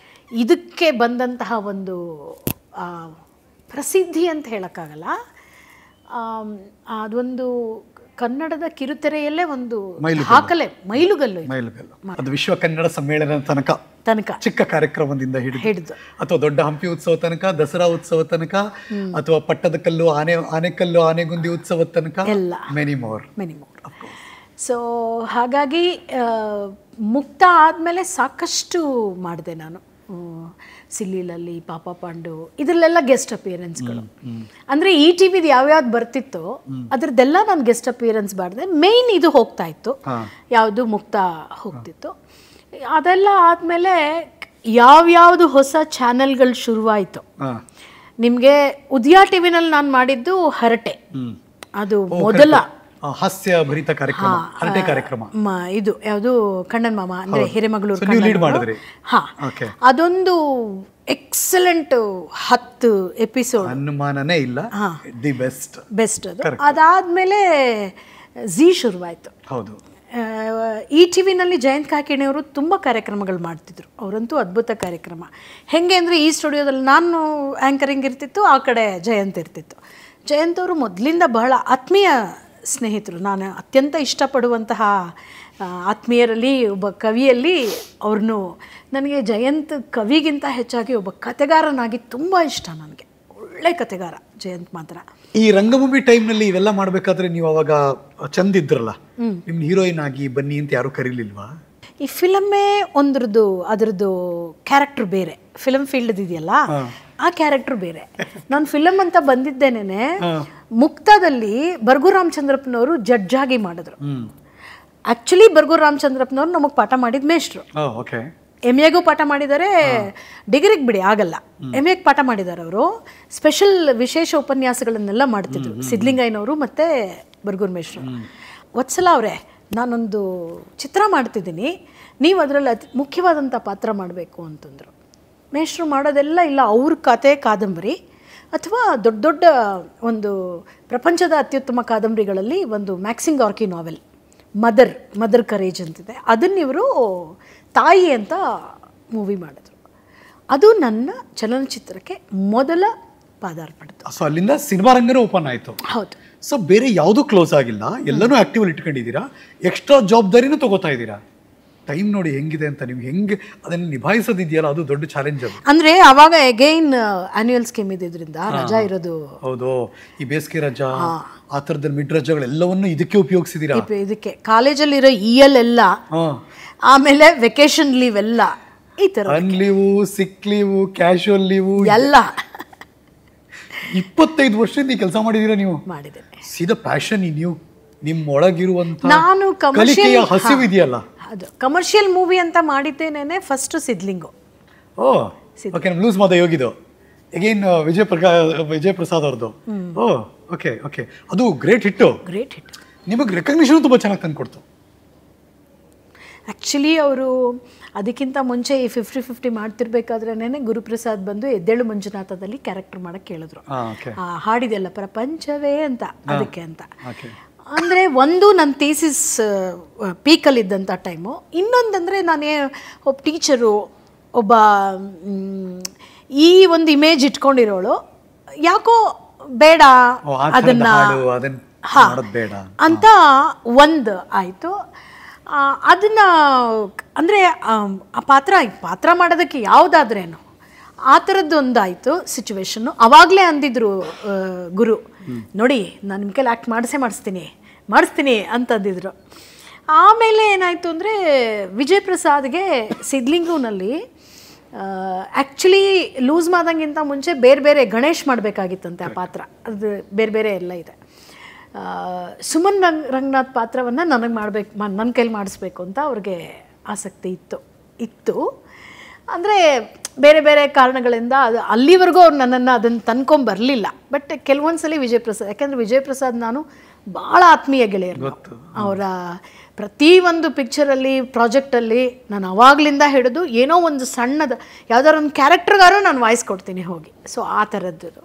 ಇದಕ್ಕೆ ಬಂದಂತಹ ಒಂದು ಪ್ರಸಿದ್ಧಿ ಅಂತ ಹೇಳೋಕ್ಕಾಗಲ್ಲ. ಅದೊಂದು ಕನ್ನಡದ ಕಿರುತೆರೆಯಲ್ಲೇ ಒಂದು ದಾಖಲೆ, ಮೈಲುಗಲ್ಲು. ಅದು ವಿಶ್ವ ಕನ್ನಡ ಸಮ್ಮೇಳನ ತನಕ ಚಿಕ್ಕ ಕಾರ್ಯಕ್ರಮದಿಂದ ಹಿಡಿದು ಅಥವಾ ದೊಡ್ಡ ಹಂಪಿ ಉತ್ಸವ ತನಕ, ದಸರಾ ಉತ್ಸವ ತನಕ, ಅಥವಾ ಪಟ್ಟದಕಲ್ಲು ಆನೆಕಲ್ಲು ಆನೆಗುಂದಿ ಉತ್ಸವದ ತನಕ, ಮೆನಿ ಮೋರ್. ಸೊ ಹಾಗಾಗಿ ಮುಕ್ತ ಆದಮೇಲೆ ಸಾಕಷ್ಟು ಮಾಡಿದೆ ನಾನು. ಸಿಲ್ಲಿಲಲ್ಲಿ, ಪಾಪ ಪಾಂಡು, ಇದರಲ್ಲೆಲ್ಲ ಗೆಸ್ಟ್ ಅಪಿಯರೆನ್ಸ್ಗಳು. ಅಂದರೆ ETVದು ಯಾವ್ಯಾವ್ದು ಬರ್ತಿತ್ತೋ ಅದರದ್ದೆಲ್ಲ ನಾನು ಗೆಸ್ಟ್ ಅಪಿಯರೆನ್ಸ್ ಮಾಡಿದೆ. ಮೇಯ್ನ್ ಇದು ಹೋಗ್ತಾ ಇತ್ತು, ಯಾವುದು ಮುಕ್ತ ಹೋಗ್ತಿತ್ತು. ಅದೆಲ್ಲ ಆದಮೇಲೆ ಯಾವ್ಯಾವುದು ಹೊಸ ಚಾನೆಲ್ಗಳು ಶುರುವಾಯಿತು. ನಿಮಗೆ ಉದಯ ಟಿವಿನಲ್ಲಿ ನಾನು ಮಾಡಿದ್ದು ಹರಟೆ, ಅದು ಮೊದಲ ಹಾಸ್ಯ ಭರಿತ ಕಾರ್ಯಕ್ರಮ, ಹರಟೆ ಕಾರ್ಯಕ್ರಮ. ಇದು ಯಾವುದು ಕಣ್ಣನ್ ಮಾಮ ಅಂದ್ರೆ ಹಿರೇಮಗಳೂರು. ಅದೊಂದು ಎಕ್ಸಲೆಂಟ್ 10 ಎಪಿಸೋಡ್, ಅನುಮಾನನೇ ಇಲ್ಲ, ದಿ ಬೆಸ್ಟ್ ಅದು. ಅದಾದ್ಮೇಲೆ ಝೀ ಶುರುವಾಯಿತು. ಹೌದು. ETVನಲ್ಲಿ ಜಯಂತ್ ಕಾಕಿಣಿಯವರು ತುಂಬ ಕಾರ್ಯಕ್ರಮಗಳು ಮಾಡ್ತಿದ್ರು. ಅವರಂತೂ ಅದ್ಭುತ ಕಾರ್ಯಕ್ರಮ. ಹೆಂಗೆ ಅಂದರೆ ಈ ಸ್ಟುಡಿಯೋದಲ್ಲಿ ನಾನು ಆ್ಯಂಕರಿಂಗ್ ಇರ್ತಿತ್ತು, ಆ ಕಡೆ ಜಯಂತ್ ಇರ್ತಿತ್ತು. ಜಯಂತ್ ಅವರು ಮೊದಲಿಂದ ಬಹಳ ಆತ್ಮೀಯ ಸ್ನೇಹಿತರು. ನಾನು ಅತ್ಯಂತ ಇಷ್ಟಪಡುವಂತಹ ಆತ್ಮೀಯರಲ್ಲಿ ಒಬ್ಬ ಕವಿಯಲ್ಲಿ ಅವ್ರನ್ನು, ನನಗೆ ಜಯಂತ್ ಕವಿಗಿಂತ ಹೆಚ್ಚಾಗಿ ಒಬ್ಬ ಕತೆಗಾರನಾಗಿ ತುಂಬ ಇಷ್ಟ. ನನಗೆ ಒಳ್ಳೆ ಕತೆಗಾರ ಜಯಂತ್ ಮಾತ್ರ. ಈ ರಂಗಭೂಮಿ ಟೈಮ್ನಲ್ಲಿ ಇವೆಲ್ಲ ಮಾಡಬೇಕಾದ್ರೆ ನೀವು ಅವಾಗ ಚಂದಿದ್ರಲ್ಲ, ನಿಮ್ಮ ಹೀರೋಯಿನ್ ಆಗಿ ಬನ್ನಿ ಅಂತ ಯಾರು ಕರೀಲಿಲ್ವಾ? ಈ ಫಿಲಮ್ಮೇ ಅದರದ್ದು ಕ್ಯಾರೆಕ್ಟರ್ ಬೇರೆ, ಫಿಲಮ್ ಫೀಲ್ಡ್ ಇದೆಯಲ್ಲ ಆ ಕ್ಯಾರೆಕ್ಟರ್ ಬೇರೆ. ನಾನು ಫಿಲಮ್ ಅಂತ ಬಂದಿದ್ದೇನೆ. ಮುಕ್ತದಲ್ಲಿ ಬರ್ಗು ರಾಮಚಂದ್ರಪ್ಪನವರು ಜಡ್ಜ್ ಆಗಿ ಮಾಡಿದ್ರು. ಆಕ್ಚುಲಿ ಬರ್ಗು ರಾಮಚಂದ್ರಪ್ಪನವ್ರು ನಮಗೆ ಪಾಠ ಮಾಡಿದ ಮೇಷ್ಟ್ರು. MAಗೂ ಪಾಠ ಮಾಡಿದ್ದಾರೆ, ಡಿಗ್ರಿಗೆ ಬಿಡಿ ಆಗಲ್ಲ, MAಗೆ ಪಾಠ ಮಾಡಿದ್ದಾರೆ ಅವರು. ಸ್ಪೆಷಲ್ ವಿಶೇಷ ಉಪನ್ಯಾಸಗಳನ್ನೆಲ್ಲ ಮಾಡ್ತಿದ್ರು ಸಿದ್ಲಿಂಗಯ್ಯನವರು ಮತ್ತು ಬರ್ಗೂರ್ ಮೇಷ್ಟ್ರು. ವತ್ಸಲ ಅವರೇ, ನಾನೊಂದು ಚಿತ್ರ ಮಾಡ್ತಿದ್ದೀನಿ, ನೀವು ಅದರಲ್ಲಿ ಮುಖ್ಯವಾದಂಥ ಪಾತ್ರ ಮಾಡಬೇಕು ಅಂತಂದರು. ಮೇಷ್ಟ್ರು ಮಾಡೋದೆಲ್ಲ ಇಲ್ಲ, ಅವ್ರ ಕತೆ ಕಾದಂಬರಿ ಅಥವಾ ದೊಡ್ಡ ದೊಡ್ಡ ಒಂದು ಪ್ರಪಂಚದ ಅತ್ಯುತ್ತಮ ಕಾದಂಬರಿಗಳಲ್ಲಿ ಒಂದು ಮ್ಯಾಕ್ಸಿಮ್ ಗಾರ್ಕಿ ನಾವೆಲ್ ಮದರ್ ಕರೇಜ್ ಅಂತಿದೆ, ಅದನ್ನು ಇವರು ತಾಯಿ ಅಂತ ಮೂವಿ ಮಾಡಿದ್ರು. ಅದು ನನ್ನ ಚಲನಚಿತ್ರಕ್ಕೆ ಮೊದಲ ಪಾದಾರ್ಪಣೆ. ಸೊ ಅಲ್ಲಿಂದ ಸಿನಿಮಾ ರಂಗನೇ ಓಪನ್ ಆಯಿತು. ಹೌದು. ಸೊ ಬೇರೆ ಯಾವುದೂ ಕ್ಲೋಸ್ ಆಗಿಲ್ಲ, ಎಲ್ಲನೂ ಆ್ಯಕ್ಟಿವಲ್ಲಿ ಇಟ್ಕೊಂಡಿದ್ದೀರಾ, ಎಕ್ಸ್ಟ್ರಾ ಜವಾಬ್ದಾರಿನೂ ತಗೋತಾ ಇದ್ದೀರಾ. ಟೈಮ್ ನೋಡಿ ಹೆಂಗಿದೆ ಅಂತ, ನೀವು ಹೆಂಗೆ ಅದನ್ನು ನಿಭಾಯಿಸೋದಿದೆಯಲ್ಲ, ಅದು ದೊಡ್ಡ ಚಾಲೆಂಜ್. ಅದು ಅಂದರೆ ಅವಾಗ ಅಗೈನ್ ಆನ್ಯುವಲ್ ಸ್ಕೀಮ್ ಇದ್ದಿದ್ರಿಂದ ರಜಾ ಇರೋದು. ಹೌದು, ಈ ಬೇಸಿಗೆ ರಜಾ, ಆ ಥರದ ಮಿಡ್ ರಜಾಗಳೆಲ್ಲವನ್ನು ಇದಕ್ಕೆ ಉಪಯೋಗಿಸಿದ್ದೀರಾ. ಇದಕ್ಕೆ ಕಾಲೇಜಲ್ಲಿರೋ EL ಎಲ್ಲ, ಆಮೇಲೆ ವೆಕೇಶನ್ ಲೀವ್ ಎಲ್ಲ, ಈ ಥರ ಅನ್ ಲೀವು, ಸಿಕ್ ಲೀವು, ಕ್ಯಾಶುವಲ್ ಲೀವು ಎಲ್ಲ 25 ವರ್ಷದಿಂದ ಈ ಕೆಲಸ ಮಾಡಿದ್ದೀರಾ ನೀವು. ಮಾಡಿದ್ದೇನೆ. ಸೀದಾ ಪ್ಯಾಷನ್ ನೀವು, ನಿಮ್ಮ ಒಳಗಿರುವಂಥ ನಾನು ಕಲಿಕೆಯ ಹಸಿವು ಇದೆಯಲ್ಲ. ಅದು ಕಮರ್ಷಿಯಲ್ ಮೂವಿ ಅಂತ ಮಾಡಿದ್ದೇನೆ ಫಸ್ಟ್ ಸಿದ್ಲಿಂಗು. ಓಕೆ, ಲೂಸ್ ಮಾದ ಯೋಗಿದು ಅಗೇನ್ ವಿಜಯ್ ಪ್ರಸಾದ್ ಅವ್ರದ್ದು. ಓಕೆ, ಅದು ಗ್ರೇಟ್ ಹಿಟ್ಟು. Great hit. ನಿಮಗೆ ರೆಕಗ್ನಿಷನ್ ತುಂಬ ಚೆನ್ನಾಗಿ ತಂದು ಕೊಡ್ತು. ಆ್ಯಕ್ಚುಲಿ ಅವರು ಅದಕ್ಕಿಂತ ಮುಂಚೆ ಈ 50-50 ಮಾಡ್ತಿರ್ಬೇಕಾದ್ರೇನೆ ಗುರುಪ್ರಸಾದ್ ಬಂದು ಎದ್ದೇಳು ಮಂಜುನಾಥದಲ್ಲಿ ಕ್ಯಾರೆಕ್ಟರ್ ಮಾಡೋಕ್ಕೆ ಹೇಳಿದ್ರು. ಹಾಡಿದೆಲ್ಲ ಪ್ರಪಂಚವೇ ಅಂತ ಅದಕ್ಕೆ ಅಂತ. ಅಂದರೆ ಒಂದು ನನ್ನ ಥೀಸಿಸ್ ಪೀಕಲ್ಲಿದ್ದಂಥ ಟೈಮು. ಇನ್ನೊಂದಂದರೆ ನಾನೇ ಒಬ್ಬ ಟೀಚರು, ಒಬ್ಬ ಈ ಒಂದು ಇಮೇಜ್ ಇಟ್ಕೊಂಡಿರೋಳು, ಯಾಕೋ ಬೇಡ ಅದನ್ನು ಅಂತ ಒಂದು ಆಯಿತು. ಅದನ್ನು ಅಂದರೆ ಆ ಪಾತ್ರ ಮಾಡೋದಕ್ಕೆ ಯಾವುದಾದ್ರೇನು ಆ ಥರದ್ದು ಒಂದಾಯಿತು ಸಿಚುವೇಶನ್ನು. ಆವಾಗಲೇ ಅಂದಿದ್ರು ಗುರು, ನೋಡಿ ನಾನು ನಿಮ್ಮ ಕೈಲಿ ಆ್ಯಕ್ಟ್ ಮಾಡಿಸ್ತೀನಿ ಅಂತಂದಿದ್ರು. ಆಮೇಲೆ ಏನಾಯಿತು ಅಂದರೆ ವಿಜಯ್ ಪ್ರಸಾದ್ಗೆ ಸಿದ್ಲಿಂಗುನಲ್ಲಿ ಆ್ಯಕ್ಚುಲಿ ಲೂಸ್ ಮಾಡ್ದಂಗಿಂತ ಮುಂಚೆ ಬೇರೆ ಬೇರೆ ಗಣೇಶ್ ಮಾಡಬೇಕಾಗಿತ್ತಂತೆ ಆ ಪಾತ್ರ. ಅದು ಬೇರೆ ಬೇರೆ ಎಲ್ಲ ಇದೆ. ಸುಮನ್ ರಂಗನಾಥ್ ಪಾತ್ರವನ್ನು ನನಗೆ ನನ್ನ ಕೈಲಿ ಮಾಡಿಸ್ಬೇಕು ಅಂತ ಅವ್ರಿಗೆ ಆಸಕ್ತಿ ಇತ್ತು. ಅಂದರೆ ಬೇರೆ ಬೇರೆ ಕಾರಣಗಳಿಂದ ಅದು ಅಲ್ಲಿವರೆಗೂ ಅವ್ರು ನನ್ನನ್ನು ಅದನ್ನು ತಂದ್ಕೊಂಬರಲಿಲ್ಲ. ಬಟ್ ಕೆಲವೊಂದು ಸಲ ವಿಜಯ್ ಪ್ರಸಾದ್, ಯಾಕೆಂದರೆ ವಿಜಯ್ ಪ್ರಸಾದ್ ನಾನು ಭಾಳ ಆತ್ಮೀಯ ಗೆಳೆಯರು. ಅವರ ಪ್ರತಿಯೊಂದು ಪಿಕ್ಚರಲ್ಲಿ, ಪ್ರಾಜೆಕ್ಟಲ್ಲಿ ನಾನು ಅವಾಗಲಿಂದ ಹಿಡಿದು ಏನೋ ಒಂದು ಸಣ್ಣದು ಯಾವುದಾದ್ರು ಒಂದು ಕ್ಯಾರೆಕ್ಟರ್ಗಾರು ನಾನು ವಾಯ್ಸ್ ಕೊಡ್ತೀನಿ ಹೋಗಿ. ಸೊ ಆ ಥರದ್ದು.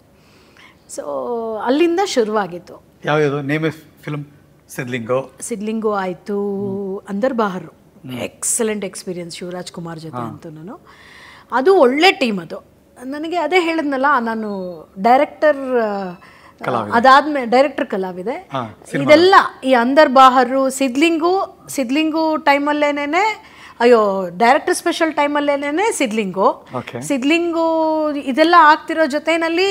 ಸೊ ಅಲ್ಲಿಂದ ಶುರುವಾಗಿತ್ತು. ಯಾವ್ಯಾವುದು ನೇಮ್ ಫಿಲ್ಮ್? ಸಿದ್ಲಿಂಗು ಆಯಿತು, ಅಂದರ್ ಬಹಾರ್ ಎಕ್ಸಲೆಂಟ್ ಎಕ್ಸ್ಪೀರಿಯನ್ಸ್ ಶಿವರಾಜ್ ಕುಮಾರ್ ಜೊತೆ ಅಂತೂ. ನಾನು ಅದು ಒಳ್ಳೆ ಟೀಮ್. ಅದು ನನಗೆ ಅದೇ ಹೇಳಿದ್ನಲ್ಲ, ನಾನು ಡೈರೆಕ್ಟರ್ ಅದಾದ್ಮೇಲೆ ಡೈರೆಕ್ಟರ್ ಕಲಾವಿದೆ. ಇದೆಲ್ಲ ಈ ಅಂದರ್ ಬಹಾರು, ಸಿದ್ಲಿಂಗು ಟೈಮಲ್ಲೇನೆ, ಅಯ್ಯೋ ಡೈರೆಕ್ಟರ್ ಸ್ಪೆಷಲ್ ಟೈಮಲ್ಲೇನೆ ಸಿದ್ಲಿಂಗು ಇದೆಲ್ಲ ಆಗ್ತಿರೋ ಜೊತೆಯಲ್ಲಿ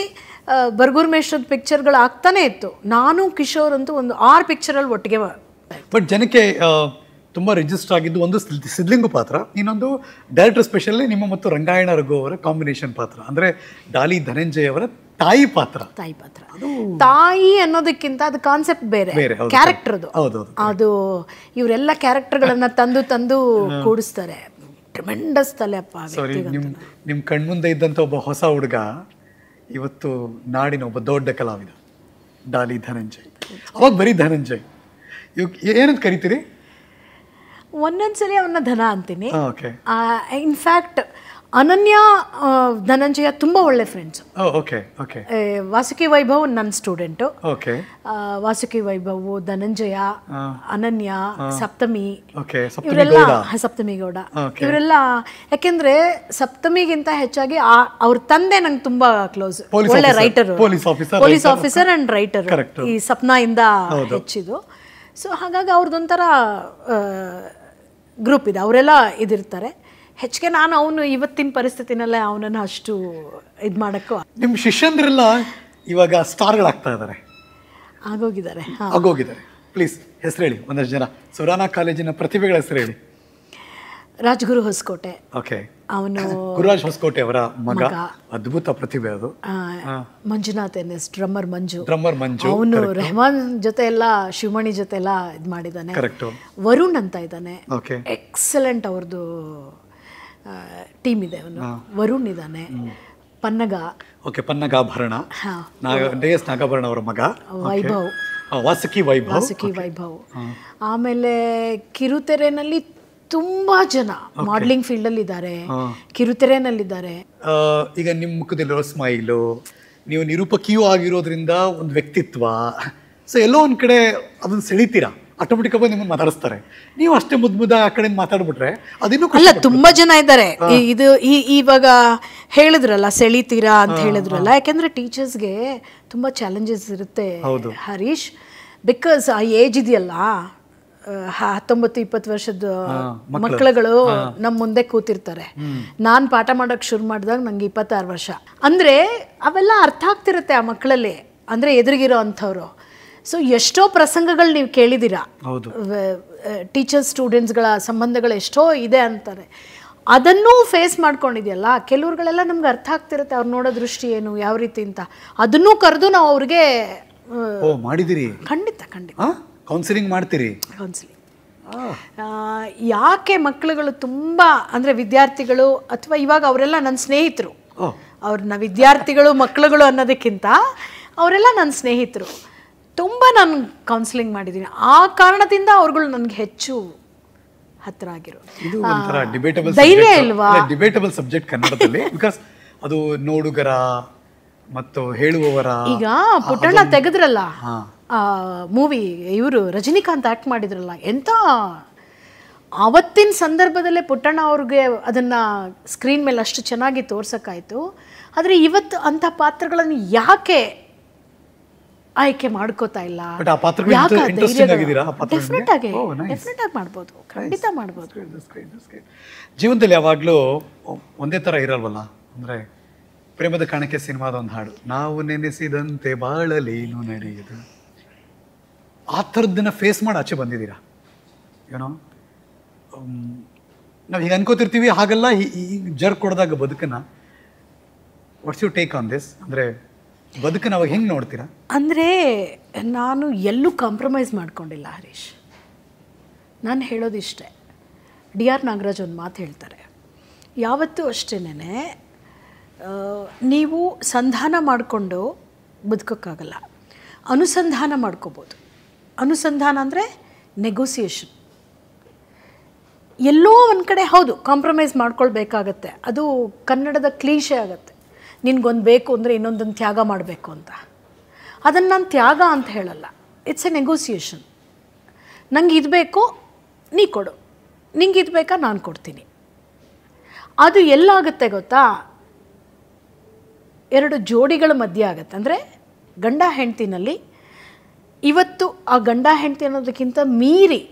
ಬರ್ಗೂರ್ ಮೇಷ್ಟ್ರದ ಪಿಕ್ಚರ್ಗಳು ಆಗ್ತಾನೆ ಇತ್ತು. ನಾನು ಕಿಶೋರ್ ಅಂತೂ ಒಂದು 6 ಪಿಕ್ಚರಲ್ಲಿ ಒಟ್ಟಿಗೆ. ಬಟ್ ಜನಕ್ಕೆ ತುಂಬ ರಿಜಿಸ್ಟರ್ ಆಗಿದ್ದು ಒಂದು ಸಿದ್ಲಿಂಗು ಪಾತ್ರ, ಇನ್ನೊಂದು ಡೈರೆಕ್ಟರ್ ಸ್ಪೆಷಲ್ಲಿ ನಿಮ್ಮ ಮತ್ತು ರಂಗಾಯಣ ರಘು ಅವರ ಕಾಂಬಿನೇಷನ್ ಪಾತ್ರ, ಅಂದರೆ ಡಾಲಿ ಧನಂಜಯ್ ಅವರ ತಾಯಿ ಪಾತ್ರ. ತಾಯಿ ಅನ್ನೋದಕ್ಕಿಂತ ಅದು ಕಾನ್ಸೆಪ್ಟ್ ಬೇರೆ, ಕ್ಯಾರೆಕ್ಟರ್ದು. ಅದು ಇವರೆಲ್ಲ ಕ್ಯಾರೆಕ್ಟರ್ಗಳನ್ನ ತಂದು ಕೂಡಿಸ್ತಾರೆ. ಟ್ರಿಮೆಂಡಸ್ ತಲೆ ಅಪ್ಪ. ನಿಮ್ಮ ಕಣ್ಮುಂದೆ ಇದ್ದಂಥ ಒಬ್ಬ ಹೊಸ ಹುಡುಗ ಇವತ್ತು ನಾಡಿನ ಒಬ್ಬ ದೊಡ್ಡ ಕಲಾವಿದ, ಡಾಲಿ ಧನಂಜಯ್. ಅವಾಗ ಬರೀ ಧನಂಜಯ್, ಇವಾಗ ಏನಂತ ಕರಿತೀರಿ? ಒಂದೊಂದ್ಸಲಿ ಅವನ್ನ ಧನ ಅಂತೀನಿ. ಇನ್ಫ್ಯಾಕ್ಟ್ ಅನನ್ಯ ಧನಂಜಯ ತುಂಬ ಒಳ್ಳೆ ಫ್ರೆಂಡ್ಸು. ವಾಸುಕಿ ವೈಭವ್ ನನ್ನ ಸ್ಟೂಡೆಂಟು. ವಾಸುಕಿ ವೈಭವ್, ಧನಂಜಯ, ಅನನ್ಯ, ಸಪ್ತಮಿ ಇವರೆಲ್ಲ, ಸಪ್ತಮಿ ಗೌಡ ಇವರೆಲ್ಲ. ಯಾಕೆಂದ್ರೆ ಸಪ್ತಮಿಗಿಂತ ಹೆಚ್ಚಾಗಿ ಅವ್ರ ತಂದೆ ನಂಗೆ ತುಂಬಾ ಕ್ಲೋಸ್, ಒಳ್ಳೆ writer, police officer and writer, ಈ ಸಪ್ನಾ ಇಂದ ಹೆಚ್ಚಿದು. ಸೊ ಹಾಗಾಗಿ ಅವ್ರದ್ದೊಂಥರ ಗ್ರೂಪ್ ಇದೆ, ಅವರೆಲ್ಲ ಇದಿರ್ತಾರೆ. ಹೆಚ್ಚಿಗೆ ನಾನು ಅವನು ಇವತ್ತಿನ ಪರಿಸ್ಥಿತಿನಲ್ಲೇ ಅವನನ್ನು ಅಷ್ಟು ಇದು ಮಾಡೋಕ್ಕೂ. ನಿಮ್ಮ ಶಿಷ್ಯಂದ್ರೆಲ್ಲ ಇವಾಗ ಸ್ಟಾರ್ಗಳಾಗ್ತಾ ಇದ್ದಾರೆ, ಆಗೋಗಿದ್ದಾರೆ. ಪ್ಲೀಸ್ ಹೆಸರು ಹೇಳಿ, ಒಂದಷ್ಟು ಜನ ಸುರಾನಾ ಕಾಲೇಜಿನ ಪ್ರತಿಭೆಗಳ ಹೆಸರು ಹೇಳಿ. ರಾಜ್ಗುರು ಹೊಸಕೋಟೆ, ಅವನು ಗುರುರಾಜ್ ಹೊಸಕೋಟೆ ಅವರ ಮಗ, ಅದ್ಭುತ ಪ್ರತಿಭೆ ಅದು. ಮಂಜುನಾಥ್ ಎನ್ಎಸ್, ಡ್ರಮ್ಮರ್ ಮಂಜು. ಅವನು ರೆಹಮಾನ್ ಜೊತೆ ಎಲ್ಲ, ಶಿವಮಣಿ ಜೊತೆ ಎಲ್ಲ ಇದು ಮಾಡಿದ್ದಾನೆ. ವರುಣ್ ಅಂತ ಇದ್ದಾನೆ, ಎಕ್ಸಲೆಂಟ್ ಅವ್ರದ್ದು ಟೀಮ್ ಇದೆ. ಅವನು ವರುಣ್ ಇದ್ದಾನೆ. ಪನ್ನಗಾಭರಣ, ನಾಗಾಭರಣ ಅವರ ಮಗ ವೈಭವ್, ವಾಸುಕಿ ವೈಭವ್. ಆಮೇಲೆ ಕಿರುತೆರೆನಲ್ಲಿ ತುಂಬಾ ಜನ ಮಾಡಲಿಂಗ್ ಫೀಲ್ಡ್ ಅಲ್ಲಿ ಇದ್ದಾರೆ, ಕಿರುತೆರೆನಲ್ಲಿದ್ದಾರೆ. ಈಗ ನಿಮ್ಮ ಮುಖದಲ್ಲಿರೋ ಸ್ಮೈಲು, ನೀವು ನಿರೂಪಕಿಯೂ ಆಗಿರೋದ್ರಿಂದ ಒಂದು ವ್ಯಕ್ತಿತ್ವ, ಸೊ ಎಲ್ಲೋ ಒಂದ್ ಕಡೆ ಅದನ್ನ ಸೆಳಿತೀರಾ, ಆಟೋಮೆಟಿಕ್ ಆಗಿ ನಿಮ್ಮನ್ನು ಮಾತಾಡಿಸ್ತಾರೆ. ನೀವು ಅಷ್ಟೇ ಮುದ್ದು ಆ ಕಡೆ ಮಾತಾಡ್ಬಿಟ್ರೆ ಅದಿನ್ನೂ ಅಲ್ಲ. ತುಂಬಾ ಜನ ಇದ್ದಾರೆ. ಇದು ಇವಾಗ ಹೇಳಿದ್ರಲ್ಲ ಸೆಳಿತೀರಾ ಅಂತ ಹೇಳಿದ್ರಲ್ಲ, ಯಾಕೆಂದ್ರೆ ಟೀಚರ್ಸ್ಗೆ ತುಂಬಾ ಚಾಲೆಂಜಸ್ ಇರುತ್ತೆ ಹರೀಶ್. ಬಿಕಾಸ್ ಆ ಏಜ್ ಇದೆಯಲ್ಲ, 19-20 ವರ್ಷದ ಮಕ್ಕಳುಗಳು ನಮ್ಮ ಮುಂದೆ ಕೂತಿರ್ತಾರೆ. ನಾನು ಪಾಠ ಮಾಡೋಕೆ ಶುರು ಮಾಡಿದಾಗ ನಂಗೆ 26 ವರ್ಷ. ಅಂದರೆ ಅವೆಲ್ಲ ಅರ್ಥ ಆಗ್ತಿರುತ್ತೆ ಆ ಮಕ್ಕಳಲ್ಲಿ, ಅಂದರೆ ಎದುರಿಗಿರೋ ಅಂಥವ್ರು. ಸೊ ಎಷ್ಟೋ ಪ್ರಸಂಗಗಳು ನೀವು ಕೇಳಿದ್ದೀರಾ, ಟೀಚರ್ಸ್ ಸ್ಟೂಡೆಂಟ್ಸ್ಗಳ ಸಂಬಂಧಗಳು ಎಷ್ಟೋ ಇದೆ ಅಂತಾರೆ. ಅದನ್ನೂ ಫೇಸ್ ಮಾಡ್ಕೊಂಡಿದೆಯಲ್ಲ, ಕೆಲವ್ರುಗಳೆಲ್ಲ ನಮ್ಗೆ ಅರ್ಥ ಆಗ್ತಿರುತ್ತೆ, ಅವ್ರು ನೋಡೋ ದೃಷ್ಟಿ ಏನು, ಯಾವ ರೀತಿ ಅಂತ. ಅದನ್ನೂ ಕರೆದು ನಾವು ಅವ್ರಿಗೆ ಮಾಡಿದಿರಿ. ಖಂಡಿತ ಕೌನ್ಸಿಲಿಂಗ್ ಮಾಡ್ತೀರಿ. ಯಾಕೆ ಮಕ್ಕಳುಗಳು ತುಂಬ ಅಂದರೆ ವಿದ್ಯಾರ್ಥಿಗಳು ಅಥವಾ ಇವಾಗ ಅವರೆಲ್ಲ ನನ್ನ ಸ್ನೇಹಿತರು, ಅವ್ರನ್ನ ವಿದ್ಯಾರ್ಥಿಗಳು ಮಕ್ಕಳುಗಳು ಅನ್ನೋದಕ್ಕಿಂತ ಅವರೆಲ್ಲ ನನ್ನ ಸ್ನೇಹಿತರು. ತುಂಬ ನಾನು ಕೌನ್ಸಿಲಿಂಗ್ ಮಾಡಿದ್ದೀನಿ. ಆ ಕಾರಣದಿಂದ ಅವ್ರುಗಳು ನನಗೆ ಹೆಚ್ಚು ಹತ್ರ ಆಗಿರೋ ಇದು ಒಂಥರ ಡಿಬೇಟಬಲ್ ಧೈರ್ಯ ಇಲ್ವಾ? ಡಿಬೇಟಬಲ್ ಸಬ್ಜೆಕ್ಟ್ ಕನ್ನಡದಲ್ಲಿ, ಬಿಕಾಸ್ ಅದು ನೋಡುಗರ ಮತ್ತು ಹೇಳುವವರ. ಈಗ ಪುಟ್ಟಣ್ಣ ತೆಗೆದ್ರಲ್ಲ ಮೂವಿ, ಇವರು ರಜನಿಕಾಂತ್ ಆ್ಯಕ್ಟ್ ಮಾಡಿದ್ರಲ್ಲ, ಎಂಥ ಆವತ್ತಿನ ಸಂದರ್ಭದಲ್ಲೇ ಪುಟ್ಟಣ್ಣ ಅವ್ರಿಗೆ ಅದನ್ನು ಸ್ಕ್ರೀನ್ ಮೇಲೆ ಅಷ್ಟು ಚೆನ್ನಾಗಿ ತೋರ್ಸೋಕ್ಕಾಯಿತು. ಆದರೆ ಇವತ್ತು ಅಂಥ ಪಾತ್ರಗಳನ್ನು ಯಾಕೆ ಆಯ್ಕೆ ಮಾಡ್ಕೋತಾ ಇಲ್ಲ? ಡೆಫಿನೆಟ್ ಆಗಿ ಮಾಡ್ಬೋದು, ಖಂಡಿತ ಮಾಡ್ಬೋದು. ಜೀವನದಲ್ಲಿ ಯಾವಾಗಲೂ ಒಂದೇ ಥರ ಇರಲ್ವಲ್ಲ. ಅಂದರೆ ಪ್ರೇಮದ ಕಾಣಿಕೆ ಸಿನಿಮಾದ ಒಂದು ಹಾಡು, ನಾವು ನೆನೆಸಿದಂತೆ ಬಾಳಲೇನು ನಡೆಯುದು, ಆ ಥರದ್ದನ್ನ ಫೇಸ್ ಮಾಡಿ ಆಚೆ ಬಂದಿದ್ದೀರಾ. ಏನೋ ನಾವು ಹೀಗೆ ಅನ್ಕೋತಿರ್ತೀವಿ, ಹಾಗೆಲ್ಲ ಈಗ ಜರ್ ಕೊಡ್ದಾಗ ಬದುಕನ್ನ, what's you take on this? ಅಂದರೆ ಬದುಕನ್ನ ಅವಾಗ ಹೆಂಗೆ ನೋಡ್ತೀರಾ? ಅಂದರೆ ನಾನು ಎಲ್ಲೂ ಕಾಂಪ್ರಮೈಸ್ ಮಾಡ್ಕೊಂಡಿಲ್ಲ ಹರೀಶ್. ನಾನು ಹೇಳೋದಿಷ್ಟೇ, ಡಿ ಆರ್ ನಾಗರಾಜ್ ಒಂದು ಮಾತು ಹೇಳ್ತಾರೆ, ಯಾವತ್ತೂ ಅಷ್ಟೇನೆ ನೀವು ಸಂಧಾನ ಮಾಡಿಕೊಂಡು ಬದುಕೋಕ್ಕಾಗಲ್ಲ, ಅನುಸಂಧಾನ ಮಾಡ್ಕೋಬೋದು. ಅನುಸಂಧಾನ ಅಂದರೆ ನೆಗೋಸಿಯೇಷನ್. ಎಲ್ಲೋ ಒಂದು ಕಡೆ ಹೌದು ಕಾಂಪ್ರಮೈಸ್ ಮಾಡ್ಕೊಳ್ಬೇಕಾಗತ್ತೆ, ಅದು ಕನ್ನಡದ ಕ್ಲೀಶೆ ಆಗುತ್ತೆ. ನಿನ್ಗೊಂದು ಬೇಕು ಅಂದರೆ ಇನ್ನೊಂದನ್ನು ತ್ಯಾಗ ಮಾಡಬೇಕು ಅಂತ. ಅದನ್ನು ನಾನು ತ್ಯಾಗ ಅಂತ ಹೇಳಲ್ಲ, ಇಟ್ಸ್ ಎ ನೆಗೋಸಿಯೇಷನ್. ನಂಗೆ ಇದು ಬೇಕು, ನೀ ಕೊಡು, ನಿಂಗೆ ಇದು ಬೇಕಾ, ನಾನು ಕೊಡ್ತೀನಿ. ಅದು ಎಲ್ಲಾಗುತ್ತೆ ಗೊತ್ತಾ? ಎರಡು ಜೋಡಿಗಳ ಮಧ್ಯೆ ಆಗುತ್ತೆ. ಅಂದರೆ ಗಂಡ ಹೆಂಡ್ತಿನಲ್ಲಿ ಇವತ್ತು ಆ ಗಂಡ ಹೆಂಡ್ತಿ ಅನ್ನೋದಕ್ಕಿಂತ ಮೀರಿ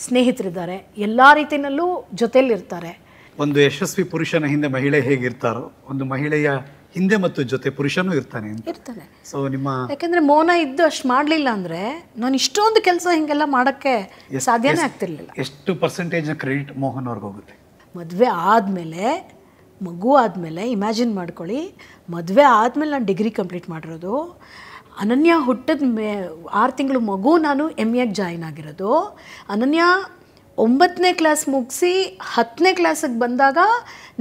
ಸ್ನೇಹಿತರಿದ್ದಾರೆ, ಎಲ್ಲ ರೀತಿಯಲ್ಲೂ ಜೊತೆಯಲ್ಲಿರ್ತಾರೆ. ಒಂದು ಯಶಸ್ವಿ ಪುರುಷನ ಹಿಂದೆ ಮಹಿಳೆ ಹೇಗಿರ್ತಾರೋ, ಒಂದು ಮಹಿಳೆಯ ಹಿಂದೆ ಮತ್ತು ಜೊತೆ ಪುರುಷನೂ ಇರ್ತಾನೆ. ಸೊ ನಿಮ್ಮ ಯಾಕೆಂದರೆ ಮೌನ ಇದ್ದು ಅಷ್ಟು ಮಾಡಲಿಲ್ಲ ಅಂದರೆ ನಾನು ಇಷ್ಟೊಂದು ಕೆಲಸ ಹಿಂಗೆಲ್ಲ ಮಾಡೋಕ್ಕೆ ಸಾಧ್ಯನೇ ಆಗ್ತಿರ್ಲಿಲ್ಲ. ಎಷ್ಟು ಪರ್ಸೆಂಟೇಜ್ನ ಕ್ರೆಡಿಟ್ ಮೋಹನ್ ಅವ್ರಿಗೆ ಹೋಗುತ್ತೆ? ಮದುವೆ ಆದಮೇಲೆ, ಮಗು ಆದಮೇಲೆ, ಇಮ್ಯಾಜಿನ್ ಮಾಡ್ಕೊಳ್ಳಿ, ಮದುವೆ ಆದಮೇಲೆ ನಾನು ಡಿಗ್ರಿ ಕಂಪ್ಲೀಟ್ ಮಾಡಿರೋದು, ಅನನ್ಯ ಹುಟ್ಟಿದ 6 ತಿಂಗಳು ಮಗು ನಾನು MA ಜಾಯಿನ್ ಆಗಿರೋದು, ಅನನ್ಯ 9ನೇ ಕ್ಲಾಸ್ ಮುಗಿಸಿ 10ನೇ ಕ್ಲಾಸಿಗೆ ಬಂದಾಗ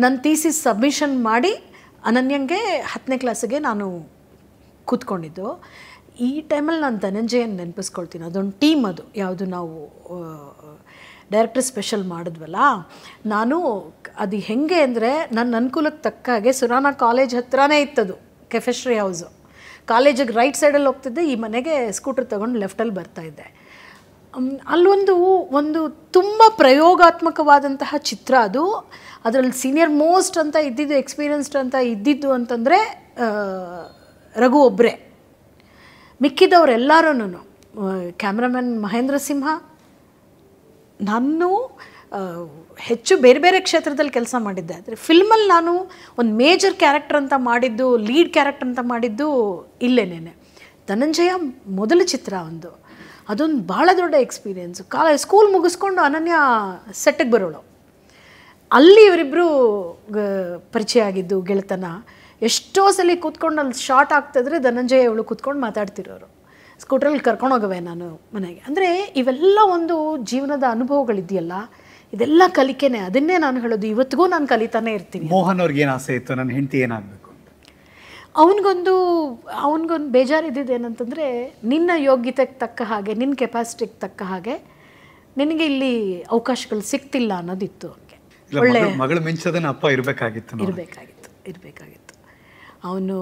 ನನ್ನ ಥೀಸಿಸ್ ಸಬ್ಮಿಷನ್ ಮಾಡಿ ಅನನ್ಯಂಗೆ 10ನೇ ಕ್ಲಾಸಿಗೆ ನಾನು ಕೂತ್ಕೊಂಡಿದ್ದು. ಈ ಟೈಮಲ್ಲಿ ನಾನು ಧನಂಜಯನ್ ನೆನಪಿಸ್ಕೊಳ್ತೀನಿ. ಅದೊಂದು ಟೀಮ್, ಅದು ಯಾವುದು ನಾವು ಡೈರೆಕ್ಟರ್ ಸ್ಪೆಷಲ್ ಮಾಡಿದ್ವಲ್ಲ, ನಾನು ಅದು ಹೆಂಗೆ ಅಂದರೆ ನನ್ನ ಅನುಕೂಲಕ್ಕೆ ತಕ್ಕ ಹಾಗೆ ಸುರಾನ ಕಾಲೇಜ್ ಹತ್ರನೇ ಇತ್ತದು ಕೆಫೆಶ್ರೀ ಹೌಸು. ಕಾಲೇಜಿಗೆ ರೈಟ್ ಸೈಡಲ್ಲಿ ಹೋಗ್ತಿದ್ದೆ, ಈ ಮನೆಗೆ ಸ್ಕೂಟರ್ ತೊಗೊಂಡು ಲೆಫ್ಟಲ್ಲಿ ಬರ್ತಾಯಿದ್ದೆ. ಅಲ್ಲೊಂದು ತುಂಬ ಪ್ರಯೋಗಾತ್ಮಕವಾದಂತಹ ಚಿತ್ರ ಅದು. ಅದರಲ್ಲಿ ಸೀನಿಯರ್ ಮೋಸ್ಟ್ ಅಂತ ಇದ್ದಿದ್ದು, ಎಕ್ಸ್ಪೀರಿಯನ್ಸ್ಡ್ ಅಂತ ಇದ್ದಿದ್ದು ಅಂತಂದರೆ ರಘು ಒಬ್ಬರೇ. ಮಿಕ್ಕಿದವರೆಲ್ಲರೂ ಕ್ಯಾಮ್ರಾಮನ್ ಮಹೇಂದ್ರ ಸಿಂಹ. ನಾನು ಹೆಚ್ಚು ಬೇರೆ ಬೇರೆ ಕ್ಷೇತ್ರದಲ್ಲಿ ಕೆಲಸ ಮಾಡಿದ್ದೆ, ಆದರೆ ಫಿಲ್ಮಲ್ಲಿ ನಾನು ಒಂದು ಮೇಜರ್ ಕ್ಯಾರೆಕ್ಟರ್ ಅಂತ ಮಾಡಿದ್ದು, ಲೀಡ್ ಕ್ಯಾರೆಕ್ಟರ್ ಅಂತ ಮಾಡಿದ್ದು ಇಲ್ಲೇನೇನೆ. ಧನಂಜಯ ಮೊದಲ ಚಿತ್ರ ಅದೊಂದು ಭಾಳ ದೊಡ್ಡ ಎಕ್ಸ್ಪೀರಿಯೆನ್ಸು. ಸ್ಕೂಲ್ ಮುಗಿಸ್ಕೊಂಡು ಅನನ್ಯ ಸೆಟ್ಟಿಗೆ ಬರೋಳು, ಅಲ್ಲಿ ಇವರಿಬ್ಬರು ಪರಿಚಯ ಆಗಿದ್ದು, ಗೆಳೆತನ. ಎಷ್ಟೋ ಸಲ ಕೂತ್ಕೊಂಡು ಅಲ್ಲಿ ಶಾರ್ಟ್ ಆಗ್ತಿದ್ರೆ ಧನಂಜಯ ಅವಳು ಕೂತ್ಕೊಂಡು ಮಾತಾಡ್ತಿರೋರು, ಸ್ಕೂಟ್ರಲ್ಲಿ ಕರ್ಕೊಂಡೋಗವೆ ನಾನು ಮನೆಗೆ. ಅಂದರೆ ಇವೆಲ್ಲ ಒಂದು ಜೀವನದ ಅನುಭವಗಳಿದೆಯಲ್ಲ, ಇದೆಲ್ಲ ಕಲಿಕೆನೆ. ಅದನ್ನೇ ನಾನು ಹೇಳೋದು, ಇವತ್ತಿಗೂ ನಾನು ಕಲಿತಾನೆ ಇರ್ತೀನಿ. ಮೋಹನ್ ಅವ್ರಿಗೆ ಏನು ಆಸೆ ಇತ್ತು, ನನ್ನ ಹೆಂಡತಿ ಏನಾಗಬೇಕು ಅಂತ? ಅವನಿಗೊಂದು ಬೇಜಾರು ಇದ್ದಿದ್ದು ಏನಂತಂದರೆ, ನಿನ್ನ ಯೋಗ್ಯತೆಗೆ ತಕ್ಕ ಹಾಗೆ, ನಿನ್ನ ಕೆಪಾಸಿಟಿಗೆ ತಕ್ಕ ಹಾಗೆ ನಿನಗೆ ಇಲ್ಲಿ ಅವಕಾಶಗಳು ಸಿಗ್ತಿಲ್ಲ ಅನ್ನೋದಿತ್ತು. ಅವನಿಗೆ ಒಳ್ಳೆ ಮಗಳು ಮಿಂಚೋದನ್ನ ಅಪ್ಪ ಇರಬೇಕಾಗಿತ್ತು. ಅವನು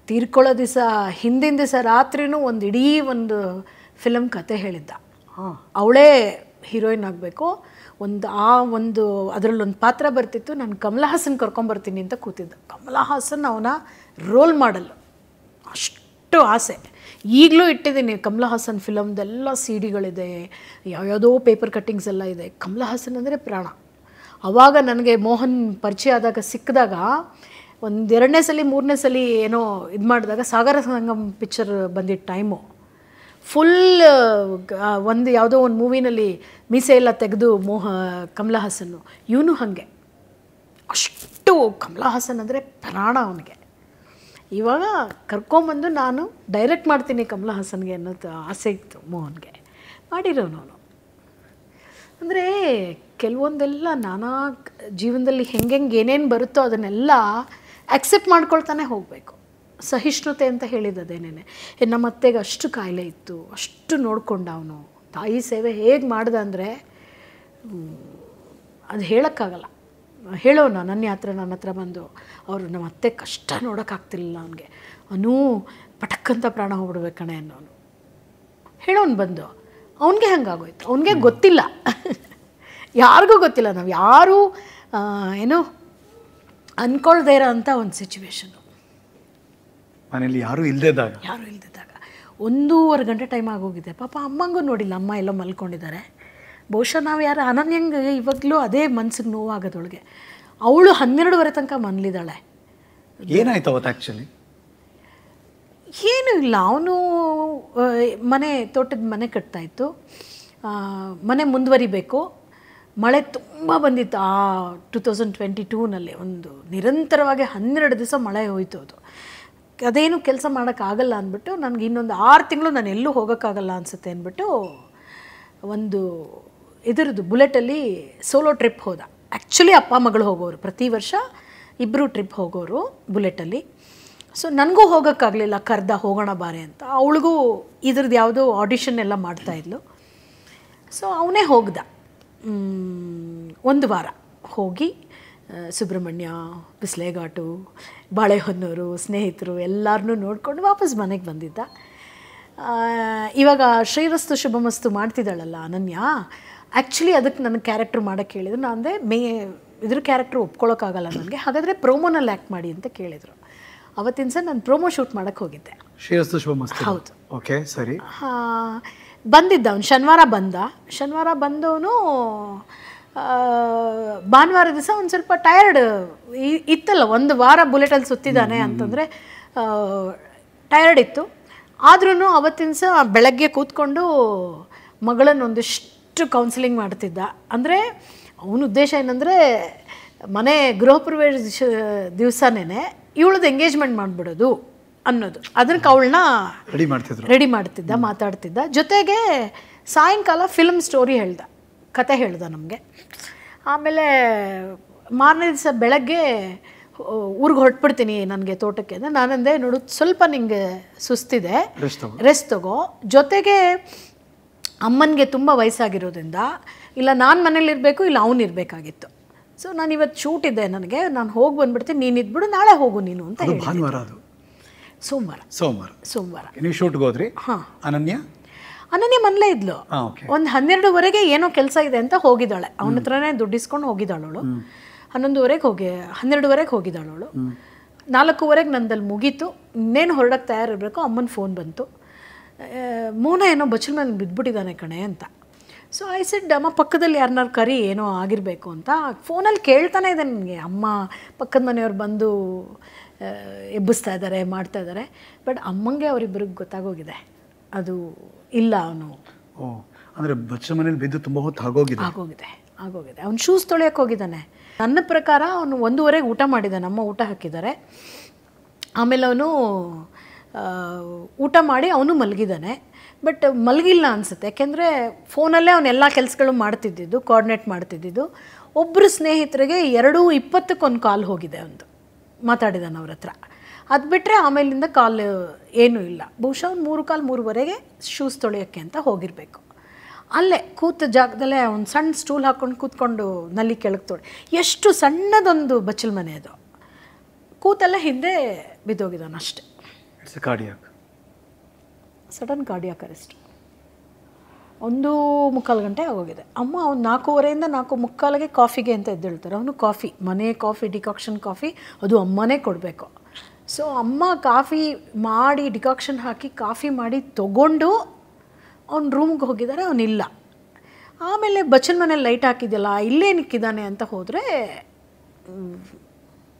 ತೀರ್ಕೊಳ್ಳೋ ದಿವಸ ಹಿಂದಿನ ದಿವಸ ರಾತ್ರಿನೂ ಒಂದು ಇಡೀ ಒಂದು ಫಿಲಮ್ ಕತೆ ಹೇಳಿದ್ದ. ಅವಳೇ ಹೀರೋಯಿನ್ ಆಗಬೇಕು, ಅದರಲ್ಲೊಂದು ಪಾತ್ರ ಬರ್ತಿತ್ತು, ನಾನು ಕಮಲ ಹಾಸನ್ ಕರ್ಕೊಂಬರ್ತೀನಿ ಅಂತ ಕೂತಿದ್ದ. ಕಮಲ ಹಾಸನ್ ಅವನ ರೋಲ್ ಮಾಡಲು ಅಷ್ಟು ಆಸೆ. ಈಗಲೂ ಇಟ್ಟಿದ್ದೀನಿ ಕಮಲ ಹಾಸನ್ ಫಿಲಮ್ದೆಲ್ಲ CD-ಗಳಿದೆ, ಯಾವ್ಯಾವುದೋ ಪೇಪರ್ ಕಟ್ಟಿಂಗ್ಸ್ ಎಲ್ಲ ಇದೆ. ಕಮಲ ಹಾಸನ್ ಅಂದರೆ ಪ್ರಾಣ. ಆವಾಗ ನನಗೆ ಮೋಹನ್ ಪರಿಚಯ ಆದಾಗ, ಸಿಕ್ಕಿದಾಗ, ಒಂದು 2ನೇ ಸಲ 3ನೇ ಸಲ ಏನೋ ಇದು ಮಾಡಿದಾಗ, ಸಾಗರ ಸಂಗಮ್ ಪಿಕ್ಚರ್ ಬಂದಿದ್ದ ಟೈಮು, ಫುಲ್ ಒಂದು ಯಾವುದೋ ಒಂದು ಮೂವಿನಲ್ಲಿ ಮೀಸೆ ಎಲ್ಲ ತೆಗೆದು ಕಮಲ ಹಾಸನ್ನು, ಇವನು ಹಾಗೆ ಅಷ್ಟು ಕಮಲ ಹಾಸನ್ ಅಂದರೆ ಪ್ರಾಣ ಅವನಿಗೆ. ಇವಾಗ ಕರ್ಕೊಂಬಂದು ನಾನು ಡೈರೆಕ್ಟ್ ಮಾಡ್ತೀನಿ ಕಮಲ ಹಾಸನ್ಗೆ ಅನ್ನೋದು ಆಸೆ ಇತ್ತು ಮೋಹನ್ಗೆ. ಮಾಡಿರೋನು ಅವನು. ಅಂದರೆ ಕೆಲವೊಂದೆಲ್ಲ ನಾನಾ ಜೀವನದಲ್ಲಿ ಹೆಂಗೆ ಏನೇನು ಬರುತ್ತೋ ಅದನ್ನೆಲ್ಲ ಆಕ್ಸೆಪ್ಟ್ ಮಾಡ್ಕೊಳ್ತಾನೆ ಹೋಗಬೇಕು. ಸಹಿಷ್ಣುತೆ ಅಂತ ಹೇಳಿದ್ದದೇನೇನೆ. ನಮ್ಮ ಅತ್ತೆಗೆ ಅಷ್ಟು ಕಾಯಿಲೆ ಇತ್ತು, ಅಷ್ಟು ನೋಡ್ಕೊಂಡ ಅವನು, ತಾಯಿ ಸೇವೆ ಹೇಗೆ ಮಾಡ್ದೆ ಅಂದರೆ ಅದು ಹೇಳೋಕ್ಕಾಗಲ್ಲ. ಹೇಳೋಣ ನನ್ನ ಹತ್ರ ಬಂದು ಅವರು ನಮ್ಮ ಅತ್ತೆ ಕಷ್ಟ ನೋಡೋಕ್ಕಾಗ್ತಿರ್ಲಿಲ್ಲ ಅವನಿಗೆ, ಅವನು ಪಟಕ್ಕಂತ ಪ್ರಾಣ ಹೋಗ್ಬಿಡ್ಬೇಕು ಕಣೆ ಅನ್ನೋನು ಹೇಳೋನು ಬಂದು. ಅವನಿಗೆ ಹಂಗಾಗೋಯ್ತು, ಅವನಿಗೆ ಗೊತ್ತಿಲ್ಲ, ಯಾರಿಗೂ ಗೊತ್ತಿಲ್ಲ, ನಾವು ಯಾರೂ ಏನು ಅಂದ್ಕೊಳ್ದೇ ಇರೋ ಅಂಥ ಒಂದು ಸಿಚುವೇಶನ್ನು. ಮನೇಲಿ ಯಾರೂ ಇಲ್ಲದಾಗ 1.5 ಗಂಟೆ ಟೈಮ್ ಆಗೋಗಿದೆ. ಪಾಪ ಅಮ್ಮಂಗೂ ನೋಡಿಲ್ಲ, ಅಮ್ಮ ಎಲ್ಲೋ ಮಲ್ಕೊಂಡಿದ್ದಾರೆ. ಬಹುಶಃ ನಾವು ಯಾರು ಅನನ್ಯಂಗೆ ಇವಾಗಲೂ ಅದೇ ಮನ್ಸಿಗೆ ನೋವಾಗೋದೊಳಗೆ. ಅವಳು 12:30 ತನಕ ಮನ್ಲಿದ್ದಾಳೆ. ಏನಾಯ್ತು ಅವತ್ತು ಆ್ಯಕ್ಚುಲಿ? ಏನೂ ಇಲ್ಲ, ಅವನು ತೋಟದ ಮನೆ ಕಟ್ತಾಯಿತ್ತು, ಮನೆ ಮುಂದುವರಿಬೇಕು. ಮಳೆ ತುಂಬ ಬಂದಿತ್ತು ಆ 2022ನಲ್ಲಿ. ಒಂದು ನಿರಂತರವಾಗಿ 12 ದಿವಸ ಮಳೆ ಹೋಯ್ತು. ಅದು ಅದೇನು ಕೆಲಸ ಮಾಡೋಕ್ಕಾಗಲ್ಲ ಅಂದ್ಬಿಟ್ಟು ನನಗೆ ಇನ್ನೊಂದು 6 ತಿಂಗಳು ನಾನು ಎಲ್ಲೂ ಹೋಗೋಕ್ಕಾಗಲ್ಲ ಅನಿಸುತ್ತೆ ಅಂದ್ಬಿಟ್ಟು ಒಂದು ಇದರದ್ದು ಬುಲೆಟಲ್ಲಿ ಸೋಲೋ ಟ್ರಿಪ್ ಹೋದ. ಆ್ಯಕ್ಚುಲಿ ಅಪ್ಪ ಮಗಳು ಹೋಗೋರು, ಪ್ರತಿ ವರ್ಷ ಇಬ್ಬರು ಟ್ರಿಪ್ ಹೋಗೋರು ಬುಲೆಟಲ್ಲಿ. ಸೊ ನನಗೂ ಹೋಗೋಕ್ಕಾಗಲಿಲ್ಲ, ಕರ್ದ ಹೋಗೋಣ ಬಾರೆ ಅಂತ. ಅವಳಿಗೂ ಇದ್ರದ್ದು ಯಾವುದೋ ಆಡಿಷನ್ ಎಲ್ಲ ಮಾಡ್ತಾಯಿದ್ಲು. ಸೊ ಅವನೇ ಹೋಗ್ದ. 1 ವಾರ ಹೋಗಿ ಸುಬ್ರಹ್ಮಣ್ಯ, ಬಿಸ್ಲೇಘಾಟು, ಬಾಳೆಹೊನ್ನೂರು, ಸ್ನೇಹಿತರು ಎಲ್ಲರನ್ನೂ ನೋಡಿಕೊಂಡು ವಾಪಸ್ ಮನೆಗೆ ಬಂದಿದ್ದ. ಇವಾಗ ಶ್ರೀರಸ್ತು ಶುಭಮಸ್ತು ಮಾಡ್ತಿದ್ದಾಳಲ್ಲ ಅನನ್ಯ, ಆ್ಯಕ್ಚುಲಿ ಅದಕ್ಕೆ ನನಗೆ ಕ್ಯಾರೆಕ್ಟ್ರ್ ಮಾಡೋಕ್ಕೆ ಹೇಳಿದ್ರು. ನಾನು ಅಂದೆ ಇದ್ರ ಕ್ಯಾರೆಕ್ಟ್ರ್ ಒಪ್ಕೊಳ್ಳೋಕ್ಕಾಗಲ್ಲ ನನಗೆ, ಹಾಗಾದರೆ ಪ್ರೋಮೋನಲ್ಲಿ ಆ್ಯಕ್ಟ್ ಮಾಡಿ ಅಂತ ಕೇಳಿದರು. ಅವತ್ತಿನ ಸಹ ನಾನು ಪ್ರೋಮೋ ಶೂಟ್ ಮಾಡೋಕ್ಕೆ ಹೋಗಿದ್ದೆ. ಶ್ರೀರಸ್ತು ಶುಭಮಸ್ತು. ಹೌದು. ಓಕೆ, ಸರಿ. ಬಂದಿದ್ದ ಅವನು, ಶನಿವಾರ ಬಂದವನು ಭಾನುವಾರ ದಿವಸ ಒಂದು ಸ್ವಲ್ಪ ಟಯರ್ಡ್ ಇತ್ತಲ್ಲ, 1 ವಾರ ಬುಲೆಟಲ್ಲಿ ಸುತ್ತಿದ್ದಾನೆ ಅಂತಂದರೆ ಟಯರ್ಡ್ ಇತ್ತು. ಆದ್ರೂ ಅವತ್ತಿನ ಸಹ ಬೆಳಗ್ಗೆ ಕೂತ್ಕೊಂಡು ಮಗಳನ್ನೊಂದಿಷ್ಟು ಕೌನ್ಸಿಲಿಂಗ್ ಮಾಡ್ತಿದ್ದ. ಅಂದರೆ ಅವನ ಉದ್ದೇಶ ಏನಂದರೆ ಮನೆ ಗೃಹ ಪ್ರವೇಶ ದಿವಸನೇ ಇವಳದ್ದು ಎಂಗೇಜ್ಮೆಂಟ್ ಮಾಡಿಬಿಡೋದು ಅನ್ನೋದು. ಅದಕ್ಕೆ ಅವಳನ್ನ ರೆಡಿ ಮಾಡ್ತಿದ್ದ, ಮಾತಾಡ್ತಿದ್ದ. ಜೊತೆಗೆ ಸಾಯಂಕಾಲ ಫಿಲ್ಮ್ ಸ್ಟೋರಿ ಕತೆ ಹೇಳ್ದ ನಮಗೆ. ಆಮೇಲೆ ಮಾರನೇ ದಿವಸ ಬೆಳಗ್ಗೆ ಊರಿಗೆ ಹೊರಟ್ಬಿಡ್ತೀನಿ ನನಗೆ ತೋಟಕ್ಕೆ ಅಂದರೆ ನಾನಂದೆ, ನೋಡು ಸ್ವಲ್ಪ ನಿಂಗೆ ಸುಸ್ತಿದೆ, ರೆಸ್ಟ್ ತಗೋ. ಜೊತೆಗೆ ಅಮ್ಮನಿಗೆ ತುಂಬ ವಯಸ್ಸಾಗಿರೋದ್ರಿಂದ ಇಲ್ಲ ನಾನು ಮನೇಲಿರಬೇಕು, ಇಲ್ಲ ಅವನಿರಬೇಕಾಗಿತ್ತು. ಸೊ ನಾನು ಇವತ್ತು ಶೂಟ್ ಇದೆ, ನನಗೆ ನಾನು ಹೋಗಿ ಬಂದುಬಿಡ್ತೀನಿ, ನೀನು ಇದ್ಬಿಡು, ನಾಳೆ ಹೋಗು ನೀನು ಅಂತ ಹೇಳಿ. ಸೋಮವಾರ ನೀವು ಶೂಟ್ಗೆ ಹೋದ್ರಿ? ಹಾಂ. ಅನನ್ಯ ಮನೇಲೇ ಇದ್ಲು. ಒಂದು 12:30 ಏನೋ ಕೆಲಸ ಇದೆ ಅಂತ ಹೋಗಿದ್ದಾಳೆ. ಅವನ ಹತ್ರನೇ ದುಡ್ಡಿಸ್ಕೊಂಡು ಹೋಗಿದ್ದಾಳವಳು. 12:30 ಹೋಗಿದ್ದಾಳವಳು. 4:15 ನಂದಲ್ಲಿ ಮುಗೀತು. ಇನ್ನೇನು ಹೊರಡಕ್ಕೆ ತಯಾರಿರಬೇಕು, ಅಮ್ಮನ ಫೋನ್ ಬಂತು, ಮೋನ ಏನೋ ಬಚ್ಚಲ ಮೇಲೆ ಬಿದ್ದುಬಿಟ್ಟಿದ್ದಾನೆ ಕಣೆ ಅಂತ. ಸೊ ಐ ಸೆಡ್, ಅಮ್ಮ ಪಕ್ಕದಲ್ಲಿ ಯಾರನ್ನಾರು ಕರಿ, ಏನೋ ಆಗಿರಬೇಕು ಅಂತ. ಫೋನಲ್ಲಿ ಕೇಳ್ತಾನೆ ಇದೆ ನನಗೆ, ಅಮ್ಮ ಪಕ್ಕದ ಮನೆಯವ್ರು ಬಂದು ಎಬ್ಬಿಸ್ತಾ ಇದ್ದಾರೆ, ಮಾಡ್ತಾ ಇದ್ದಾರೆ. ಬಟ್ ಅಮ್ಮಂಗೆ ಅವರಿಬ್ಬರಿಗೆ ಗೊತ್ತಾಗೋಗಿದೆ ಅದು ಇಲ್ಲ, ಅವನು ಅಂದರೆ ಬಚ್ಚಲ ಮನೇಲಿ ಬಿದ್ದು ತುಂಬ ಹೊತ್ತು ಆಗೋಗಿದೆ. ಅವ್ನು ಶೂಸ್ ತೊಳೆಯೋಕ್ಕೆ ಹೋಗಿದ್ದಾನೆ. ನನ್ನ ಪ್ರಕಾರ ಅವನು 1:15 ಊಟ ಮಾಡಿದ್ದಾನೆ, ಅಮ್ಮ ಊಟ ಹಾಕಿದ್ದಾರೆ. ಆಮೇಲೆ ಅವನು ಊಟ ಮಾಡಿ ಅವನು ಮಲಗಿದ್ದಾನೆ. ಬಟ್ ಮಲಗಿಲ್ಲ ಅನಿಸುತ್ತೆ, ಯಾಕೆಂದರೆ ಫೋನಲ್ಲೇ ಅವನ್ನೆಲ್ಲ ಕೆಲಸಗಳು ಮಾಡ್ತಿದ್ದಿದ್ದು, ಕೋಆರ್ಡಿನೇಟ್ ಮಾಡ್ತಿದ್ದಿದ್ದು. ಒಬ್ಬರು ಸ್ನೇಹಿತರಿಗೆ 2:20 ಕಾಲ್ ಹೋಗಿದೆ, ಒಂದು ಮಾತಾಡಿದ್ದಾನೆ ಅವ್ರ ಹತ್ರ. ಅದು ಬಿಟ್ಟರೆ ಆಮೇಲಿಂದ ಕಾಲ್ ಏನೂ ಇಲ್ಲ. ಬಹುಶಃ ಅವ್ನು 3:15 ಶೂಸ್ ತೊಳೆಯೋಕ್ಕೆ ಅಂತ ಹೋಗಿರಬೇಕು. ಅಲ್ಲೇ ಕೂತ ಜಾಗದಲ್ಲೇ ಒಂದು ಸಣ್ಣ ಸ್ಟೂಲ್ ಹಾಕ್ಕೊಂಡು ಕೂತ್ಕೊಂಡು ನಲ್ಲಿ ಕೆಳಗೆ ತೊಳೆ. ಎಷ್ಟು ಸಣ್ಣದೊಂದು ಬಚ್ಚಲ ಮನೆ ಅದು, ಕೂತೆಲ್ಲ ಹಿಂದೆ ಬಿದ್ದೋಗಿದ್ದಾನೆ ಅಷ್ಟೆ. Sudden cardiac arrest. 1:45 ಗಂಟೆ ಆಗೋಗಿದೆ. ಅಮ್ಮ ಅವ್ನು 4:15 4:45 ಕಾಫಿಗೆ ಅಂತ ಎದ್ದೇಳ್ತಾರೆ. ಅವನು ಕಾಫಿ, ಮನೆ ಕಾಫಿ, ಡಿಕಾಕ್ಷನ್ ಕಾಫಿ, ಅದು ಅಮ್ಮನೇ ಕೊಡಬೇಕು. ಸೊ ಅಮ್ಮ ಕಾಫಿ ಮಾಡಿ, ಡಿಕಾಕ್ಷನ್ ಹಾಕಿ ಕಾಫಿ ಮಾಡಿ ತೊಗೊಂಡು ಅವ್ನು ರೂಮ್ಗೆ ಹೋಗಿದ್ದಾರೆ, ಅವನಿಲ್ಲ. ಆಮೇಲೆ ಬಚ್ಚಲ ಮನೇಲಿ ಲೈಟ್ ಹಾಕಿದ್ಯಲ್ಲ, ಇಲ್ಲೇ ನಿಕ್ಕಿದ್ದಾನೆ ಅಂತ ಹೋದರೆ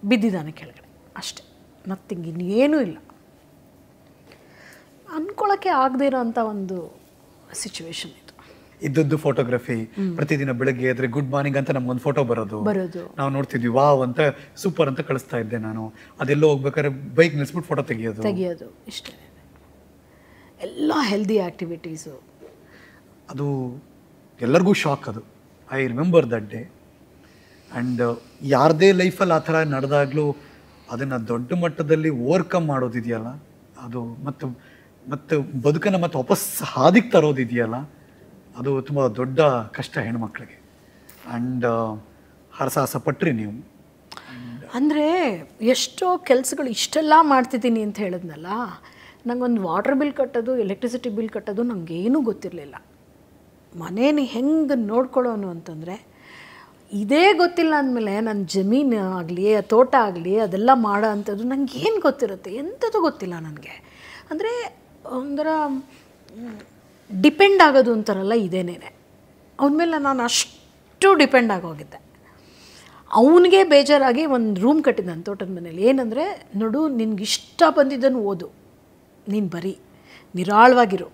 ಬಿದ್ದಿದ್ದಾನೆ ಕೆಳಗಡೆ ಅಷ್ಟೆ, ನಥಿಂಗ್, ಇನ್ನೇನೂ ಇಲ್ಲ. ಅಂದ್ಕೊಳ್ಳೋಕ್ಕೆ ಆಗದೇ ಇರೋಂಥ ಒಂದು ಸಿಚುವೇಶನ್ ಇದು. ಇದ್ದದ್ದು ಫೋಟೋಗ್ರಫಿ, ಪ್ರತಿದಿನ ಬೆಳಗ್ಗೆ ಆದರೆ ಗುಡ್ ಮಾರ್ನಿಂಗ್ ಅಂತ ನಮ್ಗೊಂದು ಫೋಟೋ ಬರೋದು, ನಾವು ನೋಡ್ತಿದ್ವಿ, ವಾವ್ ಅಂತ ಸೂಪರ್ ಅಂತ ಕಳಿಸ್ತಾ ಇದ್ದೆ ನಾನು. ಅದೆಲ್ಲೋ ಹೋಗ್ಬೇಕಾದ್ರೆ ಬೈಕ್ ನಿಲ್ಸ್ಬಿಟ್ಟು ಫೋಟೋ ತೆಗಿಯೋದು ಇಷ್ಟೇ. ಎಲ್ಲ ಹೆಲ್ದಿ ಆ್ಯಕ್ಟಿವಿಟೀಸು. ಅದು ಎಲ್ಲರಿಗೂ ಶಾಕ್. ಅದು I remember that day. And ಯಾರದೇ ಲೈಫಲ್ಲಿ ಆ ಥರ ನಡೆದಾಗಲೂ ಅದನ್ನು ದೊಡ್ಡ ಮಟ್ಟದಲ್ಲಿ ಓವರ್ಕಮ್ ಮಾಡೋದಿದೆಯಲ್ಲ, ಅದು ಮತ್ತು ಬದುಕನ್ನು ಮತ್ತೆ ವಾಪಸ್ ಹಾದಿಗೆ ತರೋದಿದೆಯಲ್ಲ, ಅದು ತುಂಬ ದೊಡ್ಡ ಕಷ್ಟ ಹೆಣ್ಮಕ್ಳಿಗೆ. ಆ್ಯಂಡ್ ಹರಸಾಹಸ ಪಟ್ರಿ ನೀವು. ಅಂದರೆ ಎಷ್ಟೋ ಕೆಲಸಗಳು ಇಷ್ಟೆಲ್ಲ ಮಾಡ್ತಿದ್ದೀನಿ ಅಂತ ಹೇಳಿದ್ನಲ್ಲ, ನಂಗೊಂದು ವಾಟರ್ ಬಿಲ್ ಕಟ್ಟೋದು, ಎಲೆಕ್ಟ್ರಿಸಿಟಿ ಬಿಲ್ ಕಟ್ಟೋದು ನನಗೇನೂ ಗೊತ್ತಿರಲಿಲ್ಲ. ಮನೇನ ಹೆಂಗೆ ನೋಡ್ಕೊಳ್ಳೋನು ಅಂತಂದರೆ ಇದೇ ಗೊತ್ತಿಲ್ಲ ಅಂದಮೇಲೆ ನನ್ನ ಜಮೀನು ಆಗಲಿ ತೋಟ ಆಗಲಿ ಅದೆಲ್ಲ ಮಾಡೋ ಅಂಥದ್ದು ನನಗೇನು ಗೊತ್ತಿರುತ್ತೆ, ಎಂಥದ್ದು ಗೊತ್ತಿಲ್ಲ ನನಗೆ. ಅಂದರೆ ಒಂಥರ ಡಿಪೆಂಡ್ ಆಗೋದು ಅಂತಾರಲ್ಲ, ಇದೇನೇ ಅವನ ಮೇಲೆ ನಾನು ಅಷ್ಟು ಡಿಪೆಂಡ್ ಆಗೋಗಿದ್ದೆ. ಅವನಿಗೆ ಬೇಜಾರಾಗಿ ಒಂದು ರೂಮ್ ಕಟ್ಟಿದ್ದಾನೆ ತೋಟದ ಮನೇಲಿ. ಏನಂದರೆ, ನೋಡು ನಿನ್ಗೆ ಇಷ್ಟ ಬಂದಿದ್ದನ್ನು ಓದು, ನೀನು ಬರೀ ನಿರಾಳವಾಗಿರು,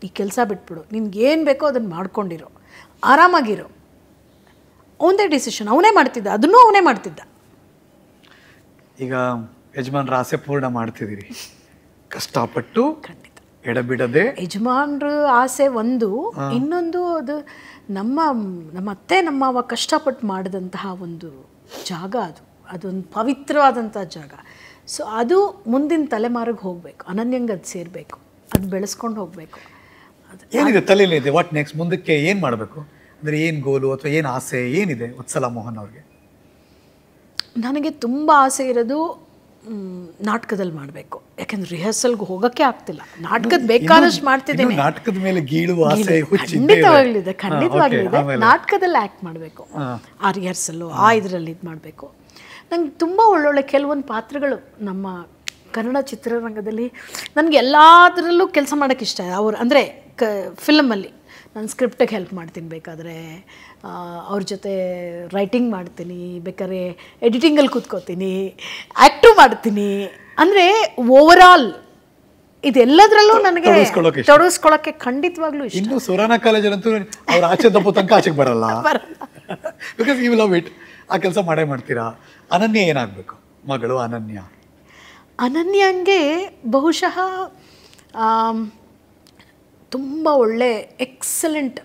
ಈ ಕೆಲಸ ಬಿಟ್ಬಿಡು, ನಿನ್ಗೇನು ಬೇಕೋ ಅದನ್ನು ಮಾಡ್ಕೊಂಡಿರೋ, ಆರಾಮಾಗಿರೋ. ಅವನದೇ ಡಿಸಿಷನ್, ಅವನೇ ಮಾಡ್ತಿದ್ದ, ಅದನ್ನೂ ಅವನೇ ಮಾಡ್ತಿದ್ದ. ಈಗ ಯಜಮಾನ್ರ ಆಸೆ ಪೂರ್ಣ ಮಾಡ್ತಿದ್ದೀರಿ ಕಷ್ಟಪಟ್ಟು, ಖಂಡಿತ ಎಡಬಿಡದೆ. ಯಜಮಾನ್ರ ಆಸೆ ಒಂದು, ಇನ್ನೊಂದು ಅದು ನಮ್ಮ ಅತ್ತೆ ನಮ್ಮ ಅವ ಕಷ್ಟಪಟ್ಟು ಮಾಡಿದಂತಹ ಒಂದು ಜಾಗ, ಅದೊಂದು ಪವಿತ್ರವಾದಂಥ ಜಾಗ. ಸೊ ಅದು ಮುಂದಿನ ತಲೆಮಾರಿಗೆ ಹೋಗಬೇಕು, ಅನನ್ಯಂಗೆ ಅದು ಸೇರಬೇಕು, ಅದು ಬೆಳೆಸ್ಕೊಂಡು ಹೋಗಬೇಕು. ಏನಿದೆ ತಲೆಯಲ್ಲಿದೆ, ವಾಟ್ ನೆಕ್ಸ್ಟ್, ಮುಂದಕ್ಕೆ ಏನು ಮಾಡಬೇಕು ಅಂದರೆ ಏನು ಗೋಲು ಅಥವಾ ಏನು ಆಸೆ ಏನಿದೆ ವತ್ಸಲಾ ಮೋಹನ್ ಅವ್ರಿಗೆ? ನನಗೆ ತುಂಬ ಆಸೆ ಇರೋದು ನಾಟಕದಲ್ಲಿ ಮಾಡಬೇಕು. ಯಾಕೆಂದ್ರೆ ರಿಹರ್ಸಲ್ಗೆ ಹೋಗೋಕ್ಕೆ ಆಗ್ತಿಲ್ಲ. ನಾಟಕದ ಬೇಕಾದಷ್ಟು ಮಾಡ್ತಿದ್ದೀನಿ, ನಾಟಕದ ಮೇಲೆ ಗೀಳುವ ಆಸೆ ಖಂಡಿತವಾಗ್ಲಿದೆ, ಖಂಡಿತವಾಗ್ಲಿದೆ. ನಾಟಕದಲ್ಲಿ ಆ್ಯಕ್ಟ್ ಮಾಡಬೇಕು, ಆ ರಿಹರ್ಸಲ್ಲು ಆ ಇದರಲ್ಲಿ ಇದು ಮಾಡಬೇಕು. ನಂಗೆ ತುಂಬ ಒಳ್ಳೊಳ್ಳೆ ಕೆಲವೊಂದು ಪಾತ್ರಗಳು ನಮ್ಮ ಕನ್ನಡ ಚಿತ್ರರಂಗದಲ್ಲಿ ನನಗೆ ಎಲ್ಲದರಲ್ಲೂ ಕೆಲಸ ಮಾಡೋಕ್ಕೆ ಇಷ್ಟ. ಅವ್ರು ಅಂದರೆ ಫಿಲಮಲ್ಲಿ ನಾನು ಸ್ಕ್ರಿಪ್ಟಿಗೆ ಹೆಲ್ಪ್ ಮಾಡ್ತೀನಿ, ಬೇಕಾದರೆ ಅವ್ರ ಜೊತೆ ರೈಟಿಂಗ್ ಮಾಡ್ತೀನಿ, ಬೇಕಾದ್ರೆ ಎಡಿಟಿಂಗಲ್ಲಿ ಕೂತ್ಕೋತೀನಿ, ಆ್ಯಕ್ಟು ಮಾಡ್ತೀನಿ. ಅಂದರೆ ಓವರಾಲ್ ಇದೆಲ್ಲದರಲ್ಲೂ ನನಗೆ ತೊಡಗಿಸ್ಕೊಳ್ಳೋಕ್ಕೆ ಖಂಡಿತವಾಗ್ಲೂ ಇಷ್ಟ. ಇನ್ನು ಸುರಾನ ಕಾಲೇಜಲ್ಲಂತೂ ಅವ್ರು ಆಚೆ ದಪ್ಪು ತನಕ ಆಚೆಗೆ ಬರಲ್ಲ, ಬಿಕಾಸ್ ಯು ಲವ್ ಇಟ್. ಆ ಕೆಲಸ ಮಾಡೇ ಮಾಡ್ತೀರಾ. ಅನನ್ಯ ಏನಾಗಬೇಕು ಮಗಳು? ಅನನ್ಯಂಗೆ ಬಹುಶಃ ತುಂಬ ಒಳ್ಳೆ ಎಕ್ಸಲೆಂಟ್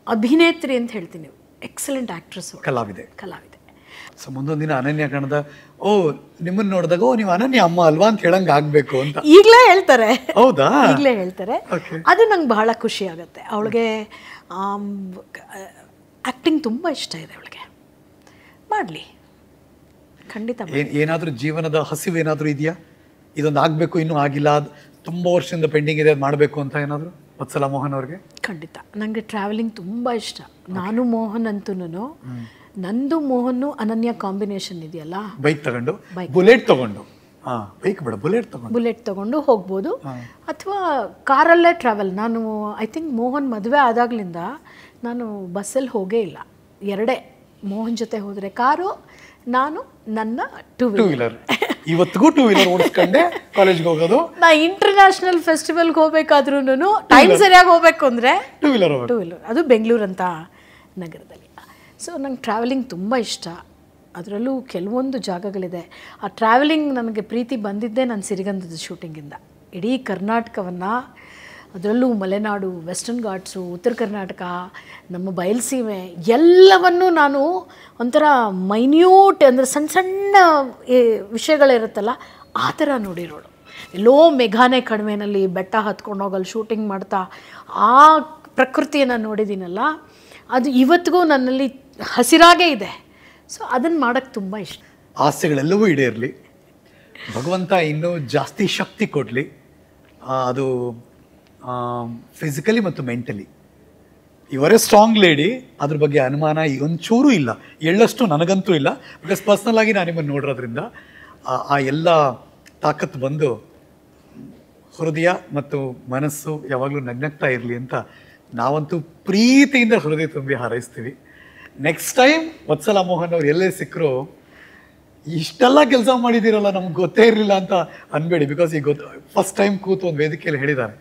ಅಭಿನೇತ್ರಿ ಅಂತ ಹೇಳ್ತೀನಿ, ಎಕ್ಸಲೆಂಟ್ ಆ್ಯಕ್ಟ್ರೆಸ್, ಕಲಾವಿದೆ. ಸೊ ಮುಂದೊಂದು ದಿನ ಅನನ್ಯ ಕಣದ ನಿಮ್ಮನ್ನು ನೋಡಿದಾಗ ನೀವು ಅನನ್ಯ ಅಮ್ಮ ಅಲ್ವಾ ಅಂತ ಹೇಳಂಗೆ ಆಗಬೇಕು ಅಂತ ಈಗಲೇ ಹೇಳ್ತಾರೆ. ಹೌದಾ? ಈಗಲೇ ಹೇಳ್ತಾರೆ. ಅದು ನಂಗೆ ಬಹಳ ಖುಷಿ ಆಗುತ್ತೆ. ಅವಳಿಗೆ ಆ್ಯಕ್ಟಿಂಗ್ ತುಂಬ ಇಷ್ಟ ಇದೆ, ಅವಳಿಗೆ ಮಾಡಲಿ ಖಂಡಿತ. ಏನಾದರೂ ಜೀವನದ ಹಸಿವು ಏನಾದರೂ ಇದೆಯಾ? ಇದೊಂದು ಆಗಬೇಕು, ಇನ್ನೂ ಆಗಿಲ್ಲ, ಅದು ತುಂಬ ವರ್ಷದಿಂದ ಪೆಂಡಿಂಗ್ ಇದೆ, ಅದು ಮಾಡಬೇಕು ಅಂತ ಏನಾದರೂ ವತ್ಸಲಾ ಮೋಹನ್ ಅವ್ರಿಗೆ? ಖಂಡಿತ. ನನಗೆ ಟ್ರಾವೆಲಿಂಗ್ ತುಂಬ ಇಷ್ಟ. ನಾನು ಮೋಹನ್ ಅಂತೂ ನಂದು ಮೋಹನ್ನು ಅನನ್ಯ ಕಾಂಬಿನೇಷನ್ ಇದೆಯಲ್ಲ, ಬೈಕ್ ತಗೊಂಡು ಬುಲೆಟ್ ತಗೊಂಡು ಬುಲೆಟ್ ತಗೊಂಡು ಹೋಗ್ಬೋದು, ಅಥವಾ ಕಾರಲ್ಲೇ ಟ್ರಾವೆಲ್. ನಾನು ಐ ಥಿಂಕ್ ಮೋಹನ್ ಮದುವೆ ಆದಾಗ್ಲಿಂದ ನಾನು ಬಸ್ಸಲ್ಲಿ ಹೋಗೇ ಇಲ್ಲ. ಎರಡೇ, ಮೋಹನ್ ಜೊತೆ ಹೋದರೆ ಕಾರು, ನಾನು ನನ್ನ ಟೂ ವೀಲರ್. ಇವತ್ತಿಗೂ ಟೂ ವೀಲರ್ ಓಡಿಸ್ಕೊಂಡೆ ಕಾಲೇಜ್ಗೆ ಹೋಗೋದು. ನಾ ಇಂಟರ್ನ್ಯಾಷನಲ್ ಫೆಸ್ಟಿವಲ್ಗೆ ಹೋಗ್ಬೇಕಾದ್ರೂ ಟೈಮ್ ಸರಿಯಾಗಿ ಹೋಗ್ಬೇಕು ಅಂದರೆ ಟೂ ವೀಲರ್, ಅದು ಬೆಂಗಳೂರು ಅಂತ ನಗರದಲ್ಲಿ. ಸೊ ನಂಗೆ ಟ್ರಾವೆಲಿಂಗ್ ತುಂಬ ಇಷ್ಟ. ಅದರಲ್ಲೂ ಕೆಲವೊಂದು ಜಾಗಗಳಿದೆ. ಆ ಟ್ರಾವೆಲಿಂಗ್ ನನಗೆ ಪ್ರೀತಿ ಬಂದಿದ್ದೇ ನಾನು ಸಿರಿಗಂಧದ ಶೂಟಿಂಗಿಂದ. ಇಡೀ ಕರ್ನಾಟಕವನ್ನು, ಅದರಲ್ಲೂ ಮಲೆನಾಡು, ವೆಸ್ಟರ್ನ್ ಘಾಟ್ಸು, ಉತ್ತರ ಕರ್ನಾಟಕ, ನಮ್ಮ ಬಯಲುಸೀಮೆ ಎಲ್ಲವನ್ನೂ ನಾನು ಒಂಥರ ಮೈನ್ಯೂಟ್, ಅಂದರೆ ಸಣ್ಣ ಸಣ್ಣ ವಿಷಯಗಳಿರುತ್ತಲ್ಲ ಆ ಥರ ನೋಡಿರೋಳು. ಎಲ್ಲೋ ಮೇಘಾನೆ ಕಡಿಮೆನಲ್ಲಿ ಬೆಟ್ಟ ಹತ್ಕೊಂಡು ಹೋಗಲ್ಲಿ ಶೂಟಿಂಗ್ ಮಾಡ್ತಾ ಆ ಪ್ರಕೃತಿಯನ್ನು ನೋಡಿದ್ದೀನಲ್ಲ, ಅದು ಇವತ್ತಿಗೂ ನನ್ನಲ್ಲಿ ಹಸಿರಾಗೇ ಇದೆ. ಸೊ ಅದನ್ನು ಮಾಡೋಕ್ಕೆ ತುಂಬ ಇಷ್ಟ. ಆಸೆಗಳೆಲ್ಲವೂ ಈಡೇರಲಿ, ಭಗವಂತ ಇನ್ನೂ ಜಾಸ್ತಿ ಶಕ್ತಿ ಕೊಡಲಿ. ಅದು ಫಿಸಿಕಲಿ ಮತ್ತು ಮೆಂಟಲಿ ಇವರೇ ಸ್ಟ್ರಾಂಗ್ ಲೇಡಿ, ಅದ್ರ ಬಗ್ಗೆ ಅನುಮಾನ ಒಂಚೂರು ಇಲ್ಲ, ಎಳ್ಳಷ್ಟು ನನಗಂತೂ ಇಲ್ಲ. ಬಿಕಾಸ್ ಪರ್ಸ್ನಲ್ ಆಗಿ ನಾನು ನಿಮ್ಮನ್ನು ನೋಡಿರೋದ್ರಿಂದ ಆ ಎಲ್ಲ ತಾಕತ್ತು ಬಂದು ಹೃದಯ ಮತ್ತು ಮನಸ್ಸು ಯಾವಾಗಲೂ ನಗ್ನಗ್ತಾ ಇರಲಿ ಅಂತ ನಾವಂತೂ ಪ್ರೀತಿಯಿಂದ ಹೃದಯ ತುಂಬಿ ಹಾರೈಸ್ತೀವಿ. ನೆಕ್ಸ್ಟ್ ಟೈಮ್ ವತ್ಸಲಾ ಮೋಹನ್ ಅವ್ರು ಎಲ್ಲೇ ಸಿಕ್ಕರು, ಇಷ್ಟೆಲ್ಲ ಕೆಲಸ ಮಾಡಿದ್ದೀರಲ್ಲ ನಮ್ಗೆ ಗೊತ್ತೇ ಇರಲಿಲ್ಲ ಅಂತ ಅನ್ಬೇಡಿ. ಬಿಕಾಸ್ ಈಗ ಫಸ್ಟ್ ಟೈಮ್ ಕೂತು ಒಂದು ವೇದಿಕೆಯಲ್ಲಿ ಹೇಳಿದ್ದಾರೆ,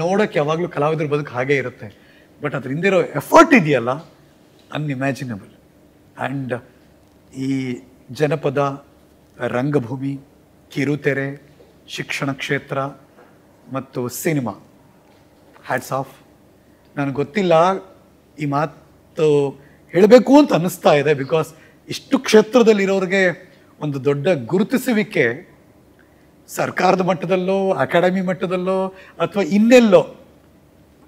ನೋಡೋಕ್ಕೆ ಯಾವಾಗಲೂ ಕಲಾವಿದ್ರ ಬದುಕು ಹಾಗೇ ಇರುತ್ತೆ, ಬಟ್ ಅದ್ರ ಹಿಂದಿರೋ ಎಫರ್ಟ್ ಇದೆಯಲ್ಲ ಅನ್ಇಮ್ಯಾಜಿನಬಲ್. ಆ್ಯಂಡ್ ಈ ಜನಪದ, ರಂಗಭೂಮಿ, ಕಿರುತೆರೆ, ಶಿಕ್ಷಣ ಕ್ಷೇತ್ರ ಮತ್ತು ಸಿನಿಮಾ, ಹ್ಯಾಟ್ಸ್ ಆಫ್. ನನಗೆ ಗೊತ್ತಿಲ್ಲ ಈ ಮಾತು ಹೇಳಬೇಕು ಅಂತ ಅನ್ನಿಸ್ತಾ ಇದೆ. ಬಿಕಾಸ್ ಇಷ್ಟು ಕ್ಷೇತ್ರದಲ್ಲಿರೋರಿಗೆ ಒಂದು ದೊಡ್ಡ ಗುರುತಿಸುವಿಕೆ ಸರ್ಕಾರದ ಮಟ್ಟದಲ್ಲೋ, ಅಕಾಡೆಮಿ ಮಟ್ಟದಲ್ಲೋ ಅಥವಾ ಇನ್ನೆಲ್ಲೋ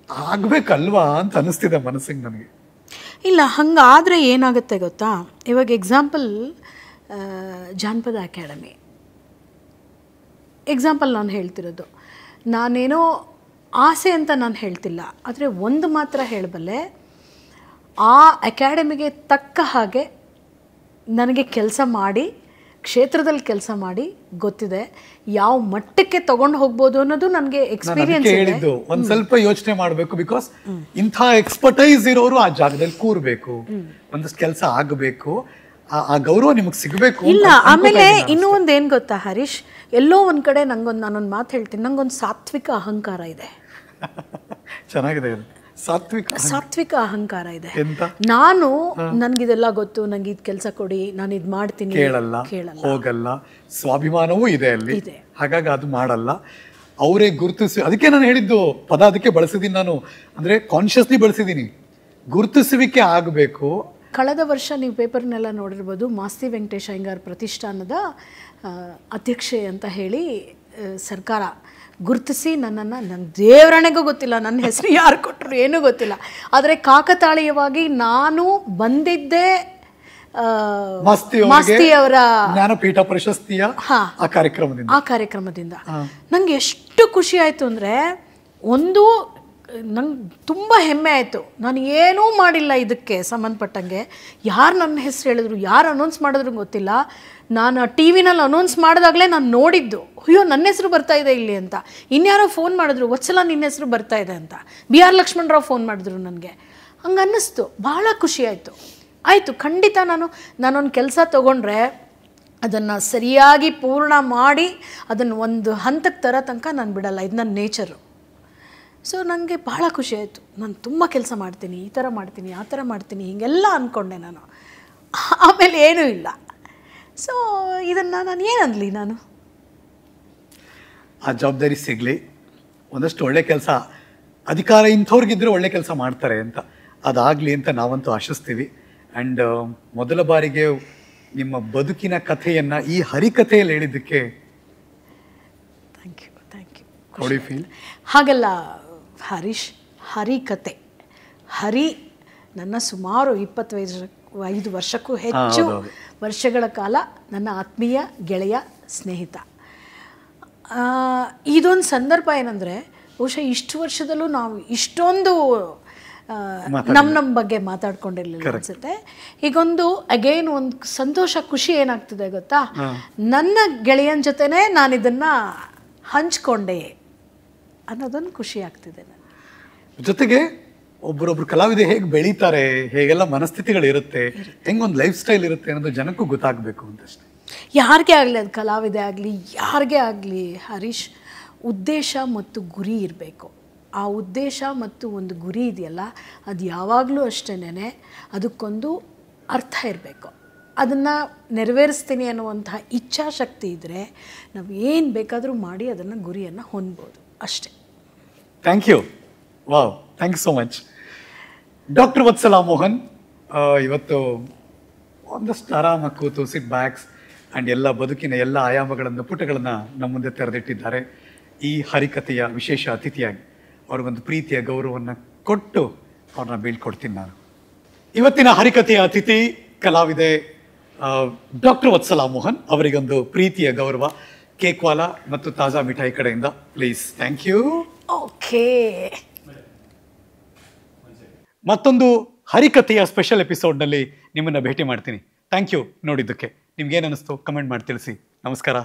ಆಗ್ಬೇಕಲ್ವಾ ಅಂತ ಅನಿಸ್ತಿದೆ ಮನಸ್ಸಿಗೆ ನನಗೆ. ಇಲ್ಲ, ಹಂಗಾದರೆ ಏನಾಗುತ್ತೆ ಗೊತ್ತಾ, ಇವಾಗ ಎಕ್ಸಾಂಪಲ್ ಜಾನಪದ ಅಕಾಡೆಮಿ ಎಕ್ಸಾಂಪಲ್ ನಾನು ಹೇಳ್ತಿರೋದು. ನಾನೇನೋ ಆಸೆ ಅಂತ ನಾನು ಹೇಳ್ತಿಲ್ಲ, ಆದರೆ ಒಂದು ಮಾತ್ರ ಹೇಳಬಲ್ಲೆ, ಆ ಅಕಾಡೆಮಿಗೆ ತಕ್ಕ ಹಾಗೆ ನನಗೆ ಕೆಲಸ ಮಾಡಿ, ಕ್ಷೇತ್ರದಲ್ಲಿ ಕೆಲಸ ಮಾಡಿ ಗೊತ್ತಿದೆ, ಯಾವ ಮಟ್ಟಕ್ಕೆ ತಗೊಂಡು ಹೋಗ್ಬೋದು ಅನ್ನೋದು ನನಗೆ ಎಕ್ಸ್ಪೀರಿಯನ್ಸ್ ಹೇಳಿದ್ದು. ಒಂದ್ ಸ್ವಲ್ಪ ಯೋಚನೆ ಮಾಡಬೇಕು, ಬಿಕಾಸ್ ಇಂಥ ಎಕ್ಸ್ಪರ್ಟೈಸ್ ಇರೋರು ಆ ಜಾಗದಲ್ಲಿ ಕೂರ್ಬೇಕು, ಒಂದಷ್ಟು ಕೆಲಸ ಆಗಬೇಕು, ಆ ಗೌರವ ನಿಮಗೆ ಸಿಗಬೇಕು. ಇಲ್ಲ, ಆಮೇಲೆ ಇನ್ನೂ ಒಂದು ಏನು ಗೊತ್ತಾ ಹರೀಶ್, ಎಲ್ಲೋ ಒಂದು ಕಡೆ ನಾನೊಂದು ಮಾತು ಹೇಳ್ತೀನಿ, ನಂಗೊಂದು ಸಾತ್ವಿಕ ಅಹಂಕಾರ ಇದೆ. ಚೆನ್ನಾಗಿದೆ, ಸಾತ್ವಿಕ ಅಹಂಕಾರ ಇದೆ. ನಾನು ನನ್ಗಿದೆಲ್ಲ ಗೊತ್ತು, ನಂಗೆ ಇದು ಕೆಲಸ ಕೊಡಿ, ನಾನು ಇದು ಮಾಡ್ತೀನಿ, ಕೇಳಲ್ಲ, ಹೋಗಲ್ಲ, ಸ್ವಾಭಿಮಾನವೂ ಇದೆ ಅಲ್ಲಿ, ಹಾಗಾಗಿ ಅದು ಮಾಡಲ್ಲ. ಅವರೇ ಗುರುತಿಸಿ, ಅದಕ್ಕೆ ನಾನು ಹೇಳಿದ್ದು ಪದ ಅದಕ್ಕೆ ಬಳಸಿದ್ದೀನಿ ನಾನು, ಅಂದ್ರೆ ಕಾನ್ಶಿಯಸ್ಲಿ ಬಳಸಿದ್ದೀನಿ. ಗುರುತಿಸುವಿಕೆ ಆಗಬೇಕು. ಕಳೆದ ವರ್ಷ ನೀವು ಪೇಪರ್ನೆಲ್ಲ ನೋಡಿರ್ಬೋದು, ಮಾಸ್ತಿ ವೆಂಕಟೇಶ ಅಯ್ಯಂಗಾರ್ ಪ್ರತಿಷ್ಠಾನದ ಅಧ್ಯಕ್ಷೆ ಅಂತ ಹೇಳಿ ಸರ್ಕಾರ ಗುರುತಿಸಿ ನನ್ನ ದೇವರಣೆಗೂ ಗೊತ್ತಿಲ್ಲ, ನನ್ನ ಹೆಸರು ಯಾರು ಕೊಟ್ಟರು ಏನೂ ಗೊತ್ತಿಲ್ಲ, ಆದರೆ ಕಾಕತಾಳೀಯವಾಗಿ ನಾನು ಬಂದಿದ್ದೆ ಮಾಸ್ತಿಯವರ ಜ್ಞಾನಪೀಠ ಪ್ರಶಸ್ತಿಯ ಆ ಕಾರ್ಯಕ್ರಮದಿಂದ. ನಂಗೆ ಎಷ್ಟು ಖುಷಿ ಆಯಿತು ಅಂದರೆ, ಒಂದು ನಂಗೆ ತುಂಬ ಹೆಮ್ಮೆ ಆಯಿತು. ನಾನು ಏನೂ ಮಾಡಿಲ್ಲ ಇದಕ್ಕೆ ಸಂಬಂಧಪಟ್ಟಂಗೆ, ಯಾರು ನನ್ನ ಹೆಸರು ಹೇಳಿದ್ರು, ಯಾರು ಅನೌನ್ಸ್ ಮಾಡಿದ್ರು ಗೊತ್ತಿಲ್ಲ. ನಾನು ಟಿ ವಿನಲ್ಲಿ ಅನೌನ್ಸ್ ಮಾಡಿದಾಗಲೇ ನಾನು ನೋಡಿದ್ದು, ಅಯ್ಯೋ ನನ್ನ ಹೆಸರು ಬರ್ತಾ ಇದೆ ಇಲ್ಲಿ ಅಂತ. ಇನ್ಯಾರೋ ಫೋನ್ ಮಾಡಿದ್ರು, ಒಚ್ಚಲ ನಿನ್ನ ಹೆಸರು ಬರ್ತಾ ಇದೆ ಅಂತ. ಬಿ ಆರ್ ಲಕ್ಷ್ಮಣರಾವ್ ಫೋನ್ ಮಾಡಿದ್ರು ನನಗೆ. ಹಂಗೆ ಅನ್ನಿಸ್ತು, ಭಾಳ ಖುಷಿ ಆಯಿತು. ಖಂಡಿತ ನಾನೊಂದು ಕೆಲಸ ತೊಗೊಂಡ್ರೆ ಅದನ್ನು ಸರಿಯಾಗಿ ಪೂರ್ಣ ಮಾಡಿ ಅದನ್ನು ಒಂದು ಹಂತಕ್ಕೆ ತರೋ ತನಕ ನಾನು ಬಿಡಲ್ಲ, ಇದು ನನ್ನ ನೇಚರು. ಸೊ ನನಗೆ ಭಾಳ ಖುಷಿ ಆಯಿತು. ನಾನು ತುಂಬ ಕೆಲಸ ಮಾಡ್ತೀನಿ, ಈ ಥರ ಮಾಡ್ತೀನಿ, ಆ ಥರ ಮಾಡ್ತೀನಿ, ಹೀಗೆಲ್ಲ ಅಂದ್ಕೊಂಡೆ ನಾನು. ಆಮೇಲೆ ಏನೂ ಇಲ್ಲ. ಸೊ ಇದನ್ನು ನಾನು ಏನಂದ್ಲಿ, ನಾನು ಆ ಜವಾಬ್ದಾರಿ ಸಿಗಲಿ, ಒಂದಷ್ಟು ಒಳ್ಳೆ ಕೆಲಸ, ಅಧಿಕಾರ ಇಂಥವ್ರಿಗಿದ್ರೆ ಒಳ್ಳೆ ಕೆಲಸ ಮಾಡ್ತಾರೆ ಅಂತ, ಅದಾಗಲಿ ಅಂತ ನಾವಂತೂ ಆಶಿಸ್ತೀವಿ. ಆ್ಯಂಡ್ ಮೊದಲ ಬಾರಿಗೆ ನಿಮ್ಮ ಬದುಕಿನ ಕಥೆಯನ್ನು ಈ ಹರಿಕಥೆಯಲ್ಲಿ ಹೇಳಿದ್ದಕ್ಕೆ thank you. How do you feel? ಹಾಗಲ್ಲ ಹರೀಶ್, ಹರಿಕತೆ, ಹರಿ ನನ್ನ ಸುಮಾರು 25 ವರ್ಷಕ್ಕೂ ಹೆಚ್ಚು ವರ್ಷಗಳ ಕಾಲ ನನ್ನ ಆತ್ಮೀಯ ಗೆಳೆಯ, ಸ್ನೇಹಿತ. ಇದೊಂದು ಸಂದರ್ಭ ಏನಂದರೆ, ಬಹುಶಃ ಇಷ್ಟು ವರ್ಷದಲ್ಲೂ ನಾವು ಇಷ್ಟೊಂದು ನಮ್ಮ ಬಗ್ಗೆ ಮಾತಾಡ್ಕೊಂಡಿರಲಿಲ್ಲ ಅನ್ಸುತ್ತೆ. ಈಗೊಂದು ಅಗೈನ್ ಒಂದು ಸಂತೋಷ, ಖುಷಿ ಏನಾಗ್ತಿದೆ ಗೊತ್ತಾ, ನನ್ನ ಗೆಳೆಯನ ಜೊತೆನೇ ನಾನು ಇದನ್ನು ಹಂಚ್ಕೊಂಡೆ ಅನ್ನೋದೊಂದು ಖುಷಿ ಆಗ್ತಿದೆ ನನಗೆ. ಜೊತೆಗೆ ಒಬ್ಬರೊಬ್ರು ಕಲಾವಿದೆ ಹೇಗೆ ಬೆಳೀತಾರೆ, ಹೇಗೆಲ್ಲ ಮನಸ್ಥಿತಿಗಳು ಇರುತ್ತೆ, ಹೆಂಗೊಂದು ಲೈಫ್ ಸ್ಟೈಲ್ ಇರುತ್ತೆ ಅನ್ನೋದು ಜನಕ್ಕೂ ಗೊತ್ತಾಗಬೇಕು ಅಂತಷ್ಟೇ. ಯಾರಿಗೇ ಆಗಲಿ, ಅದು ಕಲಾವಿದೆ ಆಗಲಿ ಯಾರಿಗೇ ಆಗಲಿ ಹರೀಶ್, ಉದ್ದೇಶ ಮತ್ತು ಗುರಿ ಇರಬೇಕು. ಆ ಉದ್ದೇಶ ಮತ್ತು ಒಂದು ಗುರಿ ಇದೆಯಲ್ಲ, ಅದು ಯಾವಾಗಲೂ ಅಷ್ಟೇನೆ ಅದಕ್ಕೊಂದು ಅರ್ಥ ಇರಬೇಕು. ಅದನ್ನು ನೆರವೇರಿಸ್ತೀನಿ ಅನ್ನುವಂತಹ ಇಚ್ಛಾಶಕ್ತಿ ಇದ್ದರೆ ನಾವು ಏನು ಬೇಕಾದರೂ ಮಾಡಿ ಅದನ್ನು ಗುರಿಯನ್ನು ಹೊಂದ್ಬೋದು ಅಷ್ಟೇ. Thank you. Wow, thank you so much. Doctor Vatsala Mohan ಇವತ್ತು ಒಂದಷ್ಟು ಆರಾಮಾಗಿ ಕೂತು ಸಿಟ್ ಬ್ಯಾಕ್ಸ್ ಆ್ಯಂಡ್ ಎಲ್ಲ ಬದುಕಿನ ಎಲ್ಲ ಆಯಾಮಗಳನ್ನು, ಪುಟಗಳನ್ನು ನಮ್ಮ ಮುಂದೆ ತೆರೆದಿಟ್ಟಿದ್ದಾರೆ. ಈ ಹರಿಕಥೆಯ ವಿಶೇಷ ಅತಿಥಿಯಾಗಿ ಅವ್ರಿಗೊಂದು ಪ್ರೀತಿಯ ಗೌರವವನ್ನು ಕೊಟ್ಟು ಅವ್ರನ್ನ ಬೀಳ್ಕೊಡ್ತೀನಿ ನಾನು. ಇವತ್ತಿನ ಹರಿಕಥೆಯ ಅತಿಥಿ ಕಲಾವಿದೆ ಡಾಕ್ಟರ್ ವತ್ಸಲಾ ಮೋಹನ್. ಅವರಿಗೊಂದು ಪ್ರೀತಿಯ ಗೌರವ ಕೇಕ್ವಾಲಾ ಮತ್ತು ತಾಜಾ ಮಿಠಾಯಿ ಕಡೆಯಿಂದ, ಪ್ಲೀಸ್. Thank you. ಓಕೆ, ಮತ್ತೊಂದು ಹರಿಕಥೆಯ ಸ್ಪೆಷಲ್ ಎಪಿಸೋಡ್ನಲ್ಲಿ ನಿಮ್ಮನ್ನು ಭೇಟಿ ಮಾಡ್ತೀನಿ. ಥ್ಯಾಂಕ್ ಯು ನೋಡಿದ್ದಕ್ಕೆ. ನಿಮ್ಗೇನು ಅನ್ನಿಸ್ತು ಕಮೆಂಟ್ ಮಾಡಿ ತಿಳಿಸಿ. ನಮಸ್ಕಾರ.